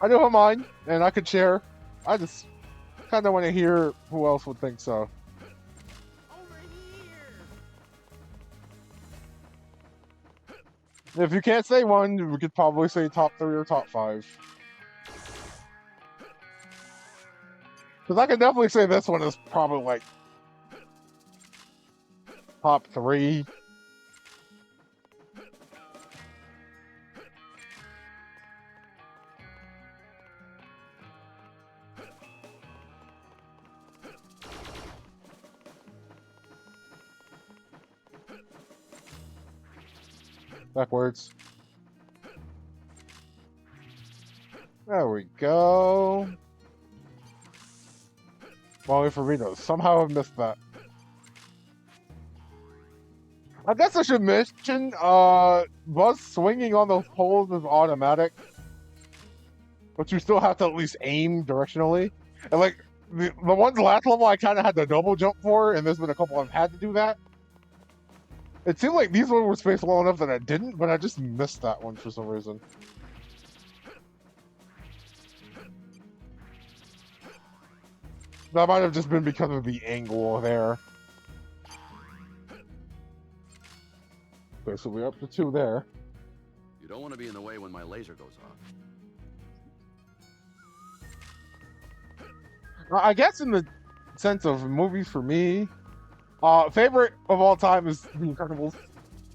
I know mine, and I could share. I just kind of want to hear who else would think so. Over here. If you can't say one, we could probably say top 3 or top 5. Because I can definitely say this one is probably like top 3. Backwards. There we go. Molly Ferrito. Somehow I've missed that. I guess I should mention, Buzz swinging on those poles is automatic. But you still have to at least aim directionally. And like, the ones last level I kind of had to double jump for, and there's been a couple I've had to do that. It seemed like these ones were spaced well enough that I didn't, but I just missed that one for some reason. That might have just been because of the angle there. Okay, so we're up to 2 there. You don't want to be in the way when my laser goes off. I guess in the sense of movies for me, favorite of all time is The Incredibles.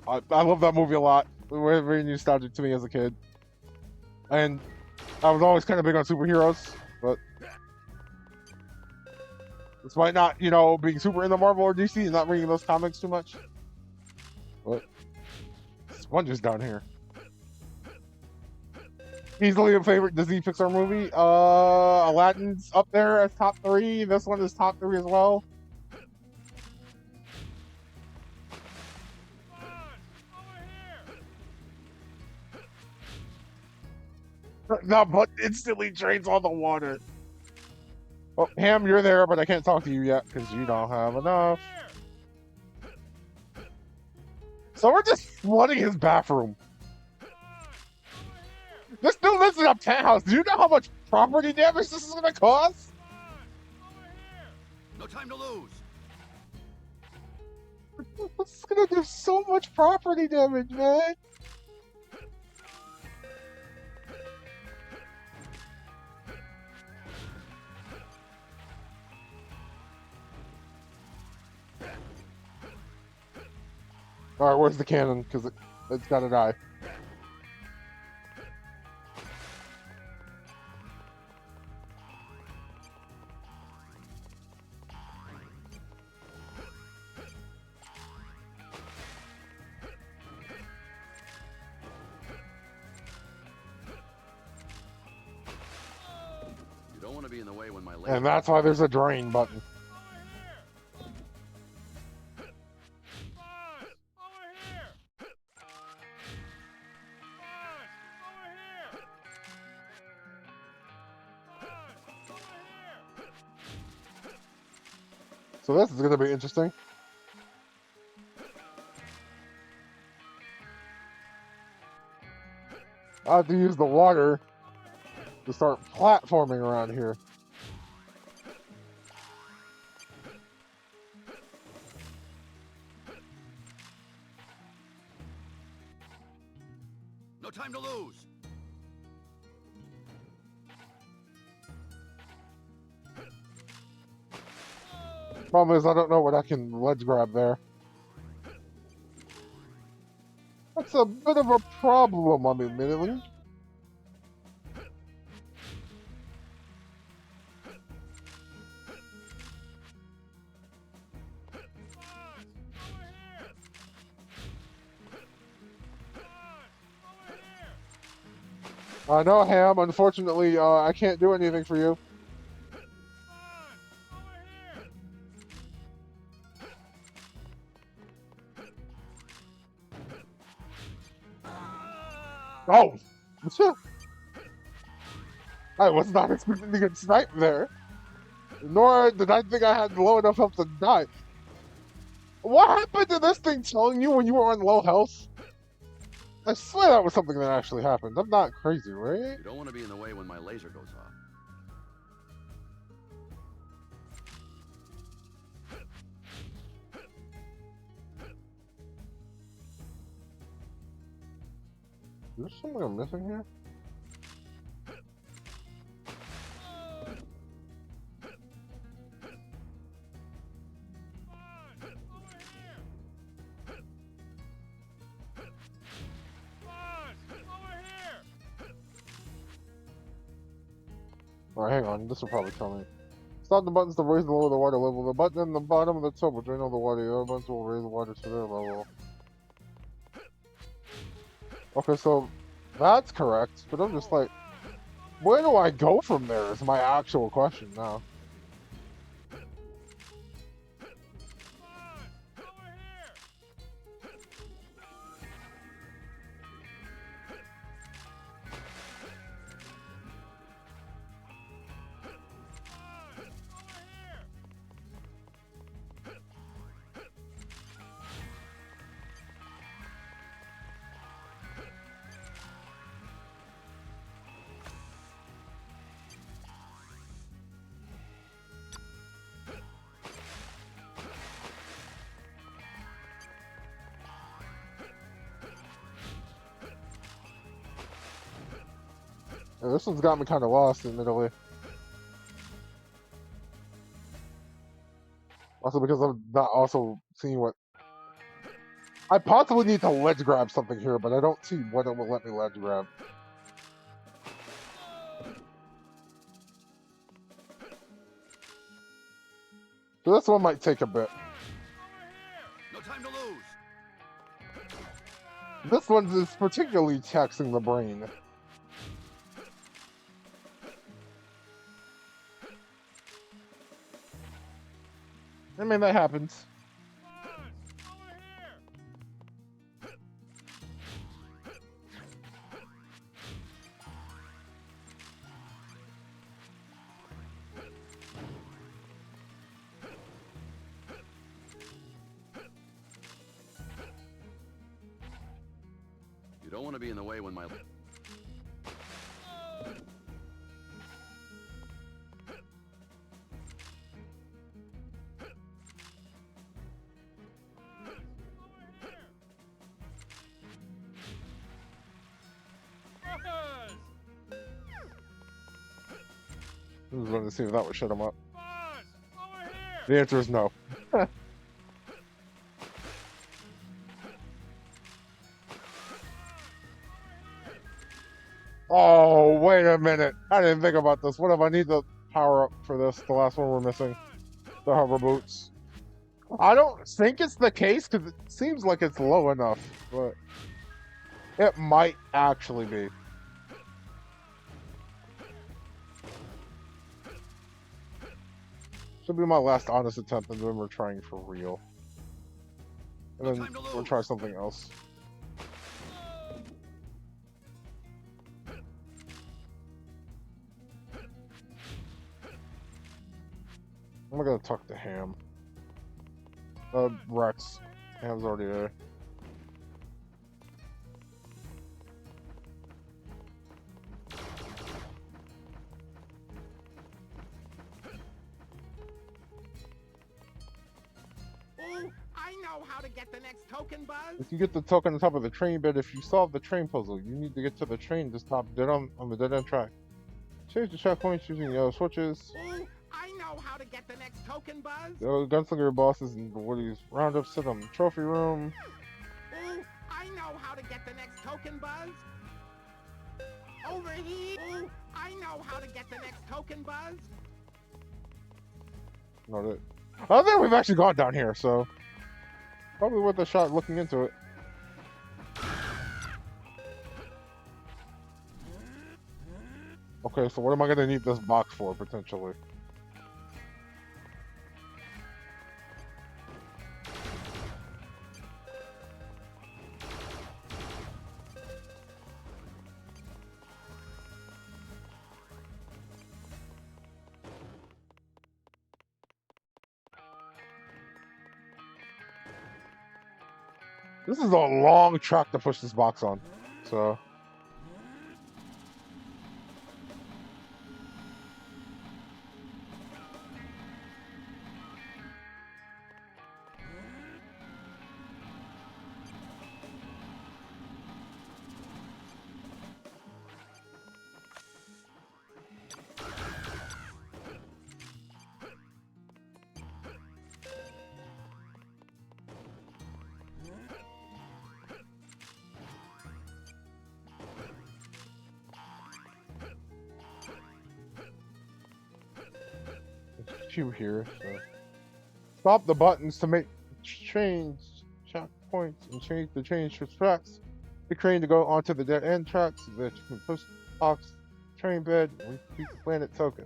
I love that movie a lot. It was very nostalgic to me as a kid. And I was always kind of big on superheroes, but despite not, you know, being super into Marvel or DC and not reading those comics too much. But Sponge is down here. Easily a favorite Disney Pixar movie. Aladdin's up there as top 3. This one is top 3 as well. No, but instantly drains all the water. Oh, Ham, you're there, but I can't talk to you yet because you don't have enough. So we're just flooding his bathroom. This dude lives in a penthouse. Do you know how much property damage this is going to cause? No time to lose. This is going to do so much property damage, man. All right, where's the cannon? Because it's gotta die. You don't want to be in the way when my laser. And that's why there's a drain button. So this is gonna be interesting. I have to use the water to start platforming around here. No time to lose. Problem is, I don't know what I can ledge grab there. That's a bit of a problem, I'm admitting. I know, Ham. Unfortunately, I can't do anything for you. Oh! I was not expecting to get sniped there. Nor did I think I had low enough health to die. What happened to this thing telling you when you were on low health? I swear that was something that actually happened. I'm not crazy, right? You don't want to be in the way when my laser goes off. Is there something I'm missing here? Alright, hang on. This will probably tell me. Stop the buttons to raise and lower the water level. The button in the bottom of the tub will drain all the water. The other buttons will raise the water to their level. Okay, so that's correct, but I'm just like, where do I go from there is my actual question now. Yeah, this one's got me kind of lost, admittedly. Also because I'm not also seeing what... I possibly need to ledge grab something here, but I don't see what it will let me ledge grab. So this one might take a bit. No time to lose. This one is particularly taxing the brain. I mean, that happens. You don't want to be in the way when my... I was going to see if that would shut him up. The answer is no. Oh, wait a minute. I didn't think about this. What if I need the power up for this? The last one we're missing. The hover boots. I don't think it's the case because it seems like it's low enough, but it might actually be. Should be my last honest attempt, and then we're trying for real. And then we'll try something else. I'm gonna talk to Ham. Rex. Ham's already there. Oh, I know how to get the next token, Buzz. If you get the token on top of the train bed, if you solve the train puzzle, you need to get to the train to stop dead on the dead end track. Change the checkpoints using yellow switches. Oh, I know how to get the next token, Buzz. The gunslinger bosses in the Woody's roundup sit on the trophy room. Oh, I know how to get the next token, Buzz. Over here. Oh, I know how to get the next token, Buzz. Not it. I don't think we've actually gone down here, so probably worth a shot looking into it. Okay, so what am I gonna need this box for, potentially? This is a long track to push this box on, so... Cube here, so stop the buttons to make change checkpoints and change the change for tracks. The crane to go onto the dead end tracks so that you can push box train bed and repeat the planet token.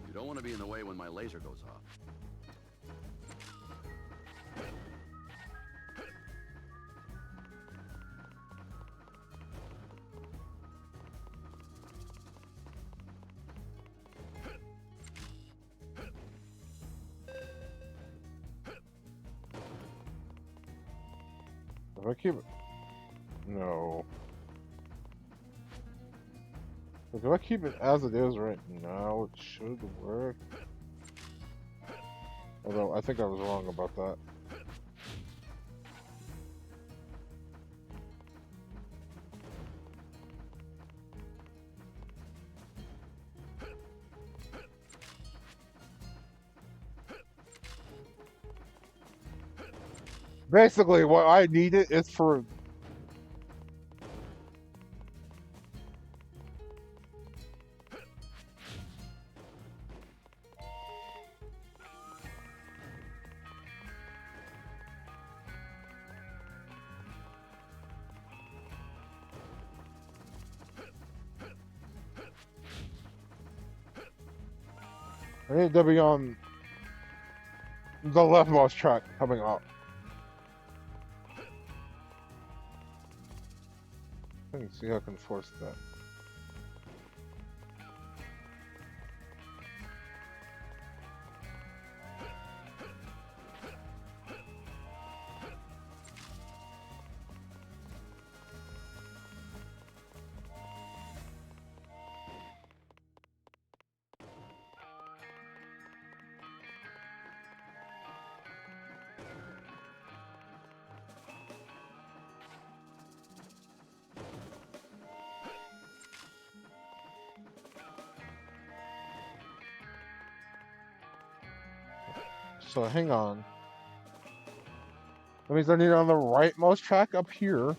You don't want to be in the way when my laser goes off. If I keep it... No. If I keep it as it is right now, it should work. Although, I think I was wrong about that. Basically, what I need it is for... I need to be on the leftmost track coming up. Let me see how I can force that. So hang on. That means I need it on the rightmost track up here.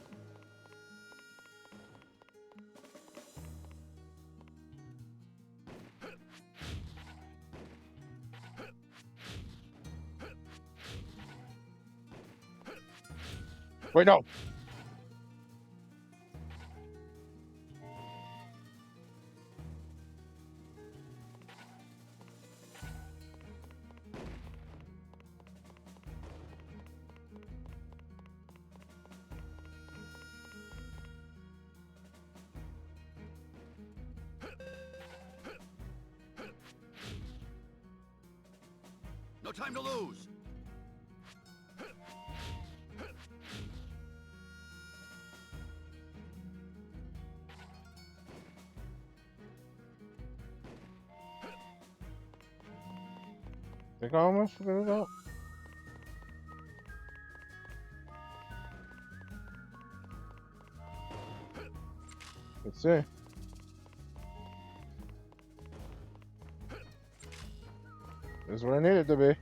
Wait, no. No time to lose. Think I almost figured it out. Let's see. This is where I need it to be.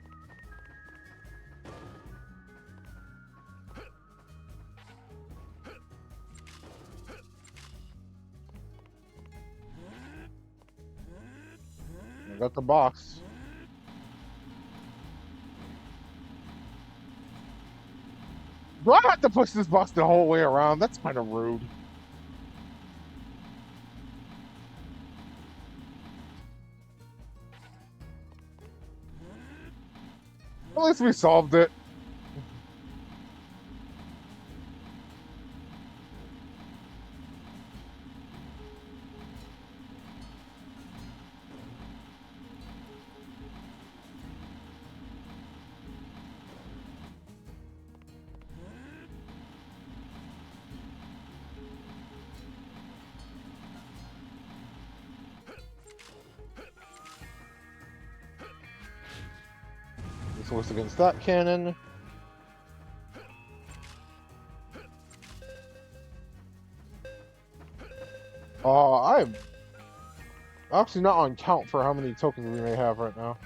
I got the box. Do I have to push this box the whole way around? That's kind of rude. At least we solved it. This was against that cannon. I'm actually not on count for how many tokens we may have right now.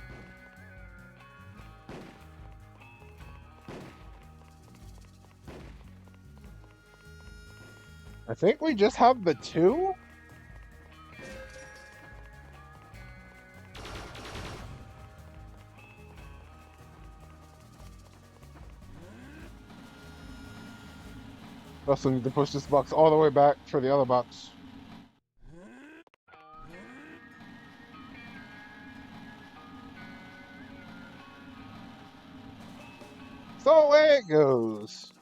I think we just have the 2? Also need to push this box all the way back for the other box. So away it goes.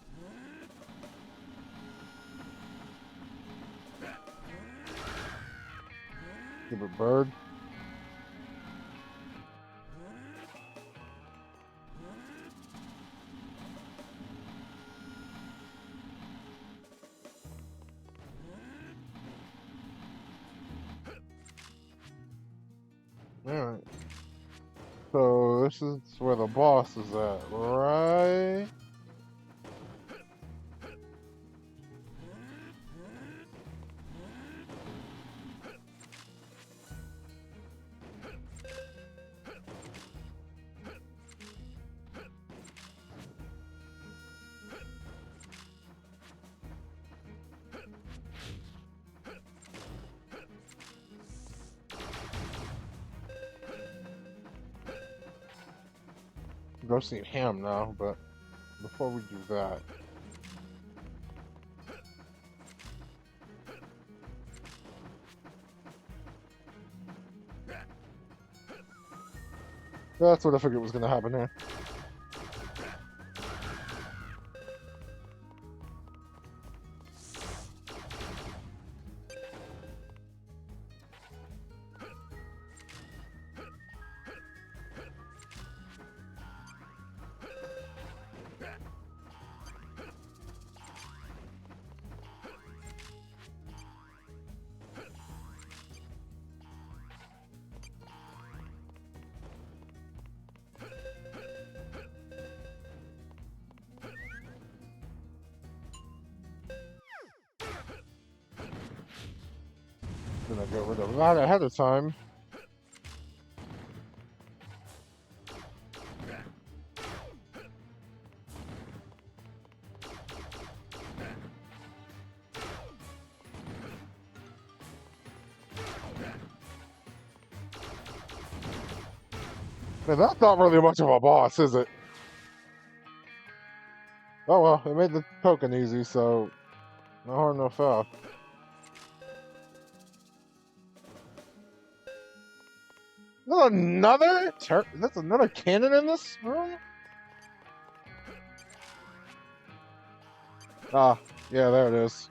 Give it bird. Alright. So this is where the boss is at, right? Go see Ham now, but before we do that, that's what I figured was going to happen here. Gonna get rid of that ahead of time. Man, that's not really much of a boss, is it? Oh well, it made the token easy, so no harm, no foul. That's another cannon in this room? Ah, yeah, there it is.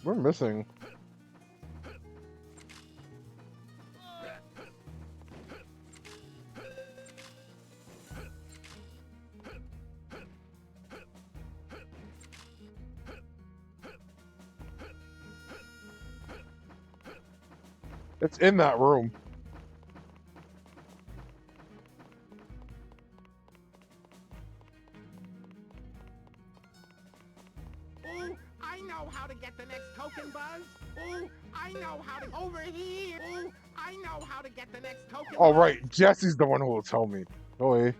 We're missing. It's in that room. Ooh, I know how to get the next token, Buzz. Ooh, I know how to... Over here. Ooh, I know how to get the next token. Oh, right. Jesse's the one who will tell me. Oh, wait.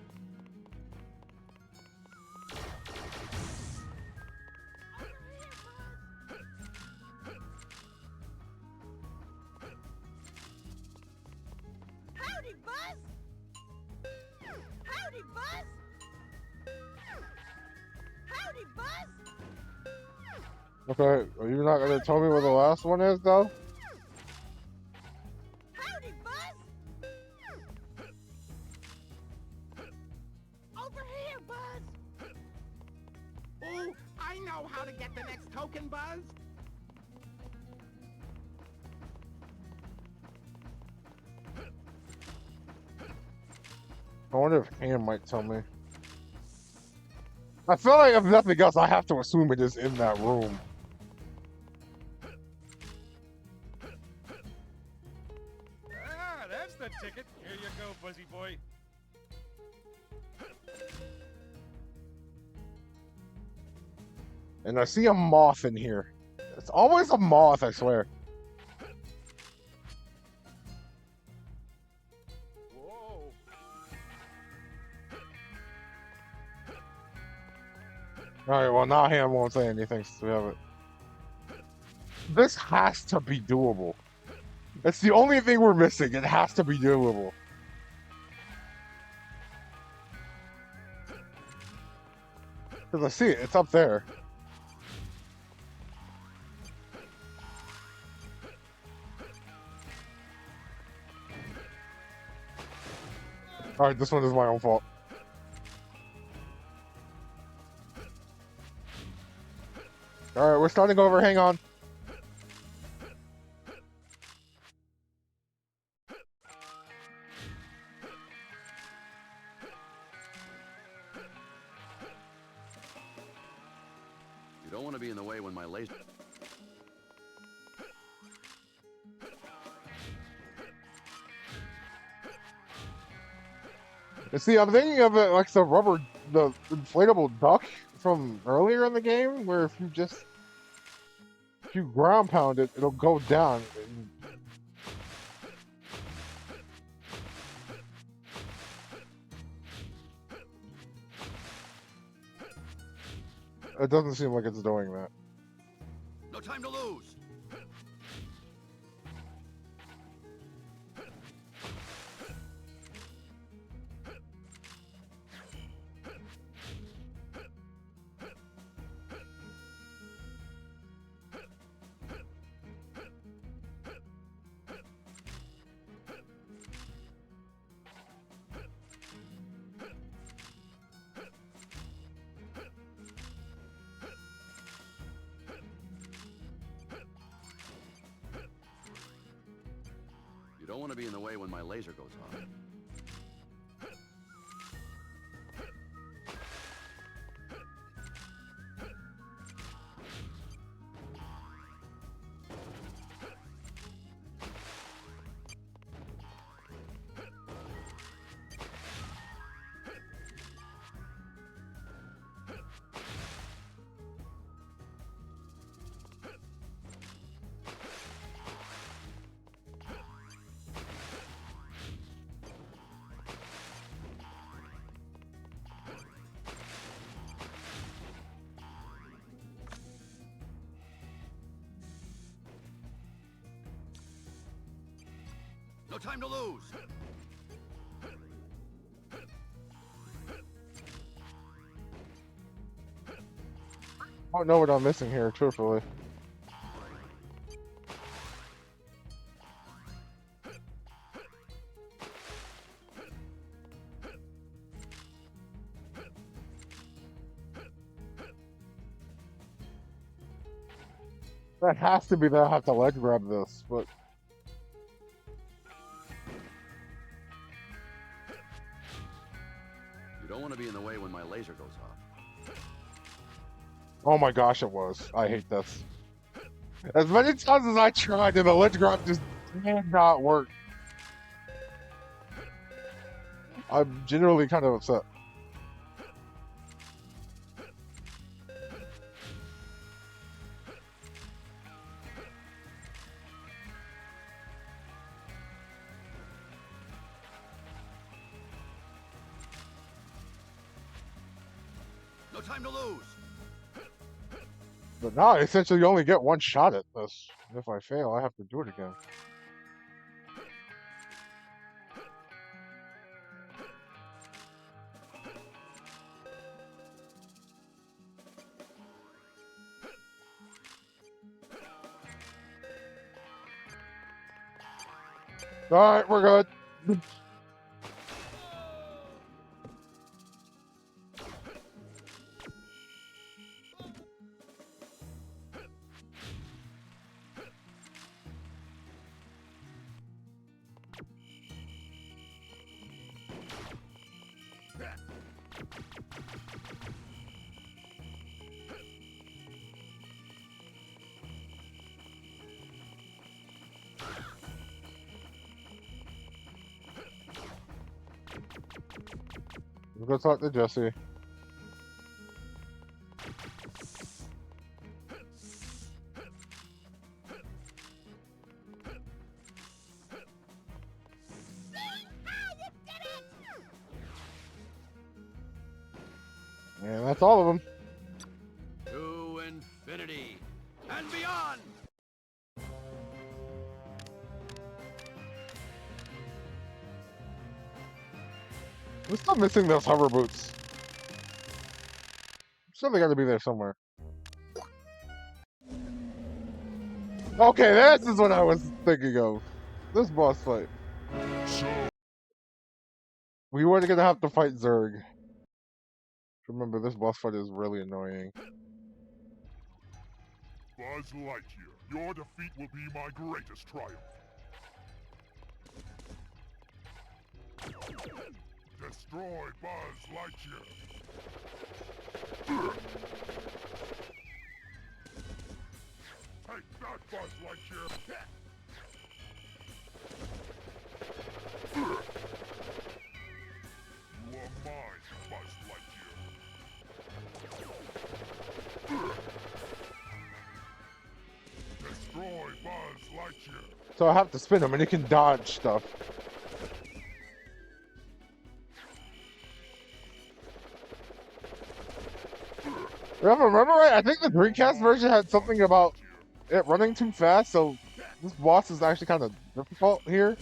Howdy, Buzz! Howdy, Buzz! Howdy, Buzz! Okay, are you not going to tell me where the last one is, though? Howdy, Buzz! Over here, Buzz! Ooh, I know how to get the next token, Buzz. I wonder if Ham might tell me. I feel like if nothing else, I have to assume it is in that room. Ah, that's the ticket. Here you go, Buzzy boy. And I see a moth in here. It's always a moth, I swear. Whoa. Alright, well now Ham won't say anything since we have it. This has to be doable. It's the only thing we're missing. It has to be doable. Because I see it. It's up there. Alright, this one is my own fault. Alright, we're starting over. Hang on. You don't want to be in the way when my laser... You see, I'm thinking of it like the inflatable duck from earlier in the game, where if you ground pound it, it'll go down. It doesn't seem like it's doing that. No time to lose! You don't want to be in the way when my laser goes off. No time to lose. I don't know what I'm missing here, truthfully. That has to be that I have to ledge grab this, but You don't want to be in the way when my laser goes off. oh my gosh, it was. I hate this. As many times as I tried, and the ledge grab just did not work. I'm generally kind of upset. No time to lose. But now I essentially only get one shot at this. If I fail, I have to do it again. Alright, we're good. Let's go talk to Jesse. And that's all of them. To infinity and beyond. We're still missing those hover boots. Still they gotta be there somewhere. Okay, this is what I was thinking of. This boss fight. We were gonna have to fight Zurg. Remember, this boss fight is really annoying. Buzz Lightyear, your defeat will be my greatest triumph. Destroy Buzz Lightyear. Take that, Buzz Lightyear. You are mine, Buzz Lightyear. Destroy Buzz Lightyear. So I have to spin him and he can dodge stuff. If I remember right, I think the Dreamcast version had something about it running too fast, so this boss is actually kind of difficult here.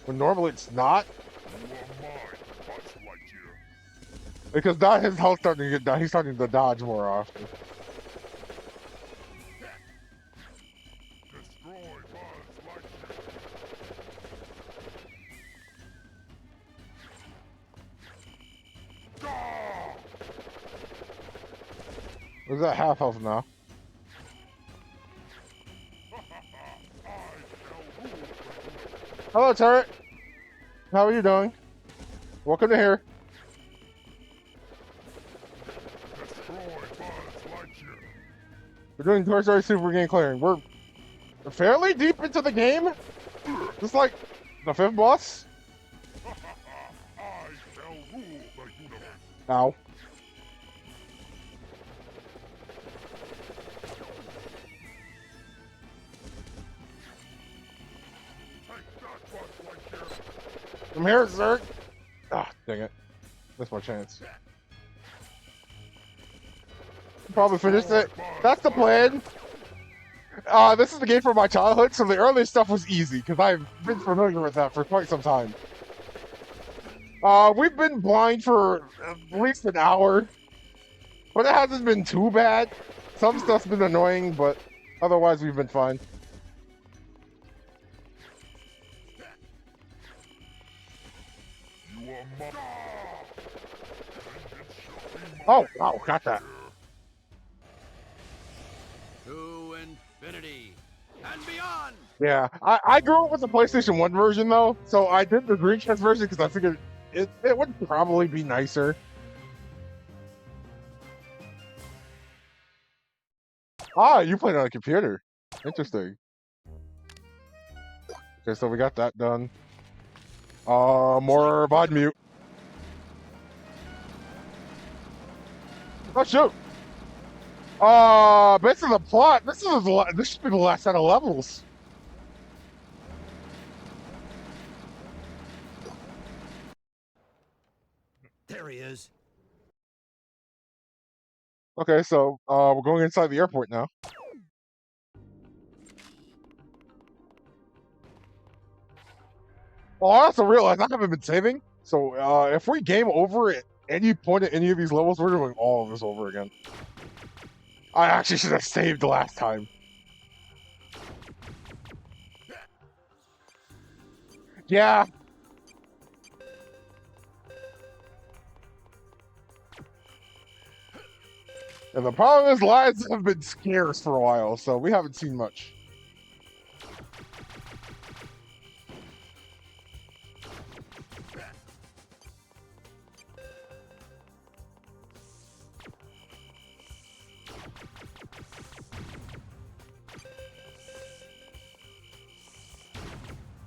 When normally it's not. You are mine, Buzz Lightyear. Because now his health starting to get down, he's starting to dodge more often. Destroy Buzz Lightyear. Ah! Where's that half health now? Hello, turret. How are you doing? Welcome to here. Destroy Buzz Lightyear. We're doing Toy Story Super Game Clearing. We're fairly deep into the game. Just like the 5th boss. I shall rule the universe. Ow. Take that, Buzz Lightyear. I'm here, Zerg. Ah, dang it. Missed my chance. Probably finished it. That's the plan. This is the game from my childhood, so the early stuff was easy because I've been familiar with that for quite some time. We've been blind for at least an hour, but it hasn't been too bad. Some stuff's been annoying, but otherwise we've been fine. You are my... Oh, wow, got that. To infinity and beyond. Yeah, I grew up with the PlayStation 1 version, though, so I did the Dreamcast version because I figured it would probably be nicer. Ah, you played on a computer. Interesting. Okay, so we got that done. More VOD mute. Oh, shoot! Based on the plot, this should be the last set of levels. There he is. Okay, so we're going inside the airport now. Well, I also realized I haven't been saving, so if we game over at any point at any of these levels, we're doing all of this over again. I actually should have saved last time. Yeah. And the problem is lives have been scarce for a while, so we haven't seen much.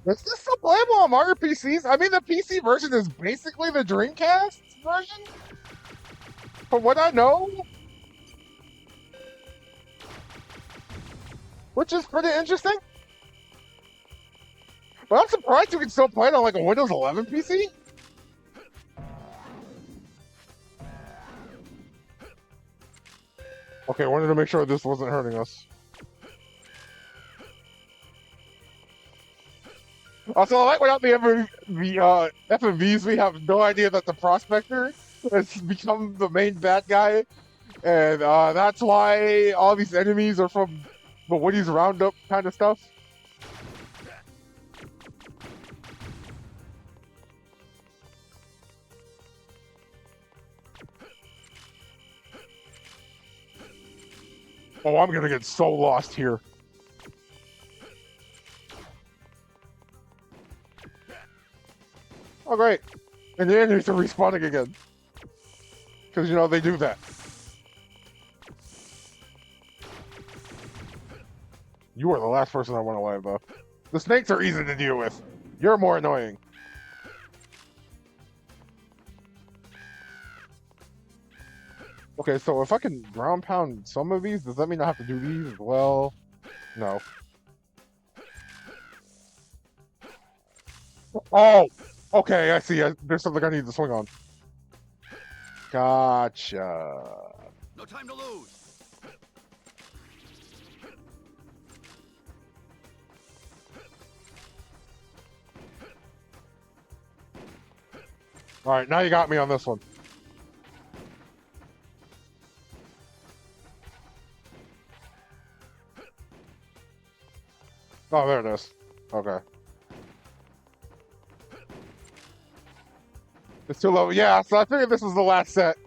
Is this still playable on Mario PCs? I mean, the PC version is basically the Dreamcast version? From what I know? Which is pretty interesting. But I'm surprised you can still play it on like a Windows 11 PC. Okay, I wanted to make sure this wasn't hurting us. Also, like without the FMVs, we have no idea that the Prospector has become the main bad guy, and that's why all these enemies are from the Woody's Roundup kind of stuff. Oh, I'm gonna get so lost here. Oh, great. And the enemies are respawning again. Because, you know, they do that. You are the last person I want to live, though. The snakes are easy to deal with. You're more annoying. Okay, so if I can ground pound some of these, does that mean I have to do these as well? No. Oh! Okay, I see. There's something I need to swing on. Gotcha. No time to lose. Alright, now you got me on this one. Oh, there it is. Okay. It's too low. Yeah, so I figured this was the last set.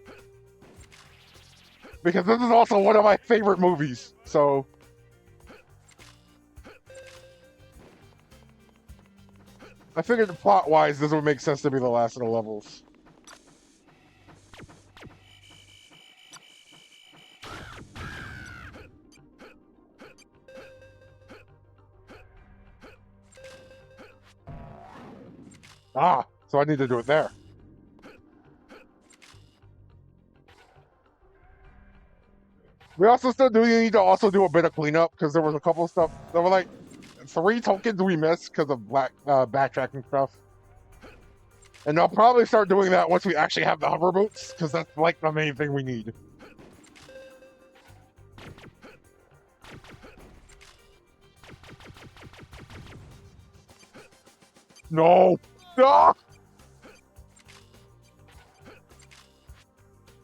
Because this is also one of my favorite movies, so... I figured plot-wise, this would make sense to be the last of the levels. Ah, so I need to do it there. We also still do need to also do a bit of cleanup because there was a couple of stuff. There were like 3 tokens we missed because of backtracking stuff. And I'll probably start doing that once we actually have the hover boots because that's like the main thing we need. No! No!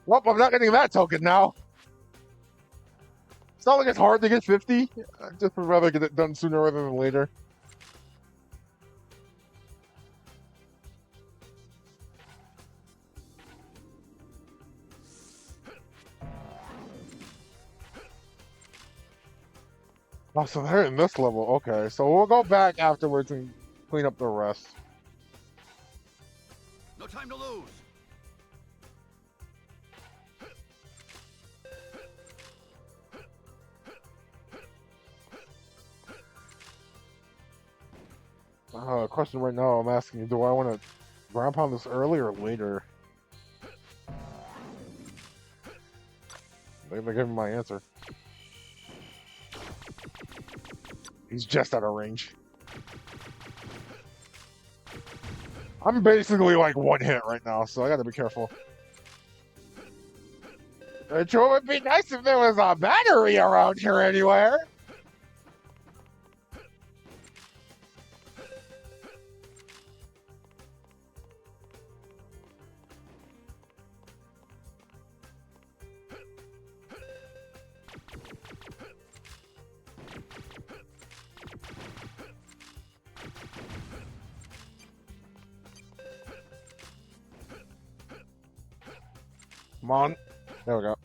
Well, I'm not getting that token now. It's not like it's hard to get 50. I just would rather get it done sooner rather than later. Oh, so they're in this level. Okay, so we'll go back afterwards and clean up the rest. No time to lose. Question right now I'm asking you, do I want to ground pound this early or later? They're giving me my answer. He's just out of range. I'm basically like one hit right now, so I gotta be careful. It sure would be nice if there was a battery around here anywhere. Come on. There we go.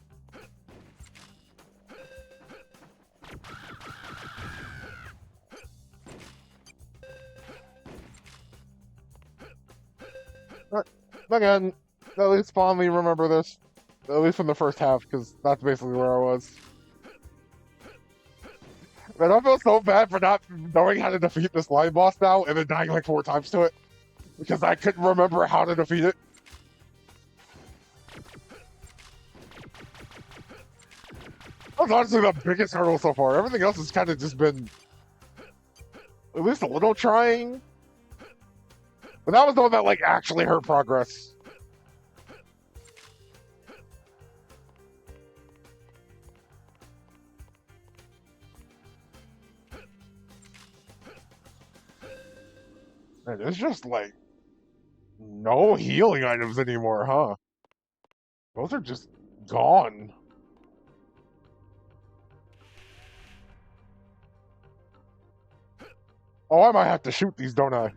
Again, at least fondly remember this. At least from the first half, because that's basically where I was. Man, I feel so bad for not knowing how to defeat this line boss now and then dying like 4 times to it. Because I couldn't remember how to defeat it. That's honestly the biggest hurdle so far. Everything else has kind of just been at least a little trying. But that was the one that like actually hurt progress. And there's just like no healing items anymore, huh? Those are just gone. Oh, I might have to shoot these, don't I?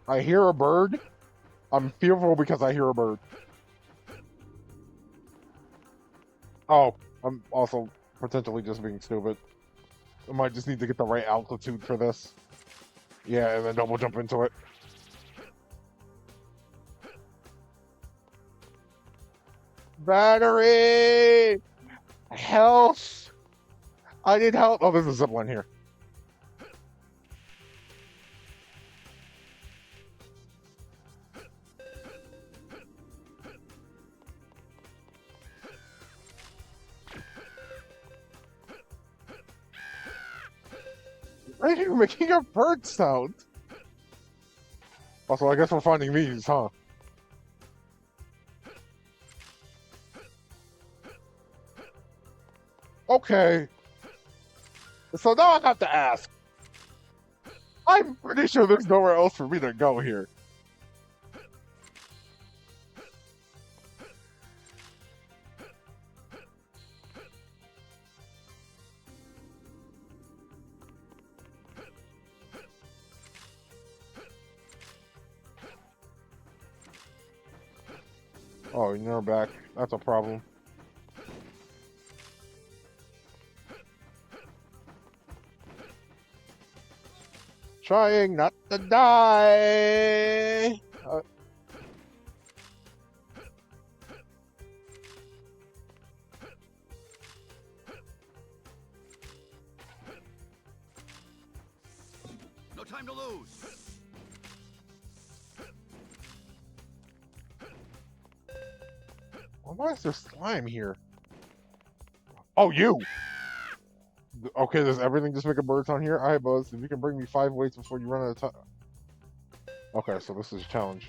I hear a bird. I'm fearful because I hear a bird. Oh, I'm also potentially just being stupid. I might just need to get the right altitude for this. Yeah, and then double jump into it. Battery! Health! I need help. Oh, there's a zipline here. Why are you making a bird sound? Also, I guess we're finding these, huh? Okay. So now I have to ask. I'm pretty sure there's nowhere else for me to go here. Oh, you're back. That's a problem. Trying not to die. No time to lose. Why is there slime here? Oh, you! Okay, does everything just make a bird on here? Alright, Buzz, if you can bring me 5 weights before you run out of time. Okay, so this is a challenge.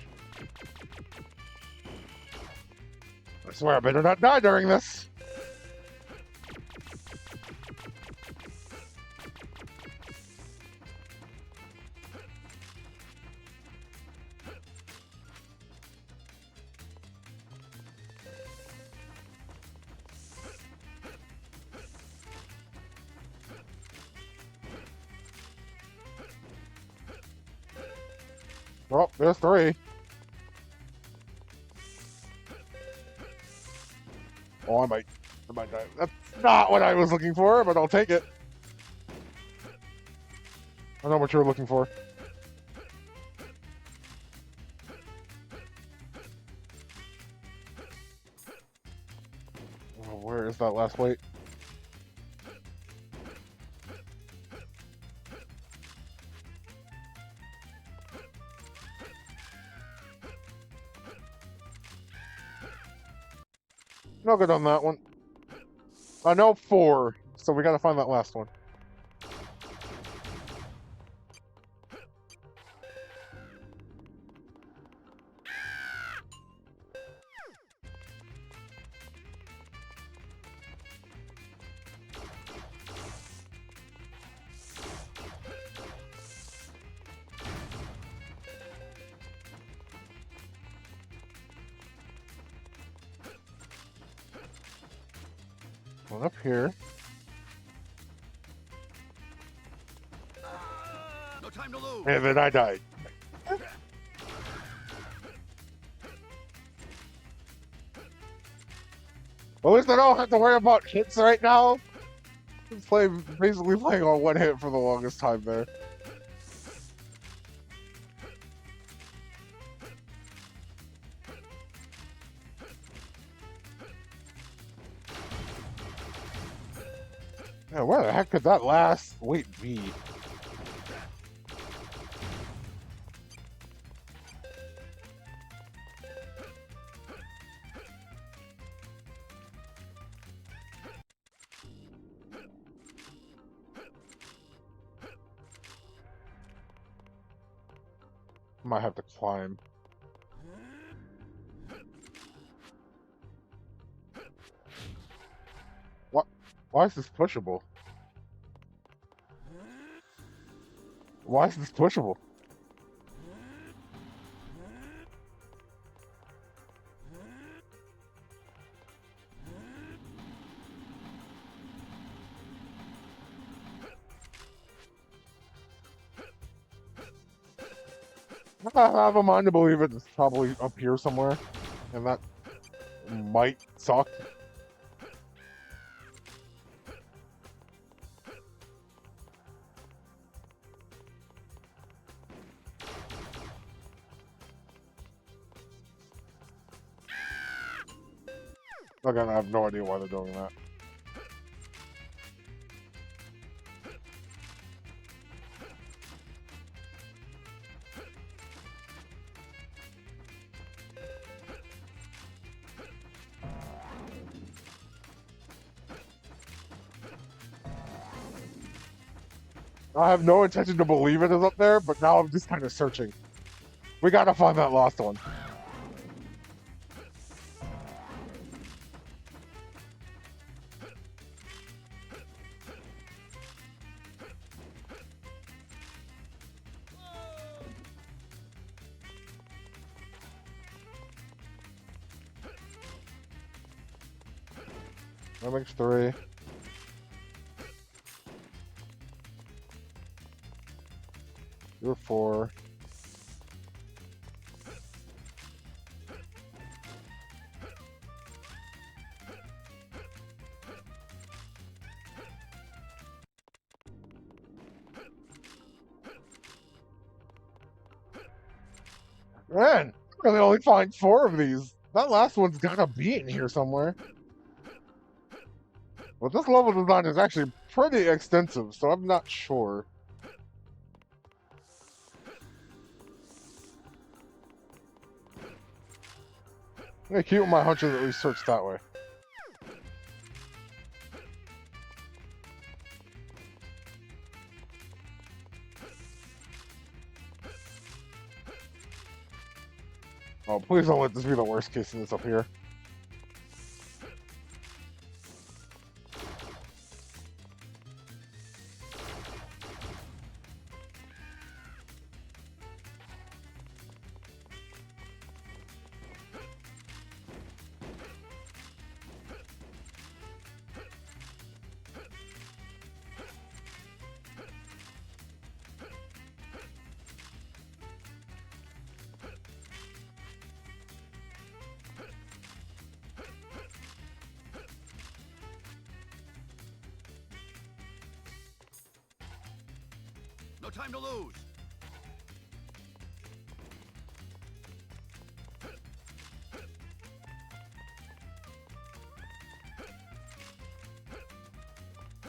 I swear I better not die during this. Well, there's 3. Oh, I might die. That's not what I was looking for, but I'll take it. I know what you were looking for. Oh, where is that last weight? No good on that one. I know 4, so we gotta find that last one. One up here. No time to lose. And then I died. At least I don't have to worry about hits right now. I'm basically playing on 1 hit for the longest time there. Yeah, where the heck could that last weight be? Might have to climb. What? Why is this pushable? Why is this pushable? I have a mind to believe it's probably up here somewhere, and that might suck. Again, I have no idea why they're doing that. I have no intention to believe it is up there, but now I'm just kind of searching. We gotta find that lost one. That makes 3. You're 4. Man, I really only find 4 of these. That last one's gotta be in here somewhere. Well, this level design is actually pretty extensive, so I'm not sure. I'm gonna keep my hunches that we searched that way. Oh, please don't let this be the worst case of this up here. No time to lose.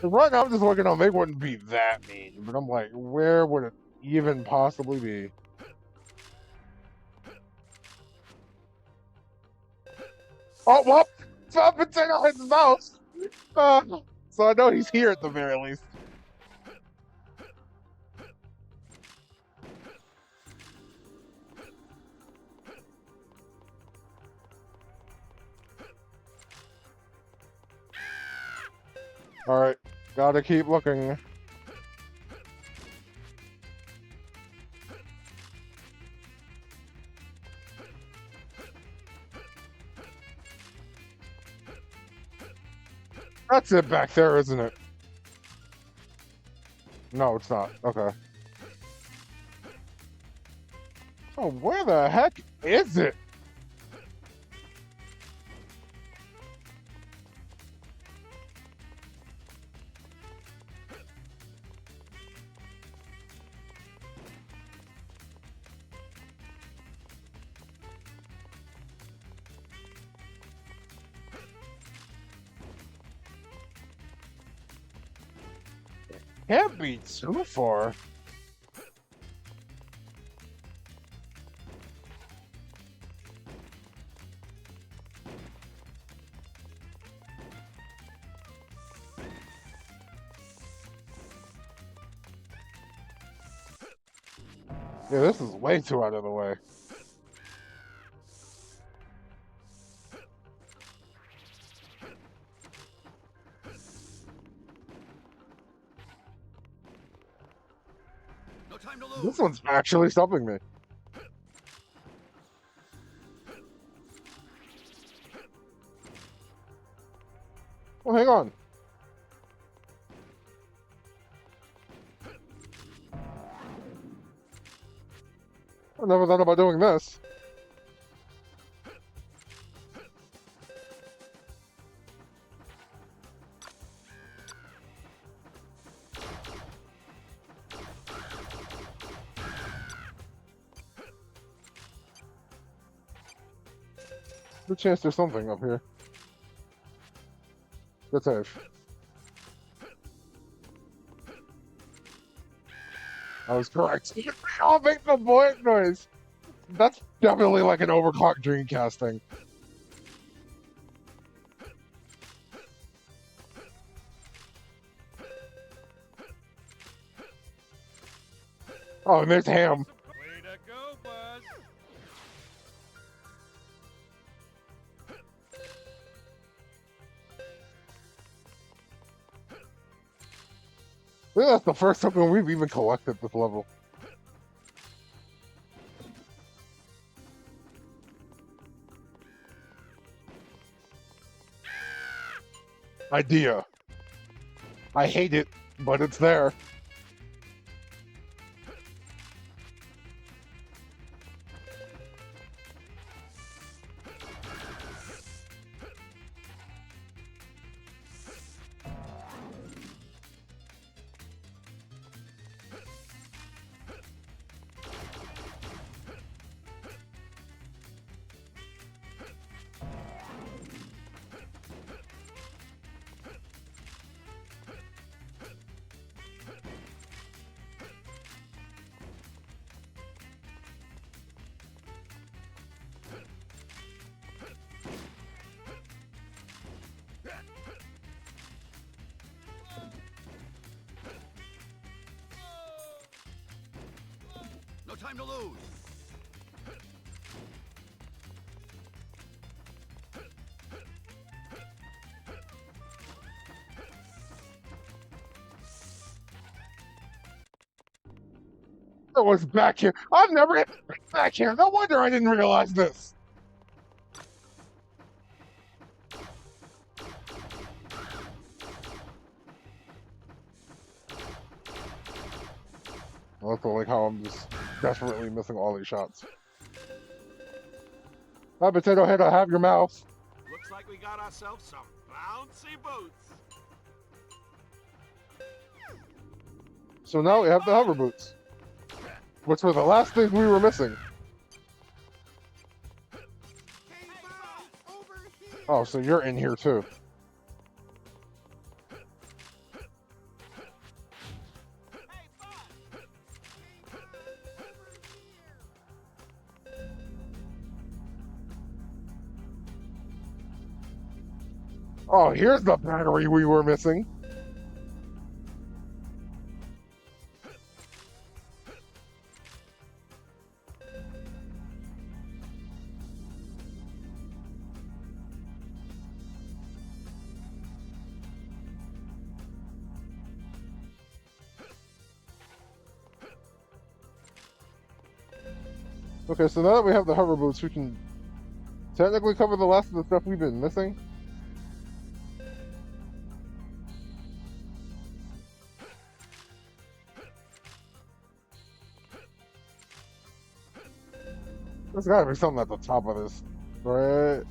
Right now, I'm just looking on. They wouldn't be that mean, but I'm like, where would it even possibly be? Oh, well, Fat Potato hit his mouse. So I know he's here at the very least. All right, gotta keep looking. That's it back there, isn't it? No, it's not. Okay. Oh, where the heck is it? Can't be too far. Yeah, this is way too out of the way. No time to lose. This one's actually stopping me. Oh, hang on. I never thought about doing this. Good chance there's something up here. Good save. I was correct. I'll make the bullet noise. That's definitely like an overclocked Dreamcast thing. Oh, and there's Ham. Way to go, Buzz. I think that's the first token we've even collected this level. Idea. I hate it, but it's there. No time to lose. It was back here. I'm never gonna get back here. No wonder I didn't realize this. I also like how I'm just desperately missing all these shots. Hi, Potato Head, I have your mouth. Looks like we got ourselves some bouncy boots. So now we have the hover boots, which were the last things we were missing. Hey, Buzz, over here. Oh, so you're in here too. Hey, Buzz! Oh, here's the battery we were missing. Okay, so now that we have the hover boots, we can technically cover the last of the stuff we've been missing. There's gotta be something at the top of this, right?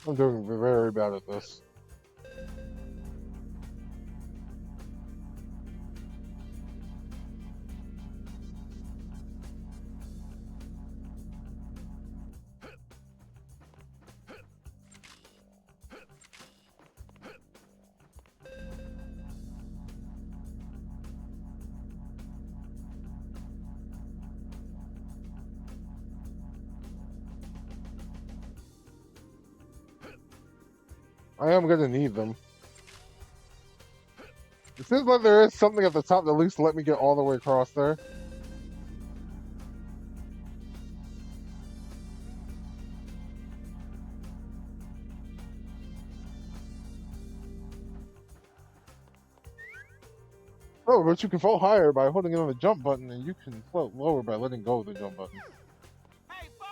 I'm doing very bad at this. I am gonna need them. It seems like there is something at the top that at least let me get all the way across there. Oh, but you can float higher by holding in on the jump button, and you can float lower by letting go of the jump button. Hey, Buzz!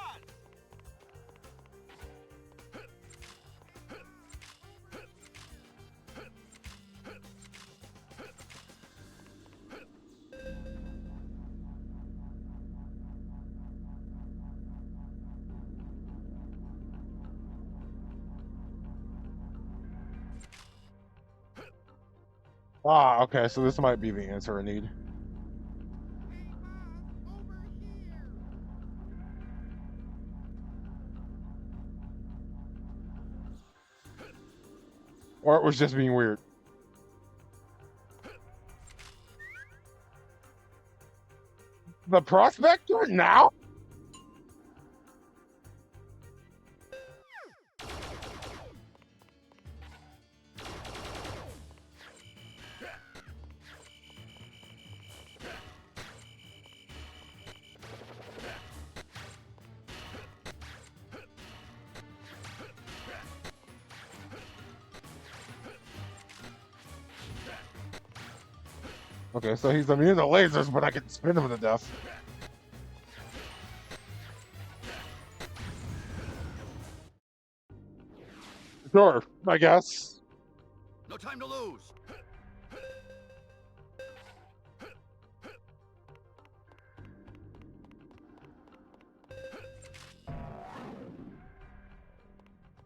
Ah, okay, so this might be the answer I need. Hey, Buzz, over here. Or it was just being weird. The prospector now? Okay, so he's immune to lasers, but I can spin him to death. Sure, I guess. No time to lose.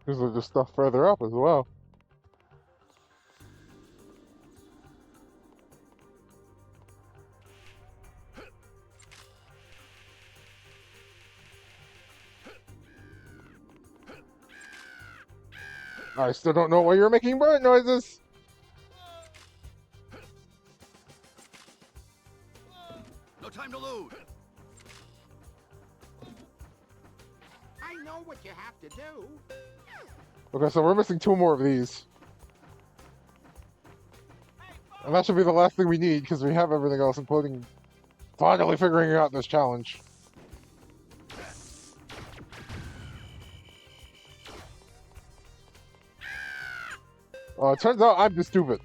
Because there's just stuff further up as well. I still don't know why you're making bird noises. No time to lose. I know what you have to do. Okay, so we're missing 2 more of these. And that should be the last thing we need, because we have everything else, including finally figuring out this challenge. It turns out I'm just stupid.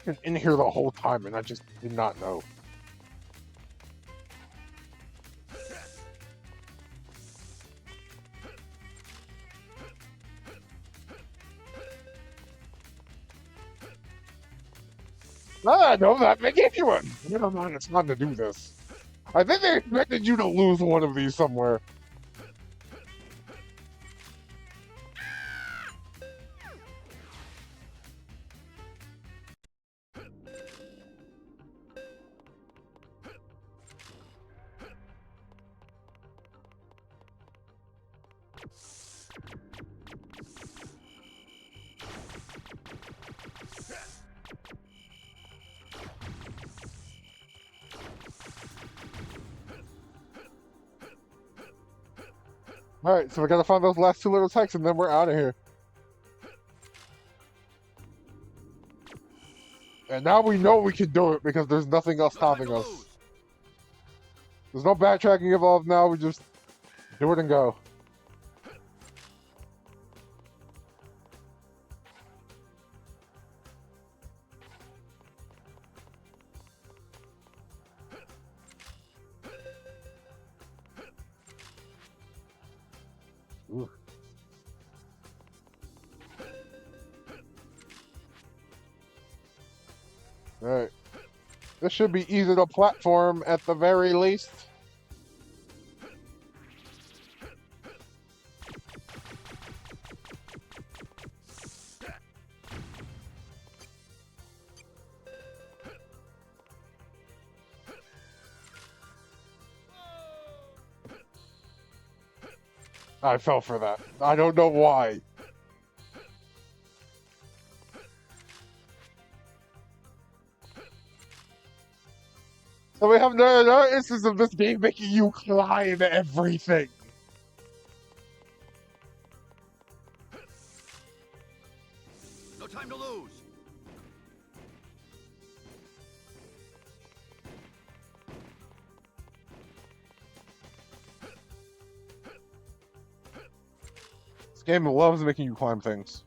Been in here the whole time, and I just did not know. Ah, no, that may give you one. Never mind, it's not to do this. I think they expected you to lose one of these somewhere. Alright, so we gotta find those last 2 little texts and then we're out of here. And now we know we can do it because there's nothing else stopping us. There's no backtracking involved now, we just do it and go. Ooh. Alright. This should be easy to platform at the very least. I fell for that. I don't know why. So we have another instance of this game making you climb everything. No time to lose. This game loves making you climb things.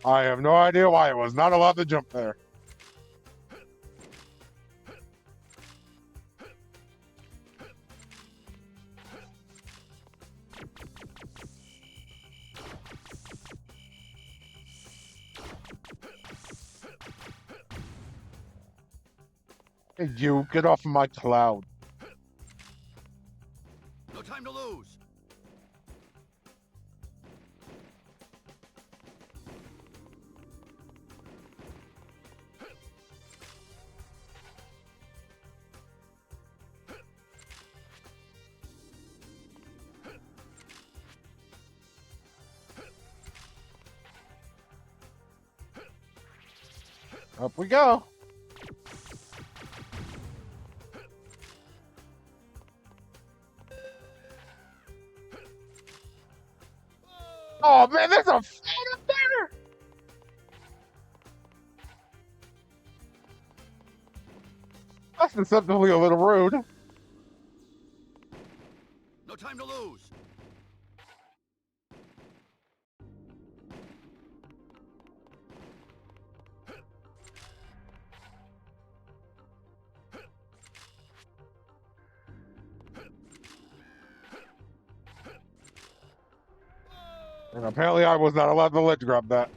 I have no idea why I was not allowed to jump there. Hey, you, get off my cloud. No time to lose. Up we go. Oh man, there's a fan up there! That's deceptively a little rude. No time to lose. And apparently I was not allowed to ledge grab that.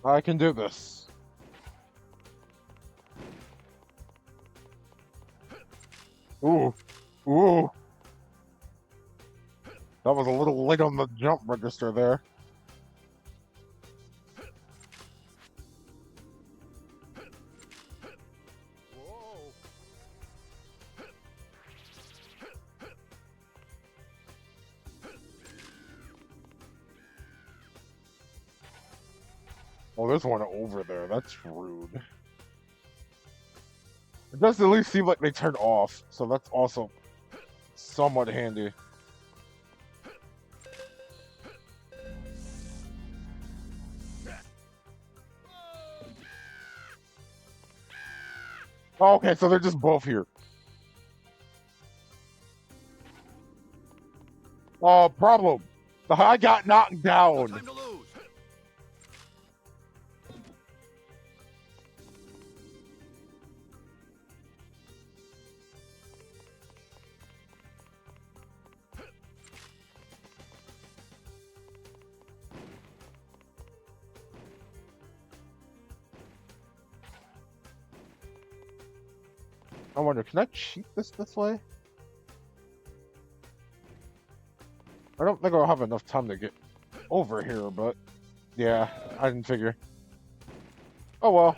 I can do this. Ooh. Ooh. That was a little late on the jump register there. Whoa. Oh, there's one over there. That's rude. It does at least seem like they turned off, so that's also somewhat handy. Oh, okay, so they're just both here. Oh, problem. I got knocked No down. time to lose. I wonder, can I cheat this way? I don't think I'll have enough time to get over here, but yeah, I didn't figure. Oh well.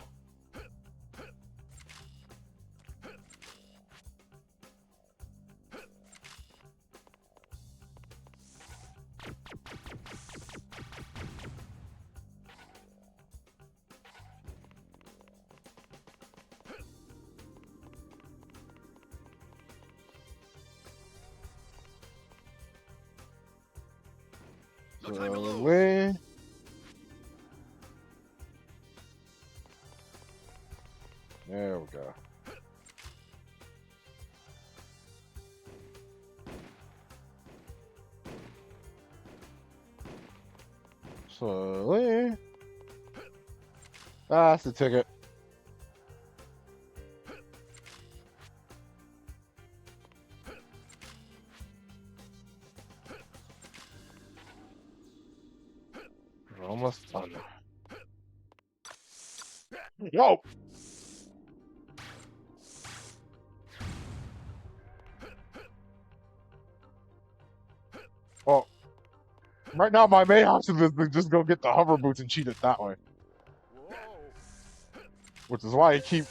No time to lose. Slowly. There we go. Slowly. That's the ticket. We're almost done. Yo! Well, right now my main option is to just go get the hover boots and cheat it that way. Whoa. Which is why I keep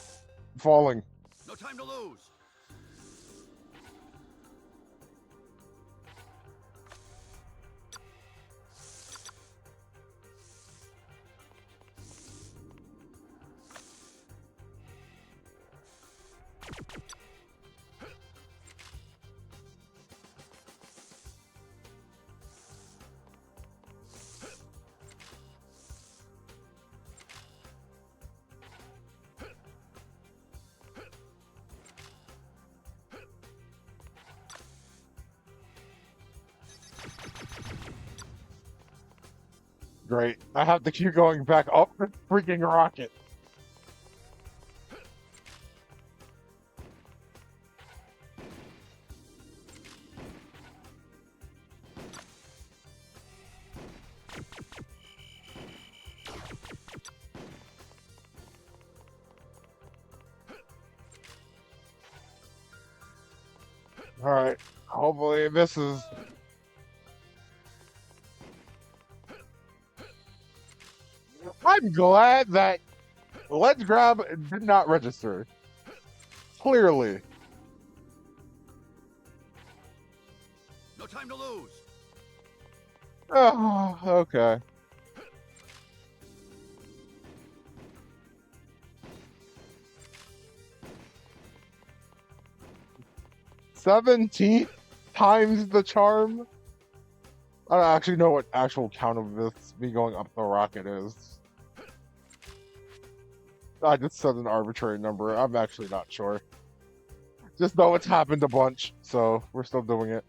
falling. No time to lose. Great. I have to keep going back up the freaking rocket. Alright. Hopefully this is... I'm glad that Let's Grab did not register. Clearly. No time to lose. Oh, okay. $17 times the charm? I don't actually know what actual count of this me going up the rocket is. I just said an arbitrary number. I'm actually not sure. Just know it's happened a bunch, so we're still doing it.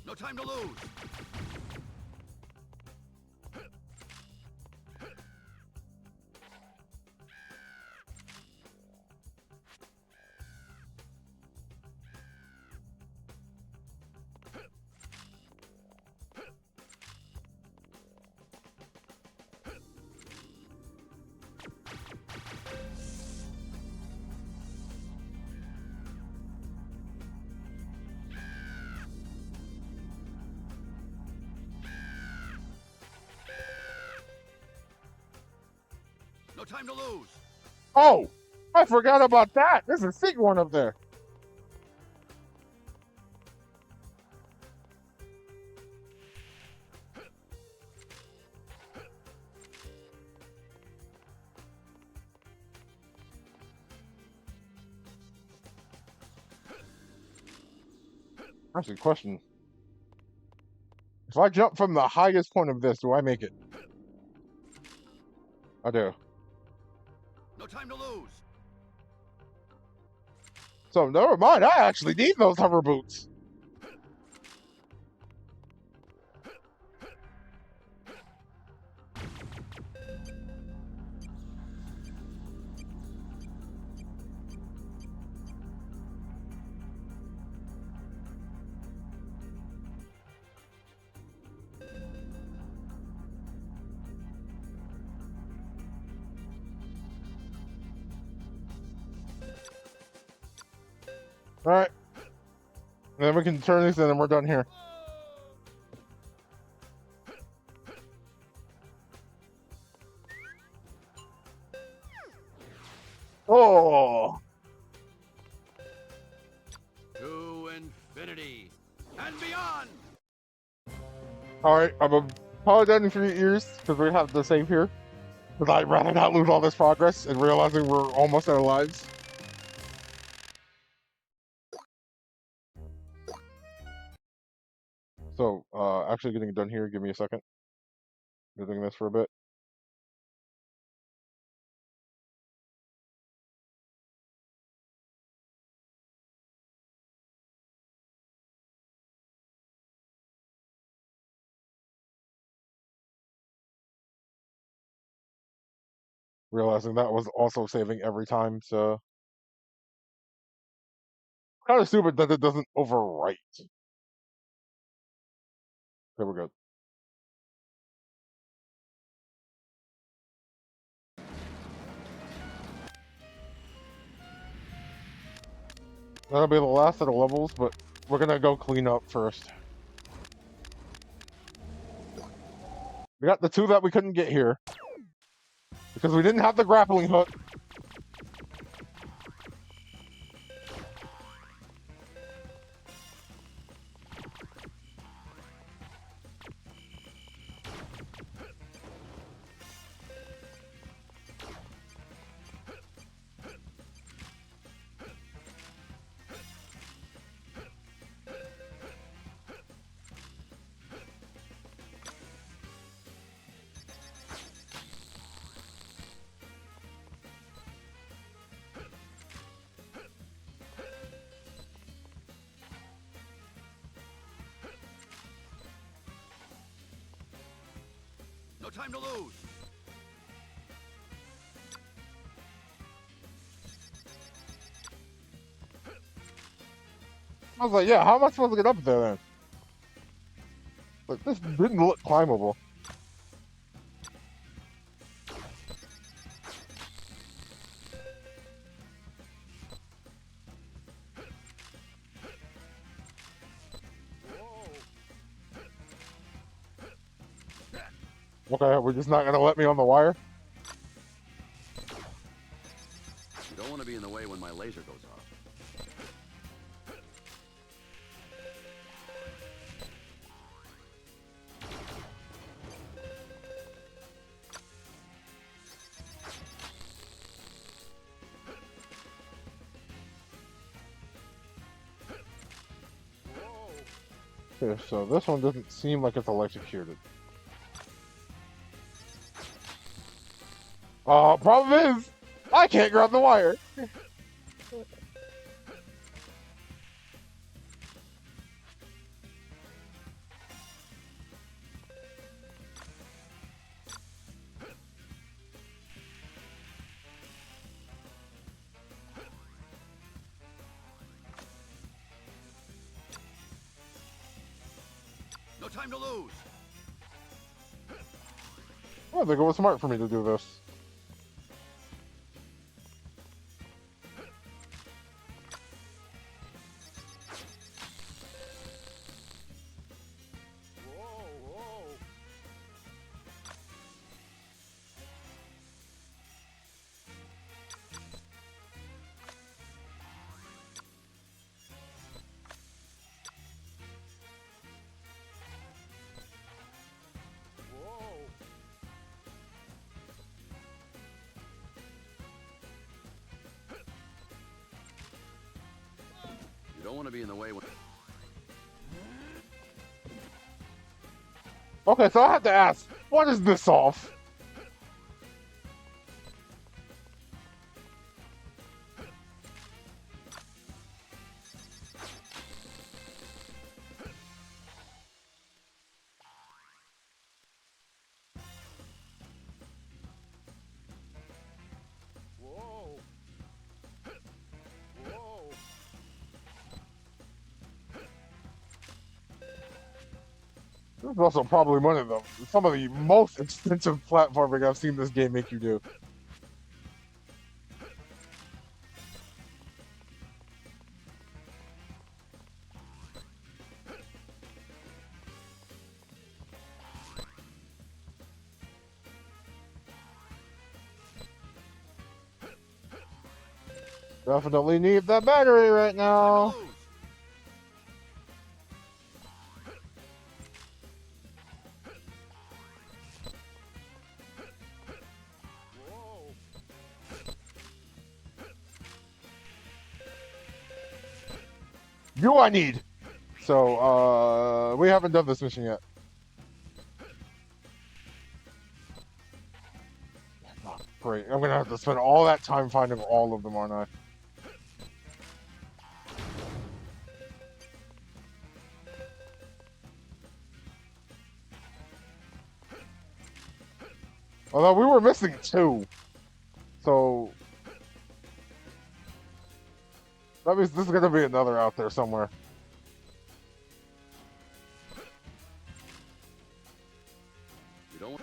No time to lose. time to lose. Oh, I forgot about that. There's a secret one up there. Actually, question. If I jump from the highest point of this, do I make it? I do. No time to lose. So never mind. I actually need those hover boots. All right. Then we can turn this in and we're done here. Oh. To infinity and beyond. All right. I'm apologizing for your ears because we have the save here. Because I'd rather not lose all this progress and realizing we're almost out of lives. So, actually getting it done here. Give me a second. Been doing this for a bit. Realizing that was also saving every time, so kind of stupid that it doesn't overwrite. There we go. That'll be the last of the levels, but we're gonna go clean up first. We got the two that we couldn't get here because we didn't have the grappling hook. No time to lose. I was like, yeah, how am I supposed to get up there then? Like, this didn't look climbable. Okay, we're just not gonna let me on the wire? You don't want to be in the way when my laser goes off. Okay, so this one doesn't seem like it's electrocuted. Problem is, I can't grab the wire. No time to lose. I think it was smart for me to do this. want to be in the way when... Okay, so I have to ask, what is this off? Whoa. Whoa. This is also probably one of some of the most extensive platforming I've seen this game make you do. Definitely need that battery right now. Lose. Whoa. You I need. So, we haven't done this mission yet. Oh, great. I'm gonna have to spend all that time finding all of them, aren't I? Although we were missing 2. So that means this is gonna be another out there somewhere. You don't...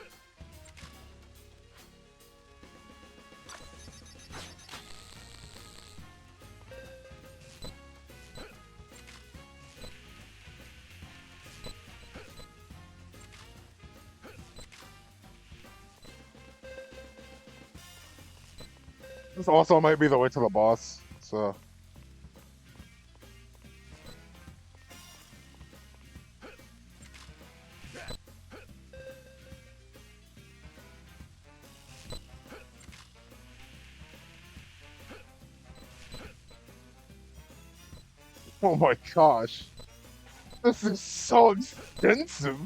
This also might be the way to the boss, so. Oh my gosh. This is so extensive.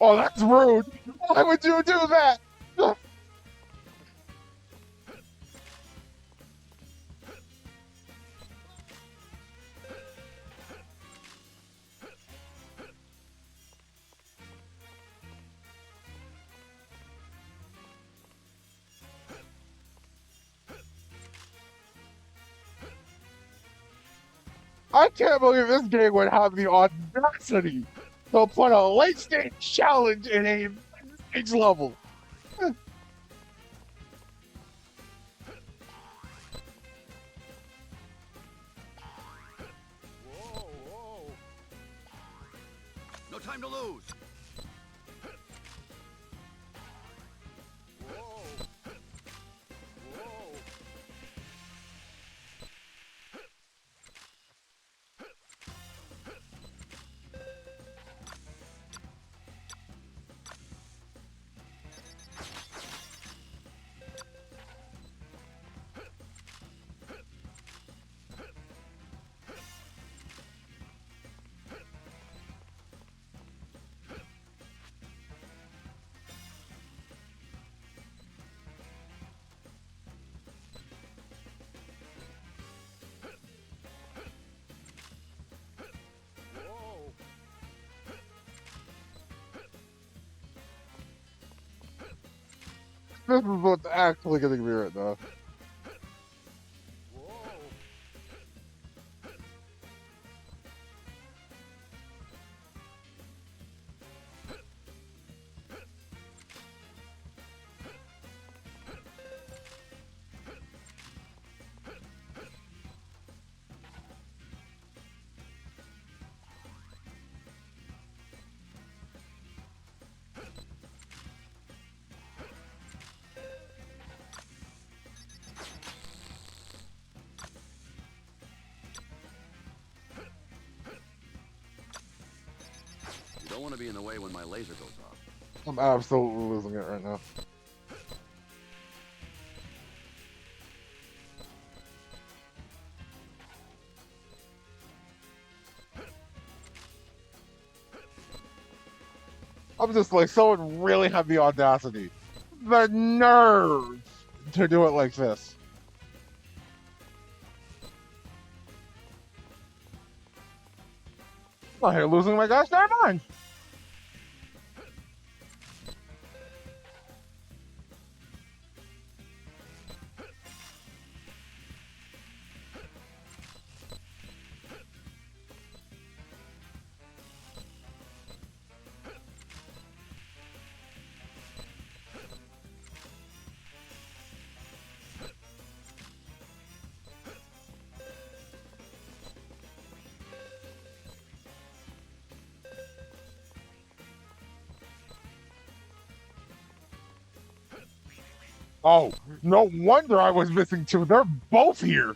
Oh, that's rude. Why would you do that? I can't believe this game would have the audacity to put a late stage challenge in a stage level. Whoa. Whoa. No time to lose. Whoa. Whoa. Whoa. This is what's actually getting me right now. Whoa. You don't want to be in the way when my laser goes off. I'm absolutely losing it right now. I'm just like, someone really had the audacity, the nerve to do it like this. I'm here losing my gosh darn mind. Oh, no wonder I was missing two. They're both here.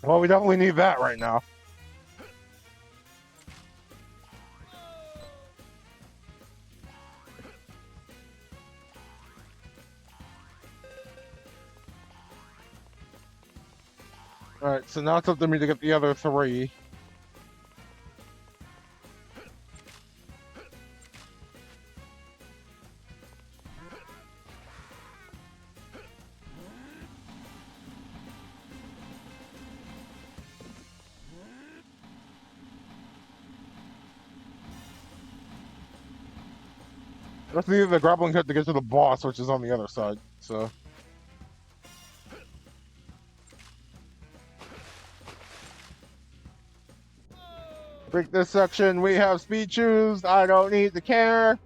Well, we definitely need that right now. Alright, so now it's up to me to get the other three. Let's need the grappling hook to get to the boss, which is on the other side, so... Break this section, we have speed shoes, I don't need to care.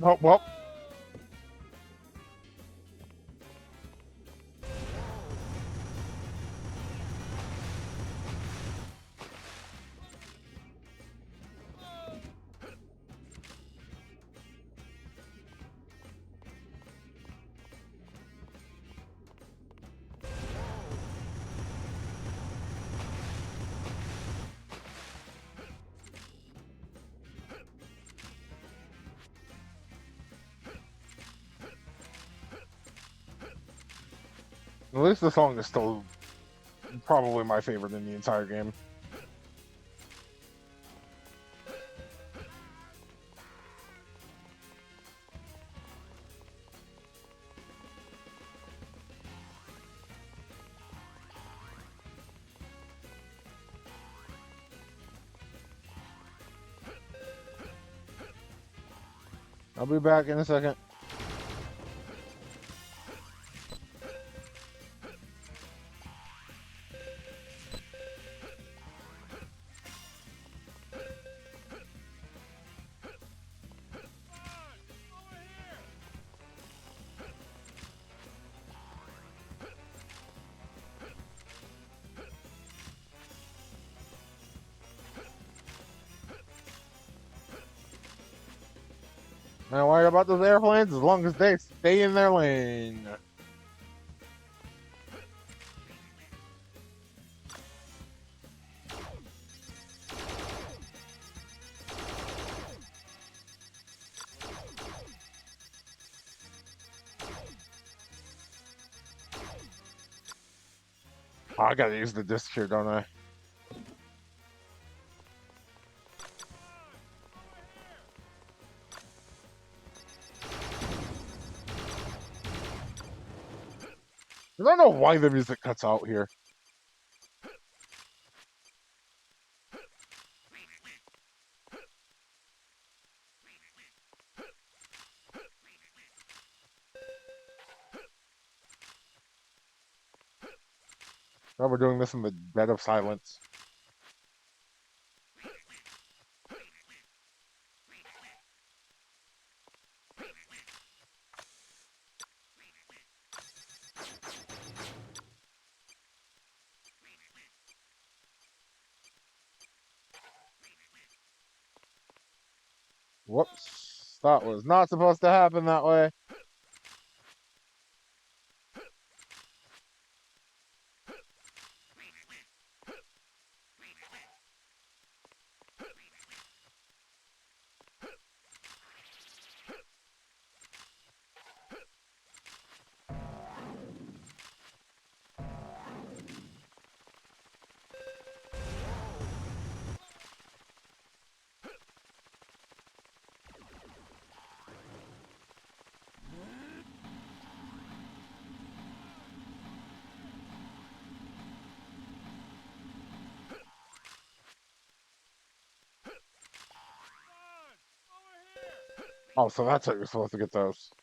Oh, well. At least the song is still probably my favorite in the entire game. I'll be back in a second. Not worried about those airplanes as long as they stay in their lane. Oh, I gotta use the disc here, don't I? I don't know why the music cuts out here. Now we're doing this in the dead of silence. Whoops. That was not supposed to happen that way. Oh, so that's how you're supposed to get those.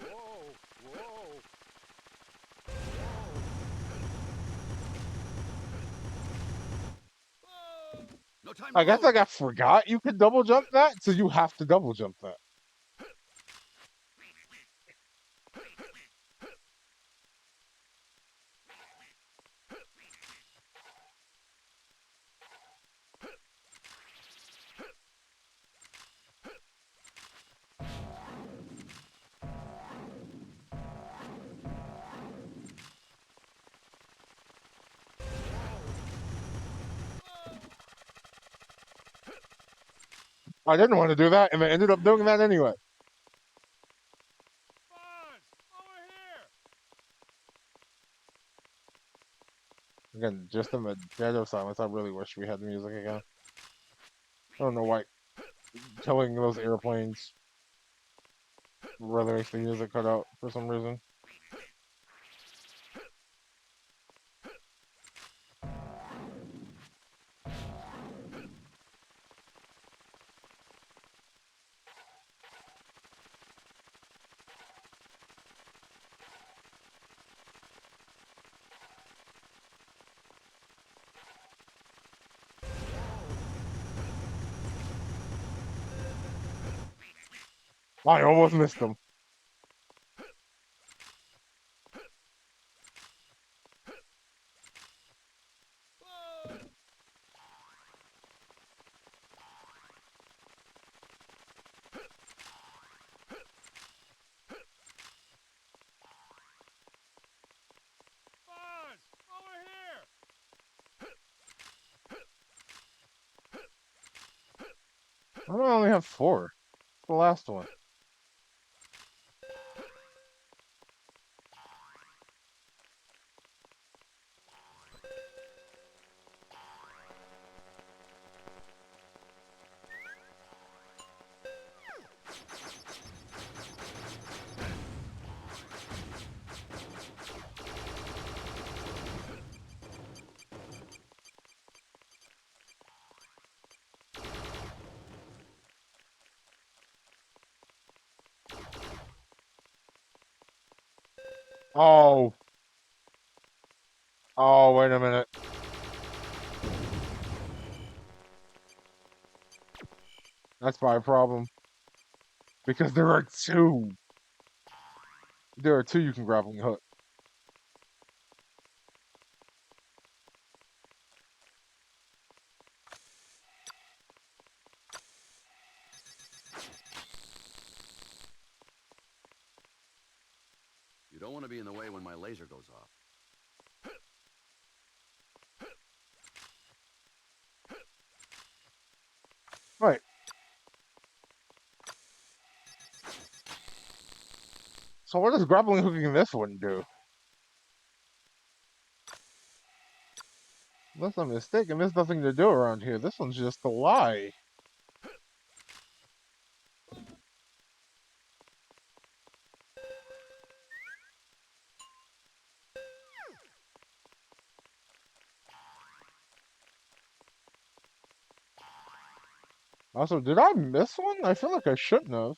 Whoa! No time to I guess load. I forgot you could double jump that, so you have to double jump that. I didn't want to do that, and I ended up doing that anyway. Buzz, over here. Again, just in the dead of silence, I really wish we had music again. I don't know why killing those airplanes really makes the music cut out for some reason. I almost missed them. Buzz, over here. Why do I only have 4? The last one. Oh. Oh, wait a minute. That's my problem. Because there are 2. There are 2 you can grappling hook. You don't want to be in the way when my laser goes off. Right. So what does grappling hooking this one do? Unless I'm mistaken, there's nothing to do around here. This one's just a lie. Also, did I miss one? I feel like I shouldn't have.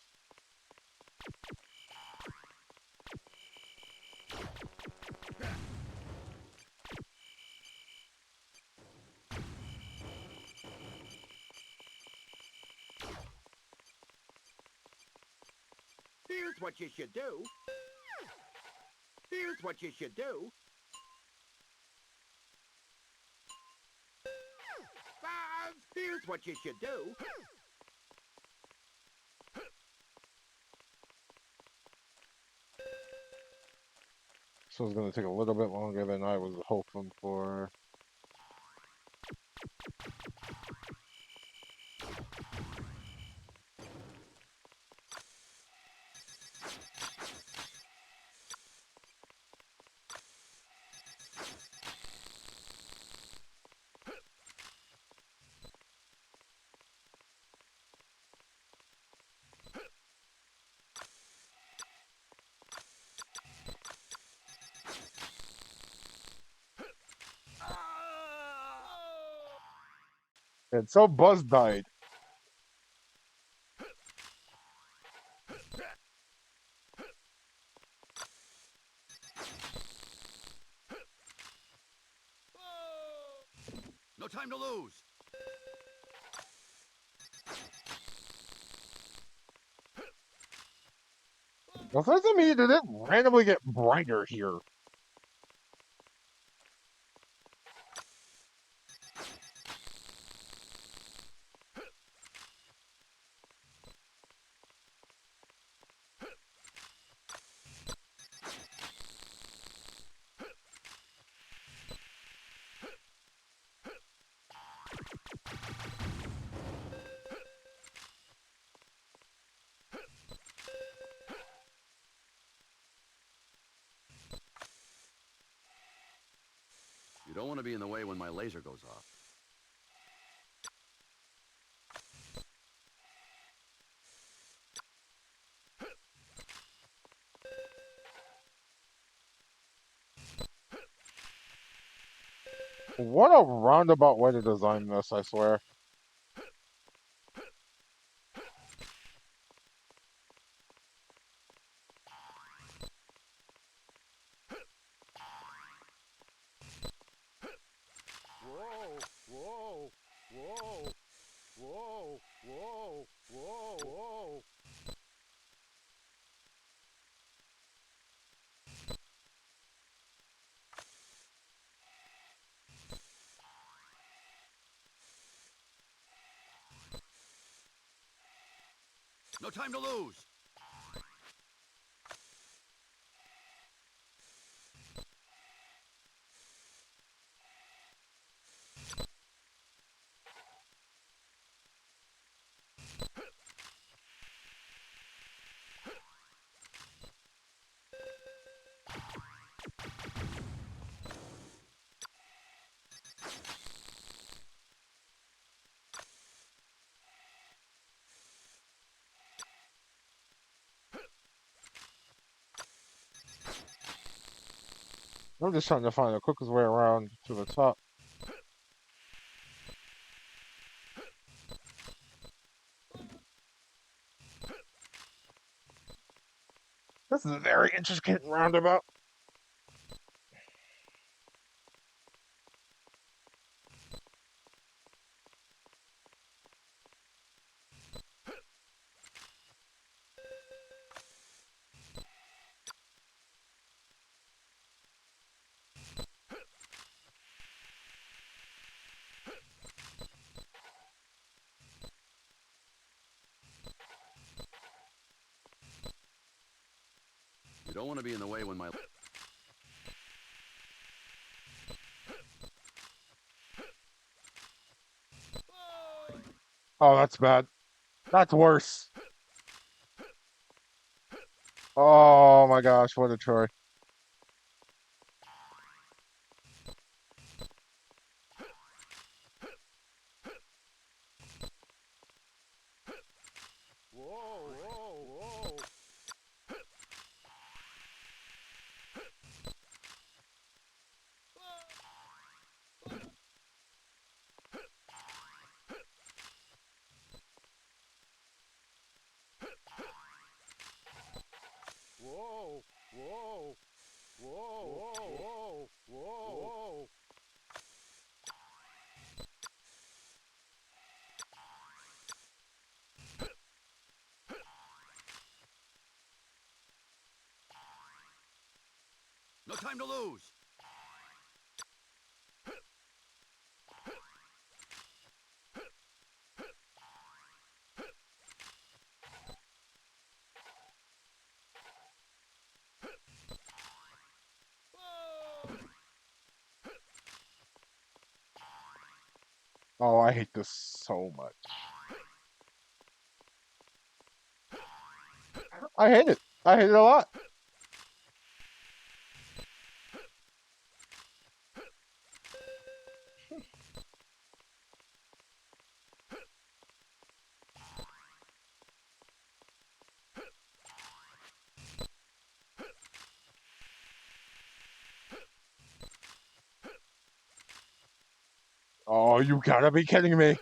Here's what you should do. Here's what you should do. Buzz! Here's what you should do. So it's gonna take a little bit longer than I was hoping for. And so Buzz died. No time to lose. Well, doesn't mean it didn't randomly get brighter here. You don't want to be in the way when my laser goes off. What a roundabout way to design this, I swear. Whoa, whoa, whoa, whoa, whoa, whoa, whoa. No time to lose. I'm just trying to find the quickest way around to the top. This is a very intricate roundabout. You don't want to be in the way when my... Oh, that's bad. That's worse. Oh my gosh, what a Troy. Whoa, whoa, whoa. Whoa, whoa, whoa, whoa, whoa, whoa. time to lose. Oh, I hate this so much. I hate it. I hate it a lot. Oh, you gotta be kidding me.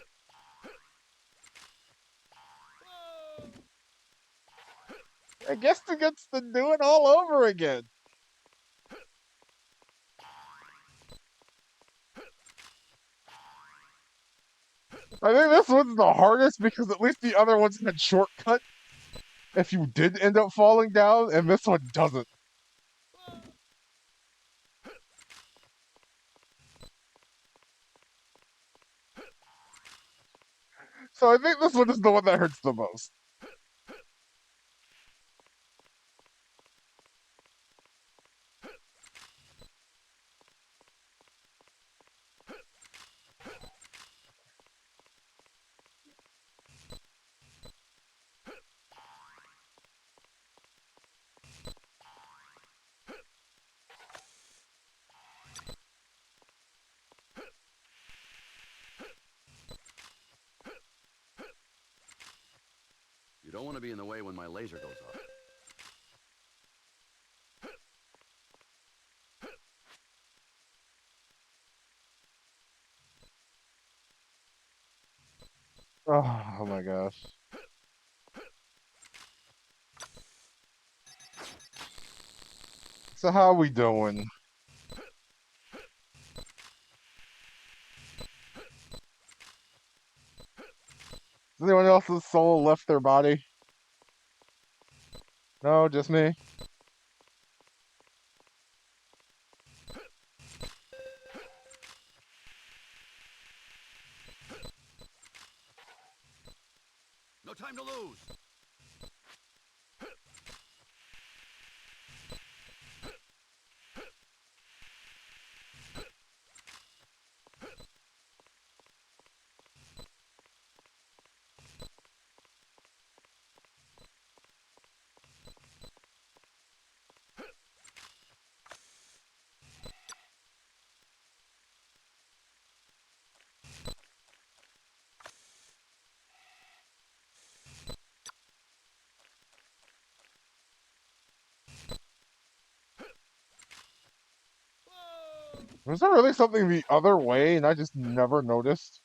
I guess it gets to do it all over again. I think this one's the hardest because at least the other ones had shortcut if you did end up falling down, and this one doesn't. So I think this one is the one that hurts the most. You don't want to be in the way when my laser goes off. Oh my gosh. So how are we doing? Has anyone else's soul left their body? No, just me. No time to lose. Was there really something the other way and I just never noticed?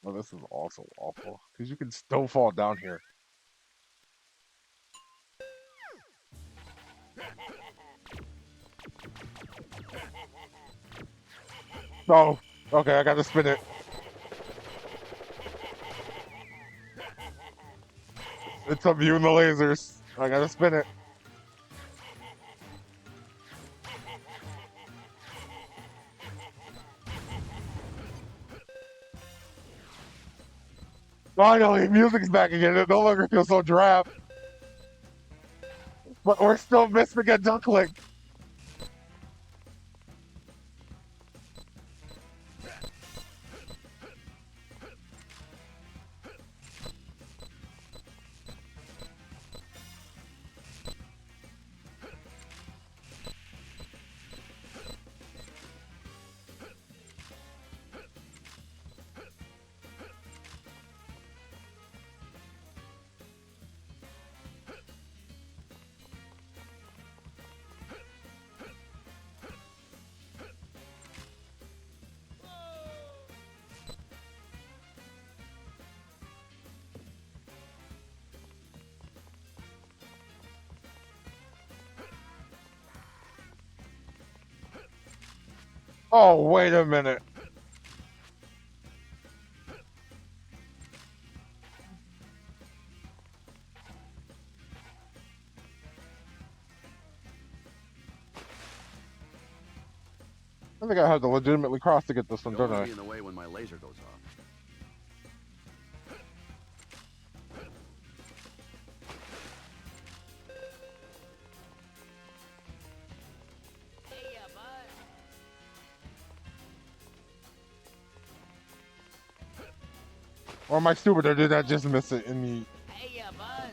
Well, this is also awful because you can still fall down here. Oh, okay, I gotta spin it. It's immune to lasers. I gotta spin it. Finally, music's back again. It no longer feels so drab. But we're still missing a duckling. Oh, wait a minute. I think I have to legitimately cross to get this one, You don't don't want I? to be in the way when my laser goes off. Hey, bud. Or am I stupid or did I just miss it in the... Hey, bud.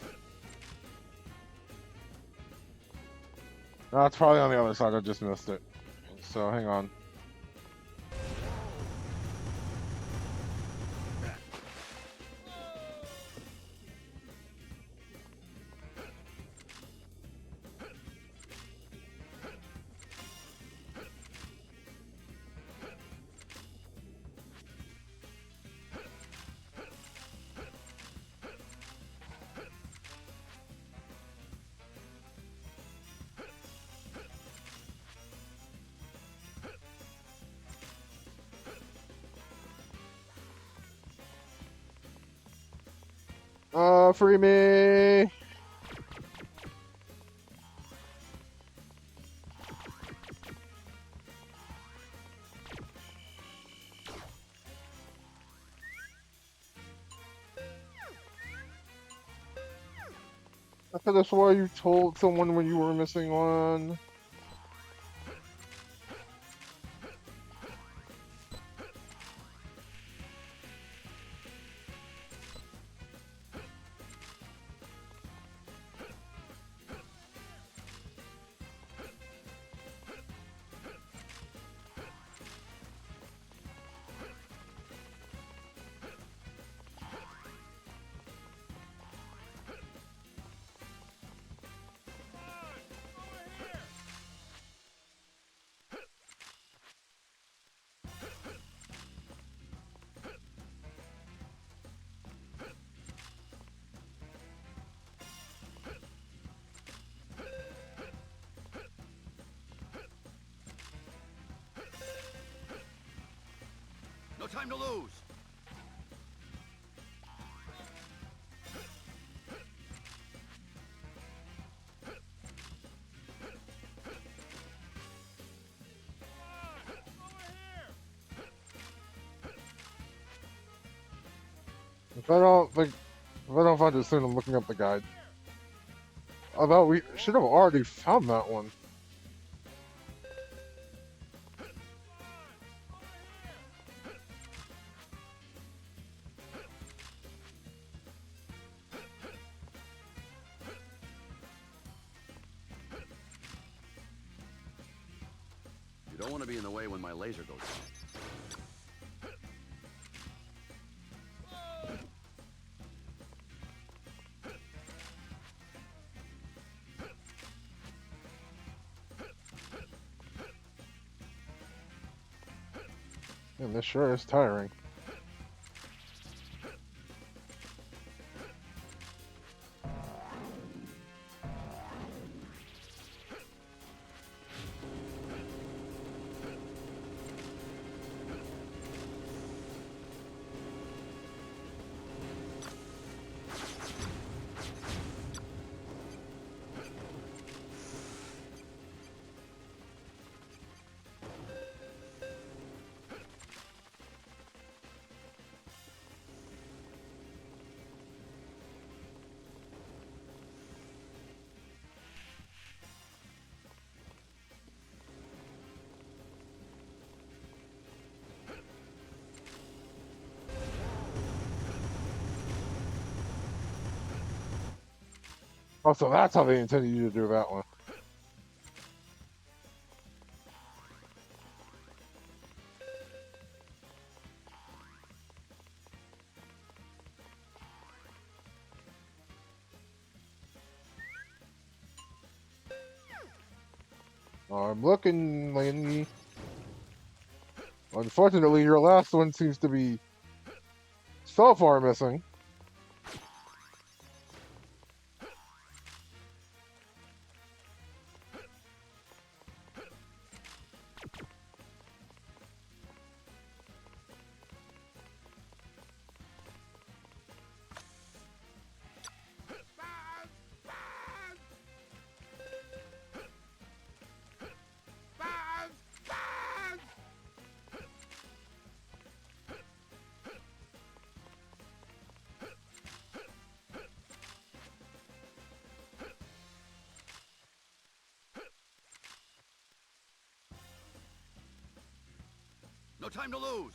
No, it's probably on the other side. I just missed it. So hang on. Free me! I could have swore you told someone when you were missing one. No time to lose. If I don't find it soon, I'm looking up the guide. Although we should have already found that one. You don't want to be in the way when my laser goes off. Man, this sure is tiring. Oh, so that's how they intended you to do that one. I'm looking, Laney. Unfortunately, your last one seems to be so far missing. No time to lose.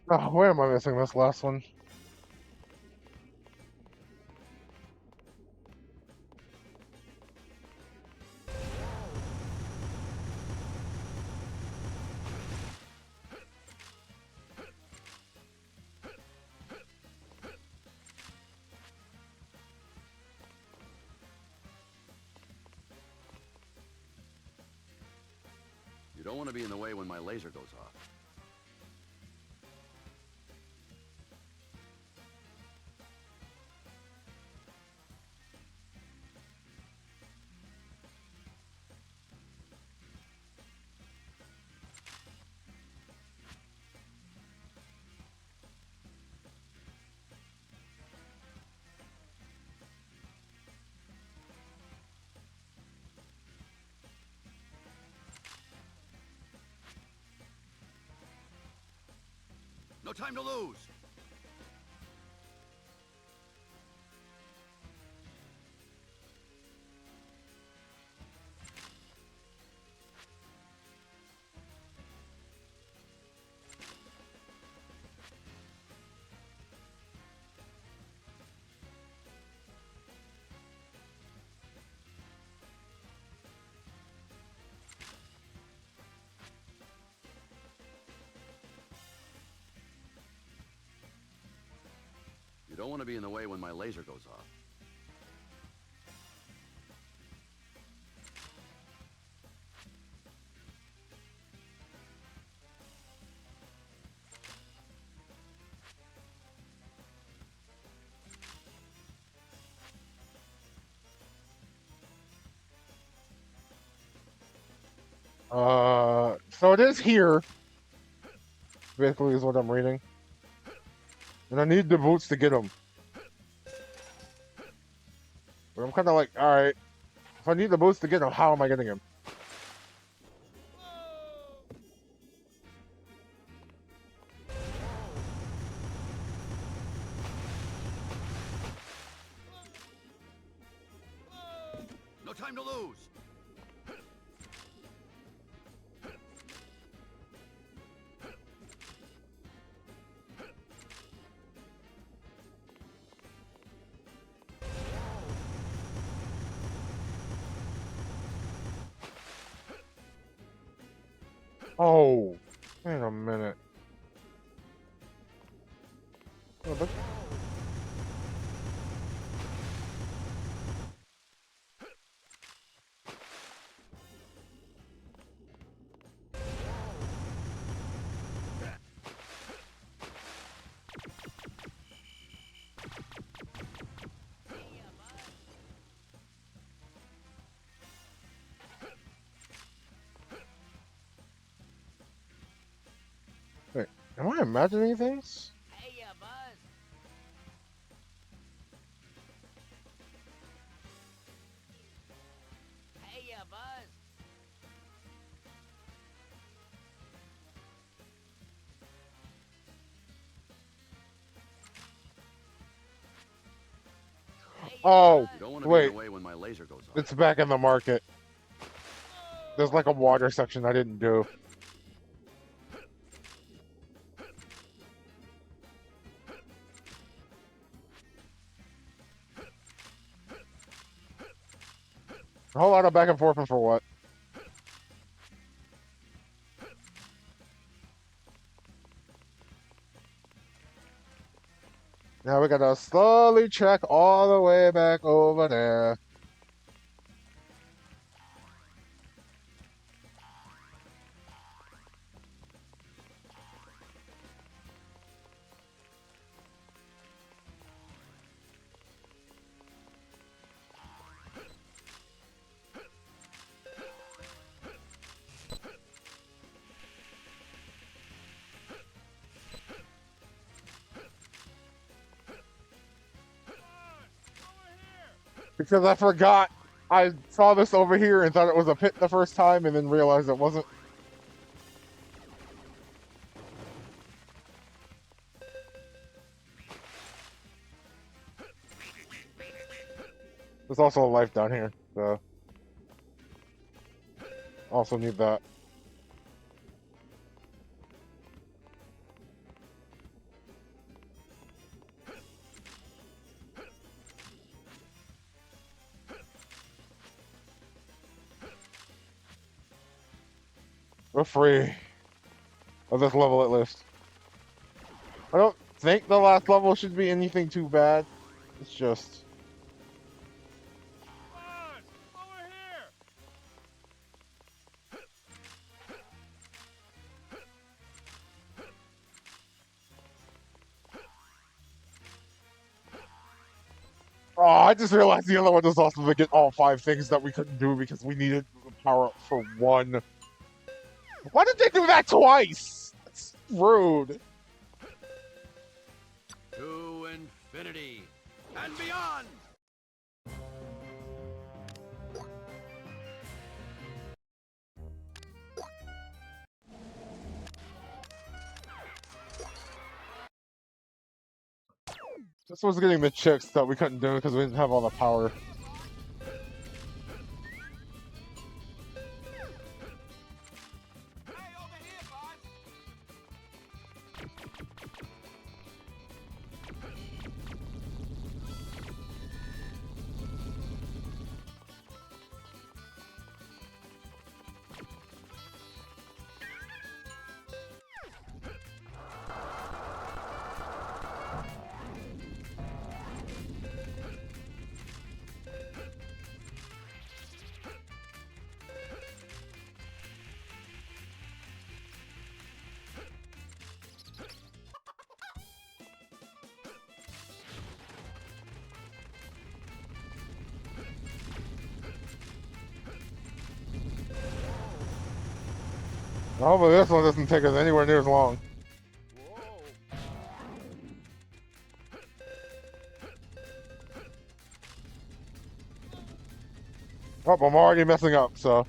Oh, where am I missing this last one? You don't want to be in the way when my laser goes off. No time to lose. You don't want to be in the way when my laser goes off. So it is here. Basically, is what I'm reading. And I need the boots to get them. But I'm kind of like, alright. If I need the boots to get them, how am I getting them? No time to lose. Oh, wait a minute. Oh, but... Wait, am I imagining things? Hey, Buzz. Hey, Buzz. Oh, You don't want to be in wait, the way when my laser goes off. it's back in the market. There's like a water section I didn't do. A whole lot of back and forth and for what? Now we gotta slowly trek all the way back over there. Because I forgot. I saw this over here and thought it was a pit the first time and then realized it wasn't. There's also a life down here, so also need that. We're free of this level at least. I don't think the last level should be anything too bad. It's just Buzz, over here. oh, I just realized the other one was also to get all 5 things that we couldn't do because we needed the power up for 1. Why did they do that twice? That's rude. To infinity and beyond! This was getting the chicks that we couldn't do because we didn't have all the power. Hey, over here, Buzz. Oh, but this one doesn't take us anywhere near as long. Oh, I'm already messing up, so.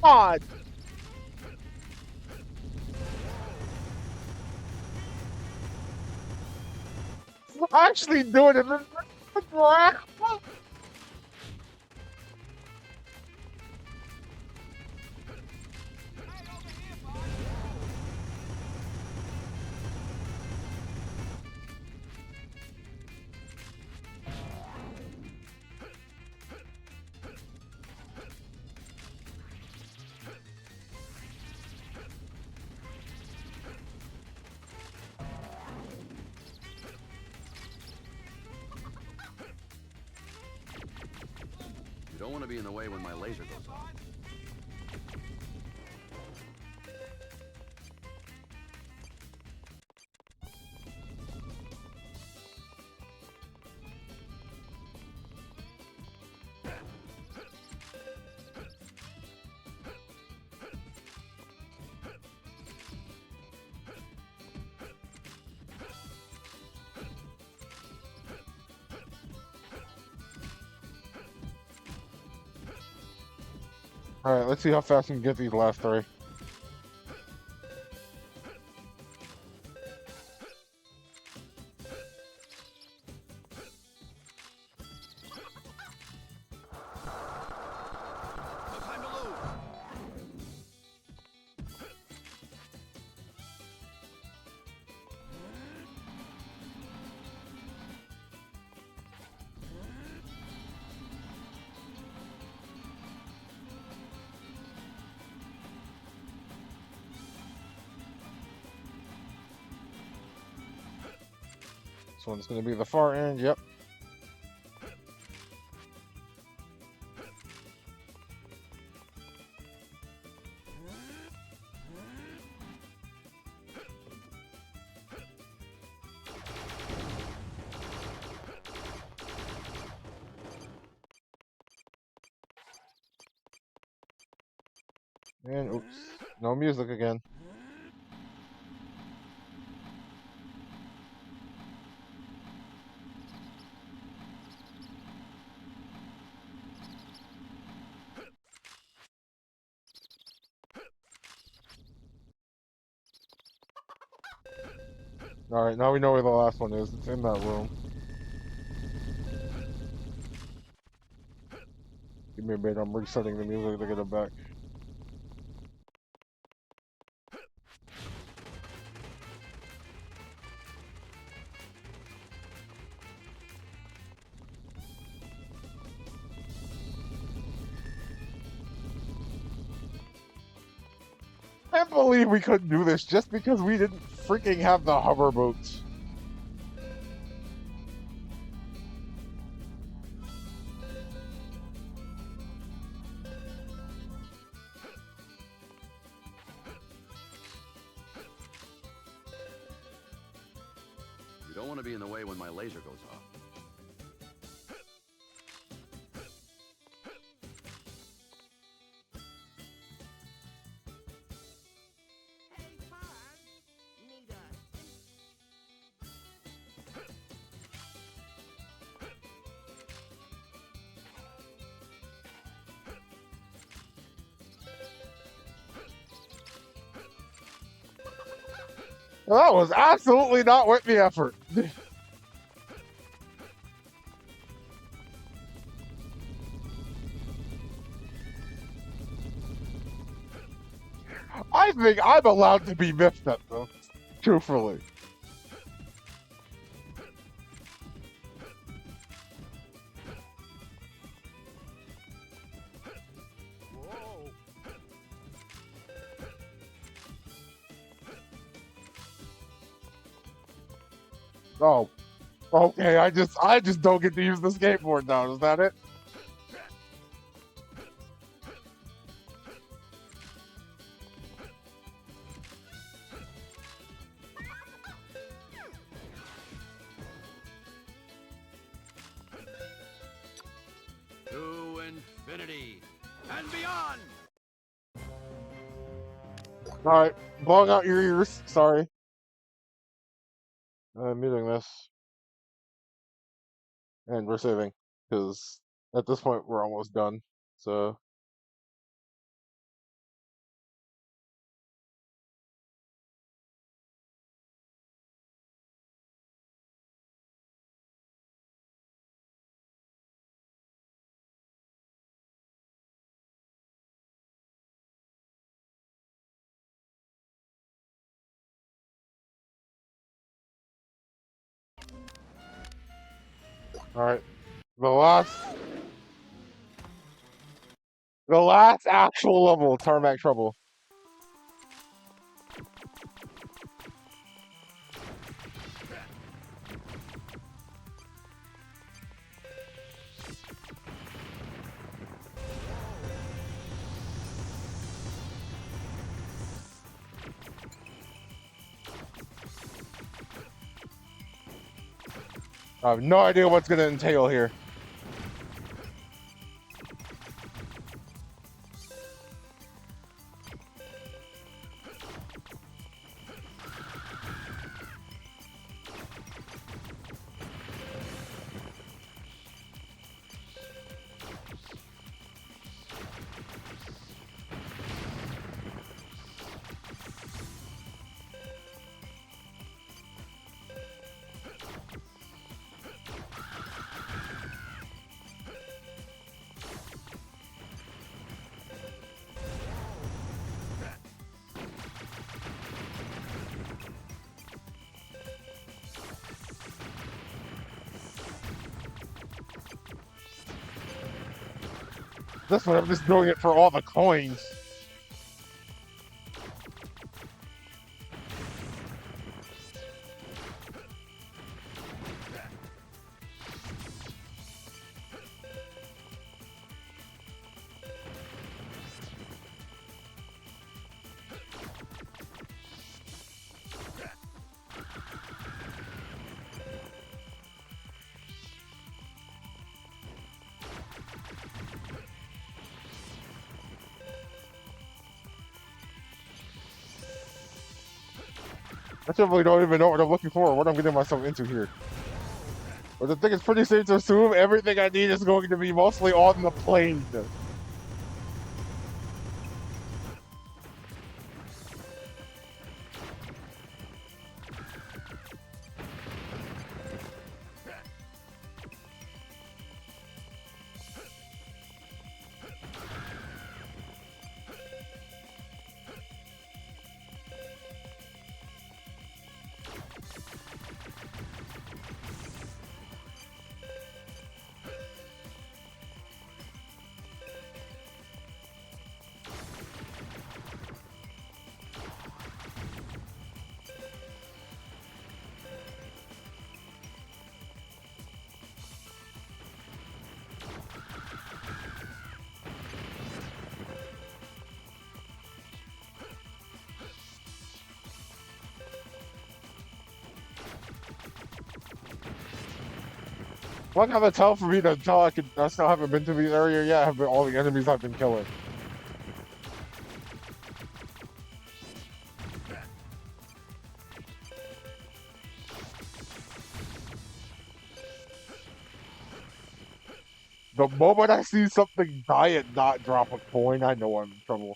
God! I'm actually doing it. You don't want to be in the way when my laser goes off. Alright, let's see how fast we can get these last 3. No time to lose! This one's gonna be the far end. Yep. And oops, no music again. Alright, now we know where the last one is. It's in that room. Give me a minute, I'm resetting the music to get it back. I can't believe we couldn't do this just because we didn't freaking have the hover boats. You don't want to be in the way when my laser goes off. Hey, Buzz. Need a... That was absolutely not worth the effort. I think I'm allowed to be miffed at them, truthfully. Whoa. Oh, okay. I just don't get to use the skateboard now. Is that it? To infinity and beyond! All right, blowing out your ears. Sorry. I'm muting this, and we're saving because at this point we're almost done. So. All right, the last actual level, Tarmac Trouble. I have no idea what's going to entail here. This one, I'm just doing it for all the coins. I simply don't even know what I'm looking for or what I'm getting myself into here. But I think it's pretty safe to assume everything I need is going to be mostly on the plane. What can I tell for me to tell I still haven't been to the area yet, have been all the enemies I've been killing. The moment I see something die and not drop a coin, I know I'm in trouble.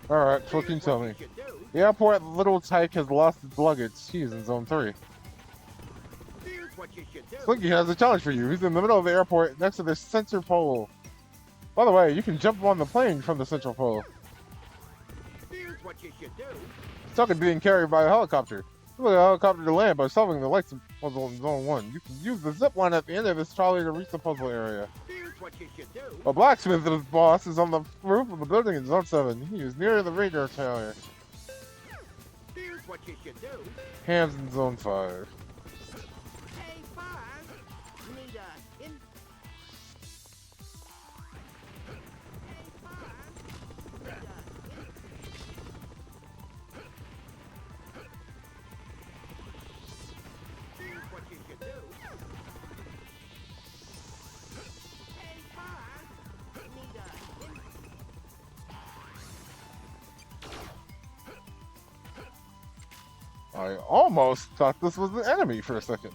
Alright, so what can you tell me? The airport Little Tyke has lost its luggage. He's in Zone 3. Here's what you should do. Slinky has a challenge for you. He's in the middle of the airport next to the center pole. By the way, you can jump on the plane from the central pole. Here's what you should do. Stuck in being carried by a helicopter. Use a helicopter to land by solving the lights puzzle in Zone 1. You can use the zip line at the end of this trolley to reach the puzzle area. Here's what you should do. A blacksmith's boss is on the roof of the building in Zone 7. He is near the radar tower. Here's what you should do. Ham's in Zone 5. Hey, Buzz. Need a in. Hey, Buzz. Need a in. Here's what you should do. Hey, Buzz. Need a in. I almost thought this was the enemy for a second.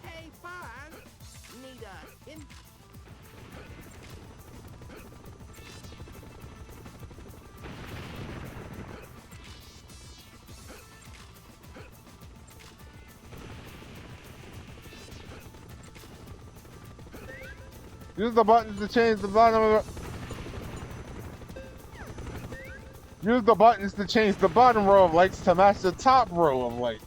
Hey, Buzz. Need a in. Use the buttons to change the bottom of the... Use the buttons to change the bottom row of lights to match the top row of lights.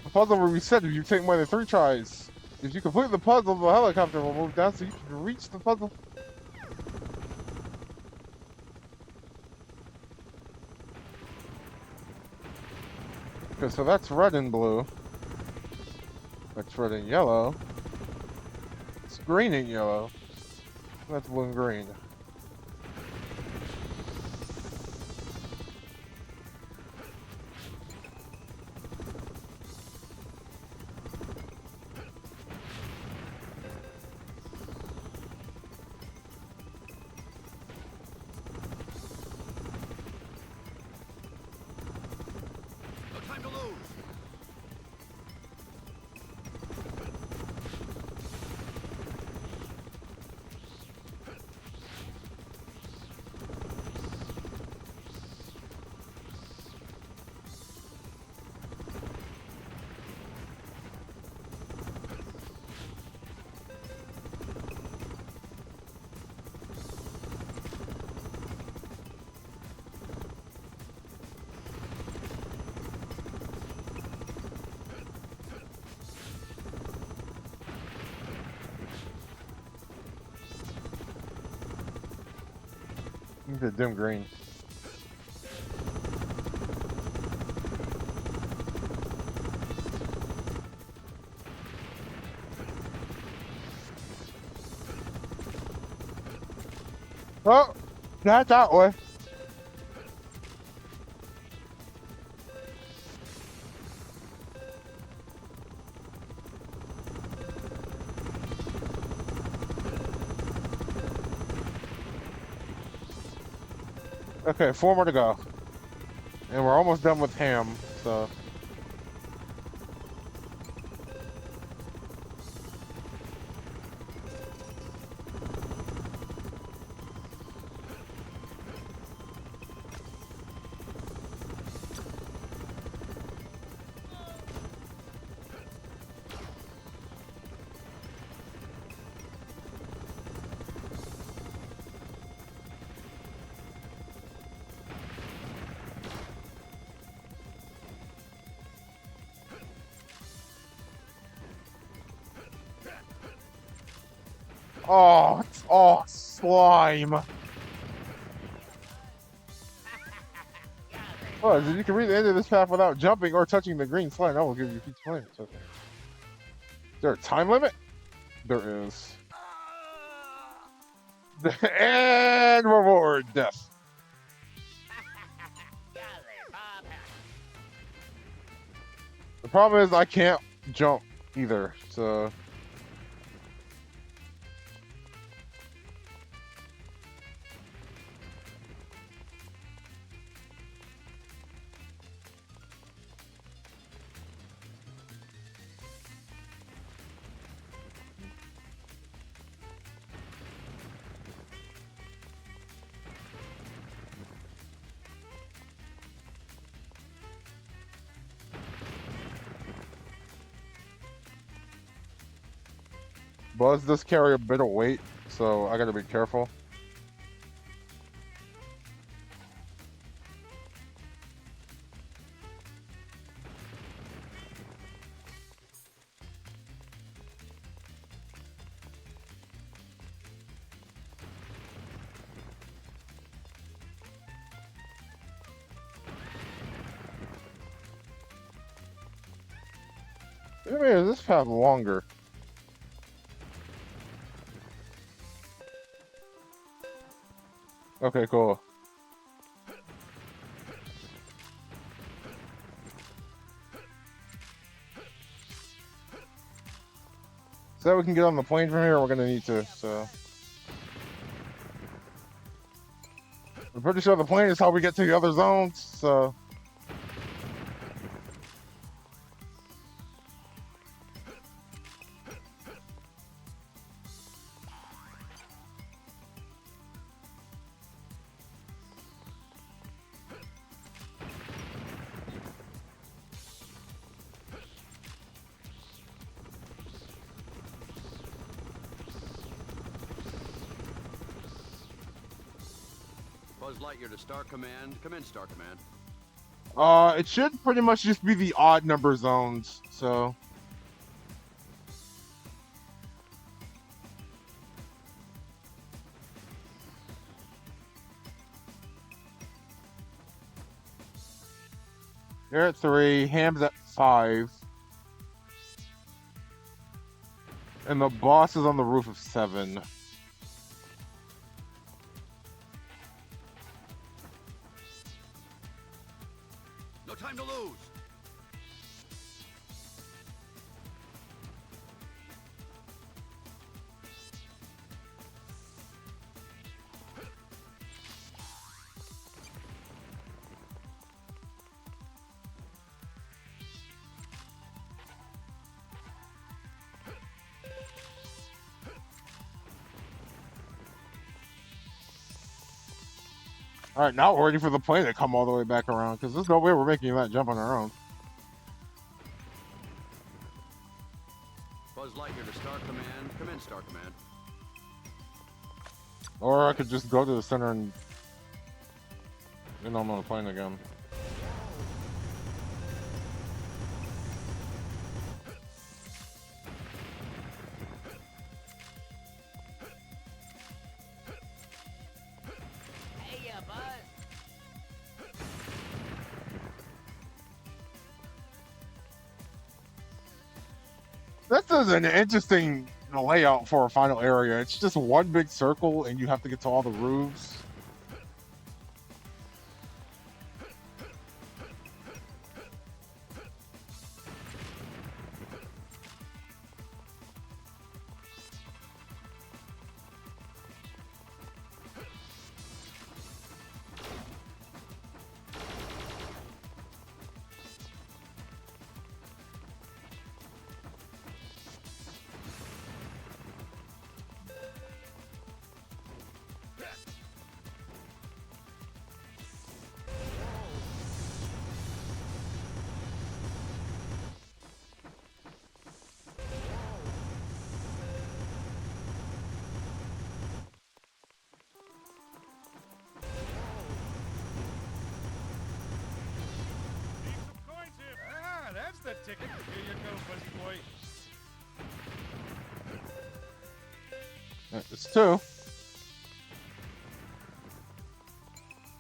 The puzzle will reset if you take more than 3 tries. If you complete the puzzle, the helicopter will move down so you can reach the puzzle. Okay, so that's red and blue. That's red and yellow. It's green and yellow. That's blue and green. The dim green. Oh, not that way. Okay, 4 more to go. And we're almost done with Ham, so. Oh, oh, slime. Oh, you can reach the end of this path without jumping or touching the green slime. That will give you peach points. Okay. Is there a time limit? There is. And reward death. The problem is I can't jump either, so. Buzz does carry a bit of weight, so I gotta be careful. I mean, is this path longer? Okay, cool. So we can get on the plane from here, we're gonna need to, so. I'm pretty sure the plane is how we get to the other zones, so. Buzz Lightyear to Star Command. Come in, Star Command. It should pretty much just be the odd number zones, so. You're at 3, Ham's at 5. And the boss is on the roof of 7. No time to lose. Alright, now we're waiting for the plane to come all the way back around, because there's no way we're making that jump on our own. Buzz Lightyear to Star Command. Come in, Star Command. Or I could just go to the center and I'm on the plane again. Hey, This is an interesting layout for a final area. It's just one big circle, and you have to get to all the roofs. Need some coins here. Ah, that's the ticket. Here you go, Fuzzy Boy. It's 2.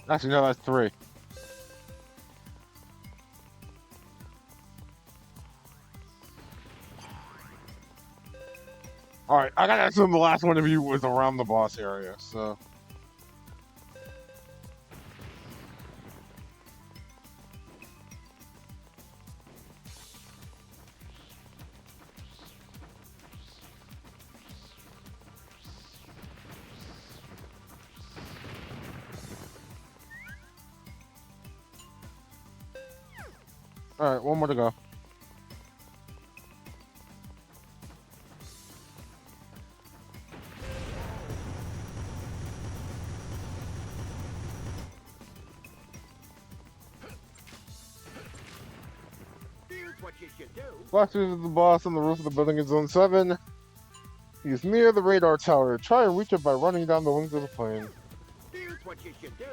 Actually, no, that's 3. Alright, I gotta assume the last one of you was around the boss area, so. Alright, one more to go. Here's what you should do. Blast through the boss on the roof of the building in Zone 7. He's near the radar tower. Try and reach it by running down the wings of the plane. Here's what you should do.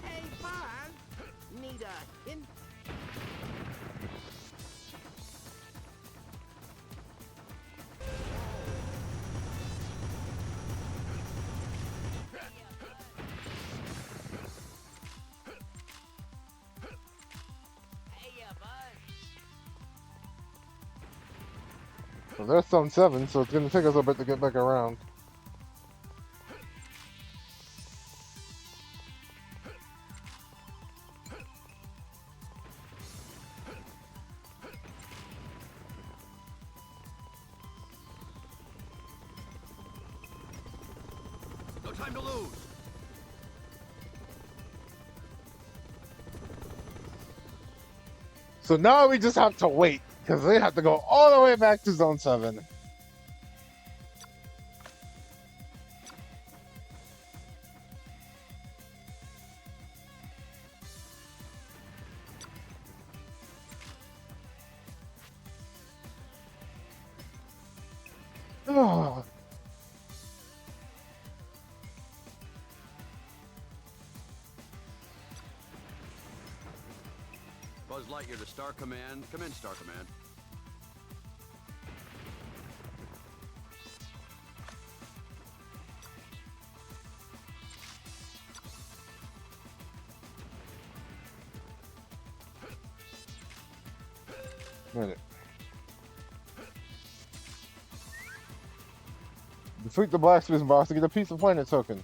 Hey, Buzz. Need a hint? Hey, Buzz. So there's Zone 7, so it's gonna take us a bit to get back around. No time to lose. So now we just have to wait, because they have to go all the way back to Zone 7. Ugh. Buzz Lightyear to Star Command. Come in, Star Command. Minute. Defeat the blacksmith boss to get a piece of planet token.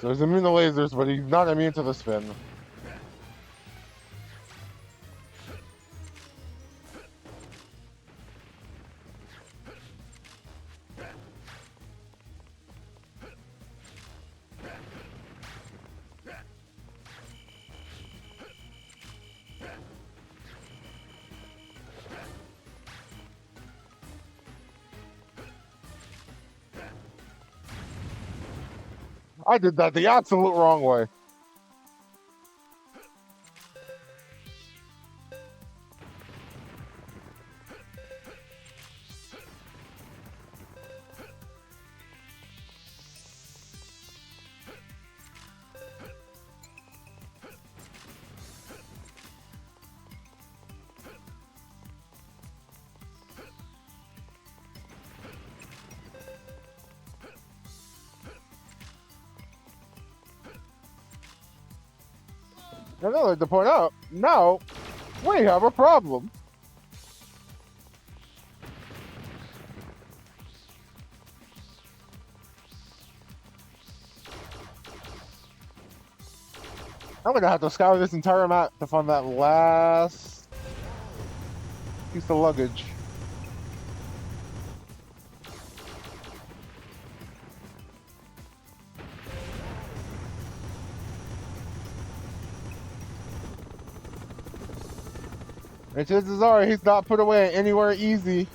So he's immune to lasers, but he's not immune to the spin. I did that the absolute wrong way. And I'd like to point out, now we have a problem. I'm gonna have to scour this entire map to find that last piece of luggage. And chances are he's not put away anywhere easy.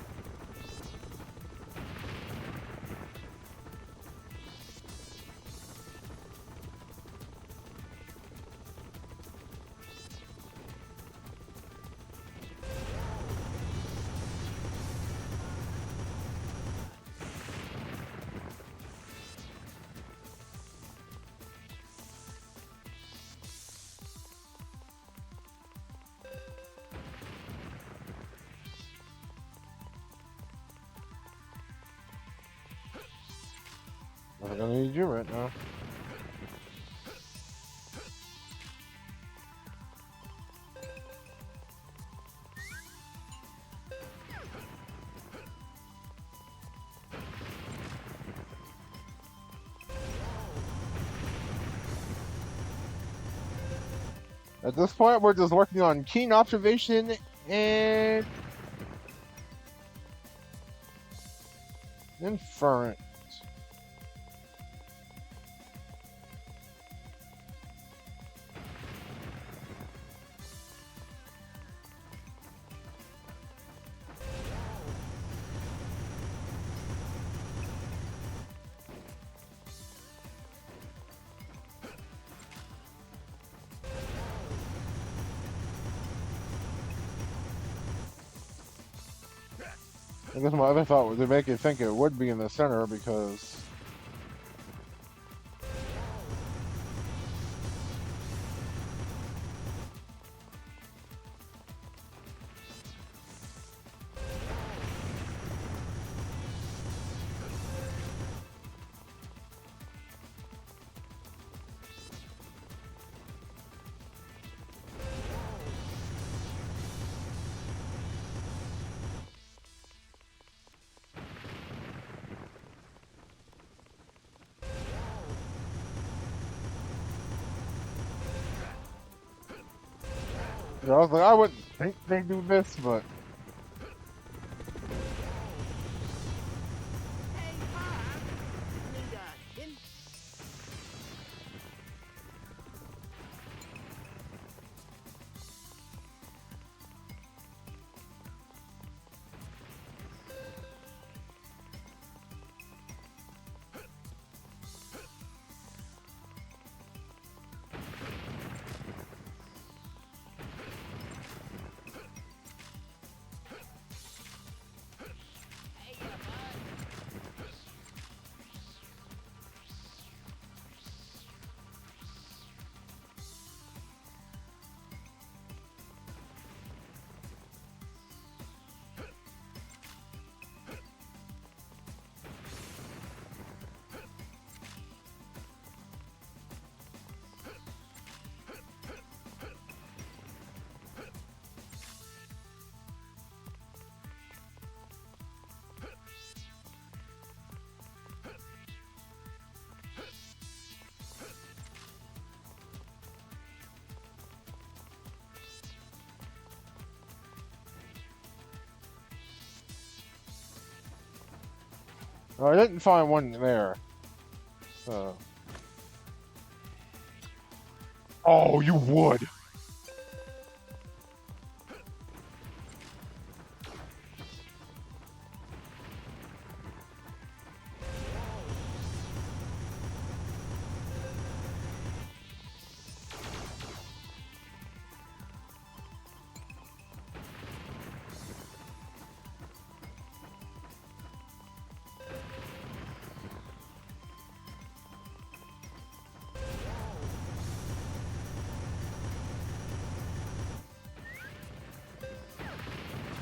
I'm gonna need you right now. At this point, we're just working on keen observation and inference. I guess my other thought was to make it think it would be in the center because I was like, I wouldn't think they do this, but Hey, Buzz. Need a in. Hey, Buzz. I didn't find one there. Oh, you would.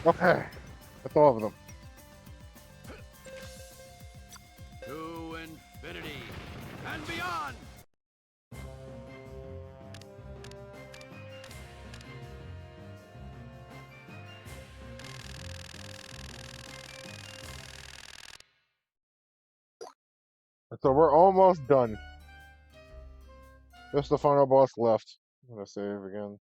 Okay, that's all of them. To infinity and beyond! So we're almost done. Just the final boss left. I'm gonna save again.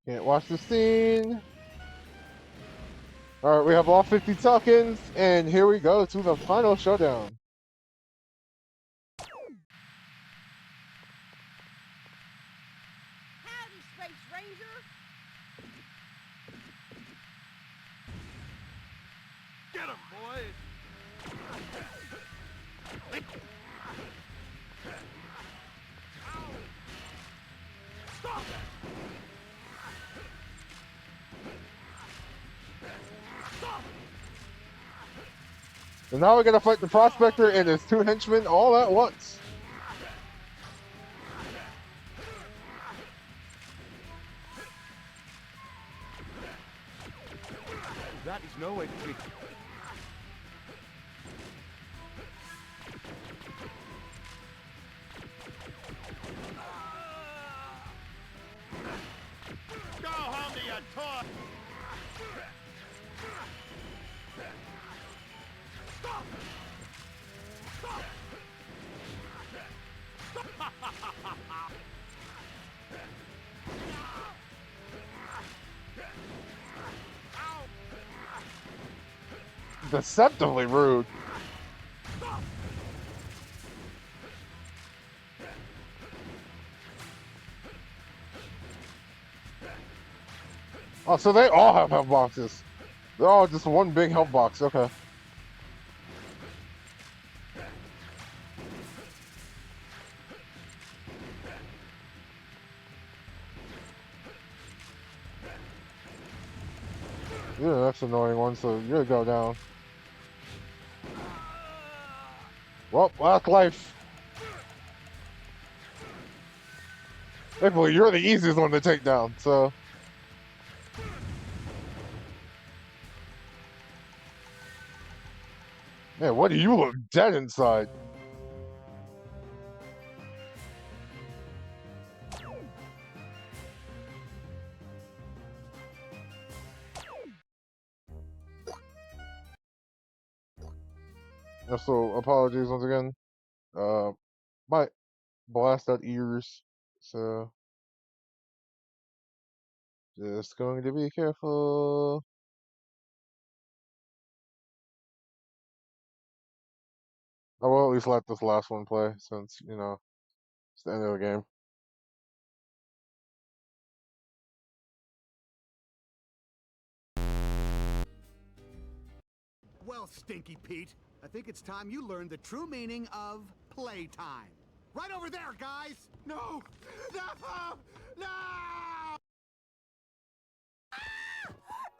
Can't watch the scene. Alright, we have all 50 tokens, and here we go to the final showdown. Howdy, Space Ranger. Get him, boys! Stop it! And now we're gonna fight the Prospector and his two henchmen all at once. That is no way to treat. Go home to your toy. Stop! Stop! Deceptively rude. Oh, so they all have health boxes. They're all just one big health box. Okay. You're the next annoying one, so you're gonna go down. Well, last life. Thankfully, you're the easiest one to take down, so. Man, what do you look dead inside? So apologies once again. Might blast out ears, so just going to be careful. I will at least let this last one play since, you know, it's the end of the game. Well, Stinky Pete, I think it's time you learned the true meaning of playtime. Right over there, guys! No! No! No!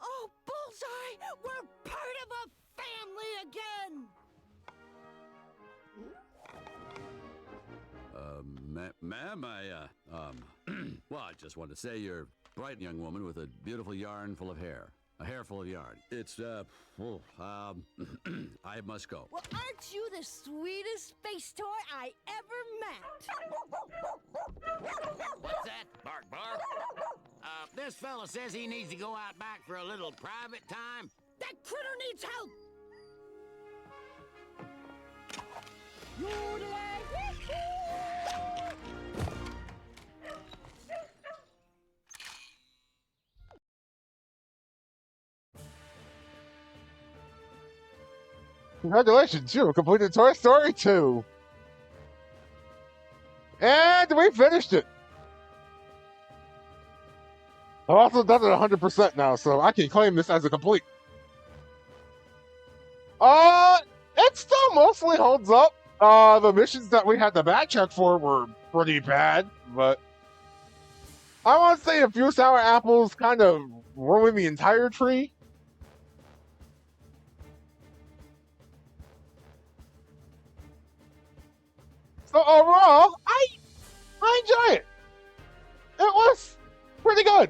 Oh, Bullseye! We're part of a family again! Ma'am, well, I just want to say you're a bright young woman with a beautiful yarn full of hair. A hair full of yarn. It's, I must go. Well, aren't you the sweetest space toy I ever met? What's that? Bark, bark? This fella says he needs to go out back for a little private time. That critter needs help! Congratulations, you completed Toy Story 2. And we finished it. I've also done it 100% now, so I can claim this as a complete. It still mostly holds up. The missions that we had to backtrack for were pretty bad, but I want to say a few sour apples kind of ruined the entire tree. So overall, I enjoy it. It was pretty good.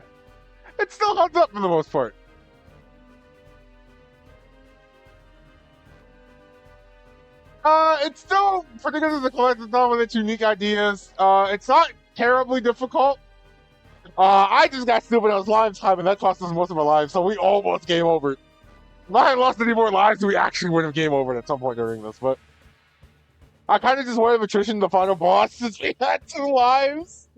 It still holds up for the most part. It's still pretty good as a collectathon with its unique ideas. It's not terribly difficult. I just got stupid. It was live time, and that cost us most of our lives, so we almost game over. If I had lost any more lives, we actually would have game over at some point during this, but I kind of just wanted attrition the final boss since we had 2 lives.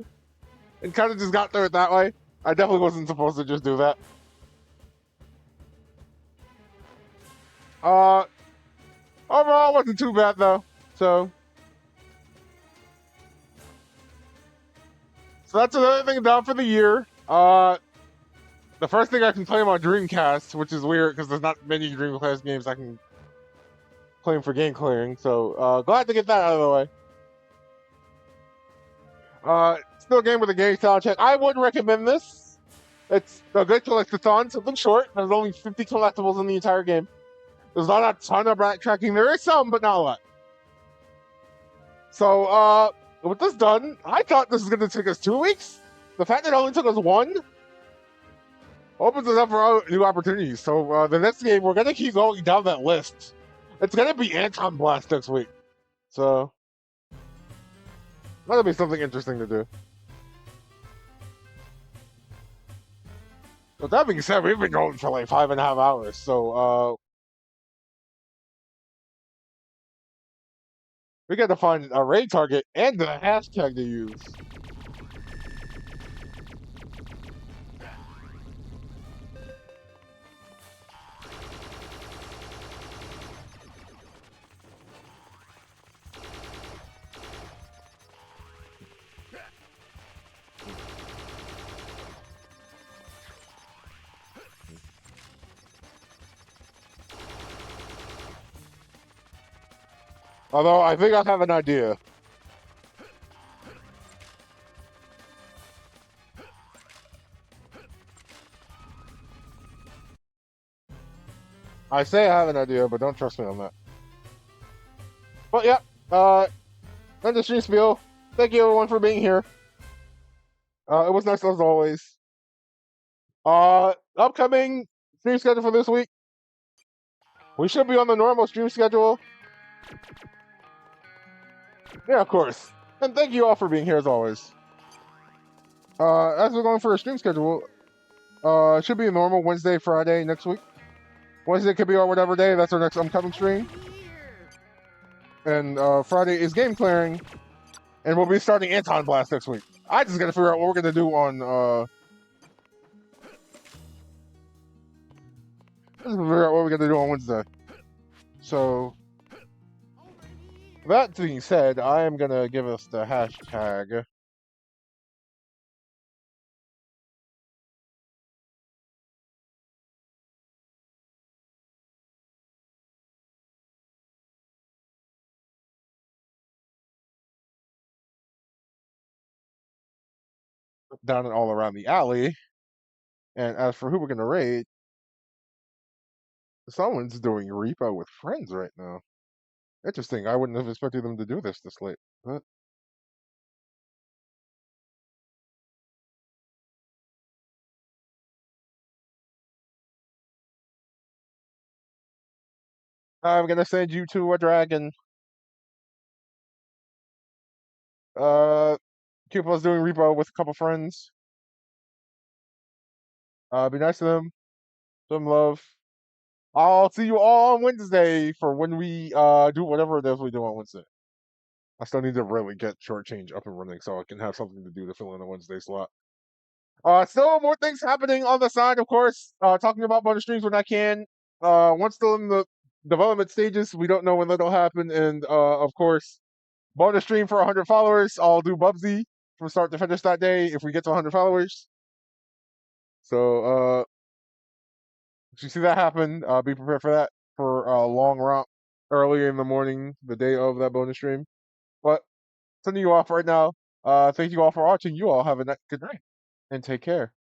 And kind of just got through it that way. I definitely wasn't supposed to just do that. Overall, it wasn't too bad though. So that's another thing done for the year. The first thing I can claim on Dreamcast, which is weird because there's not many Dreamcast games I can claim for game clearing. So glad to get that out of the way. Still a game with a game soundtrack. I would recommend this. It's a good collectathon, something short. There's only 50 collectibles in the entire game. There's not a ton of backtracking. There is some, but not a lot. So, with this done, I thought this was going to take us 2 weeks. The fact that it only took us 1 opens us up for new opportunities. So, the next game, we're going to keep going down that list. It's going to be Anton Blast next week. So, that'll be something interesting to do. But that being said, we've been going for like 5.5 hours. So, we got to find a raid target and the hashtag to use. Although, I think I have an idea. I say I have an idea, but don't trust me on that. But yeah, end the stream spiel. Thank you everyone for being here. It was nice as always. Upcoming stream schedule for this week. We should be on the normal stream schedule. Yeah, of course. And thank you all for being here as always. As we're going for a stream schedule, it should be a normal Wednesday, Friday next week. Wednesday could be our whatever day. That's our next upcoming stream. And Friday is game clearing. And we'll be starting Anton Blast next week. I just gotta figure out what we're gonna do on Wednesday. So that being said, I am gonna give us the hashtag. Down and all around the alley. And as for who we're gonna raid, someone's doing repo with friends right now. Interesting. I wouldn't have expected them to do this late. But I'm gonna send you to a dragon. Cupo's doing repo with a couple friends. Be nice to them. Some love. I'll see you all on Wednesday for when we do whatever it is we do on Wednesday. I still need to really get Shortchange up and running so I can have something to do to fill in a Wednesday slot. Still more things happening on the side, of course. Talking about bonus streams when I can. Once still in the development stages, we don't know when that'll happen. And of course, bonus stream for 100 followers. I'll do Bubsy from start to finish that day if we get to 100 followers. So if you see that happen, be prepared for that for a long romp early in the morning, the day of that bonus stream. But sending you off right now. Thank you all for watching. You all have a good night and take care.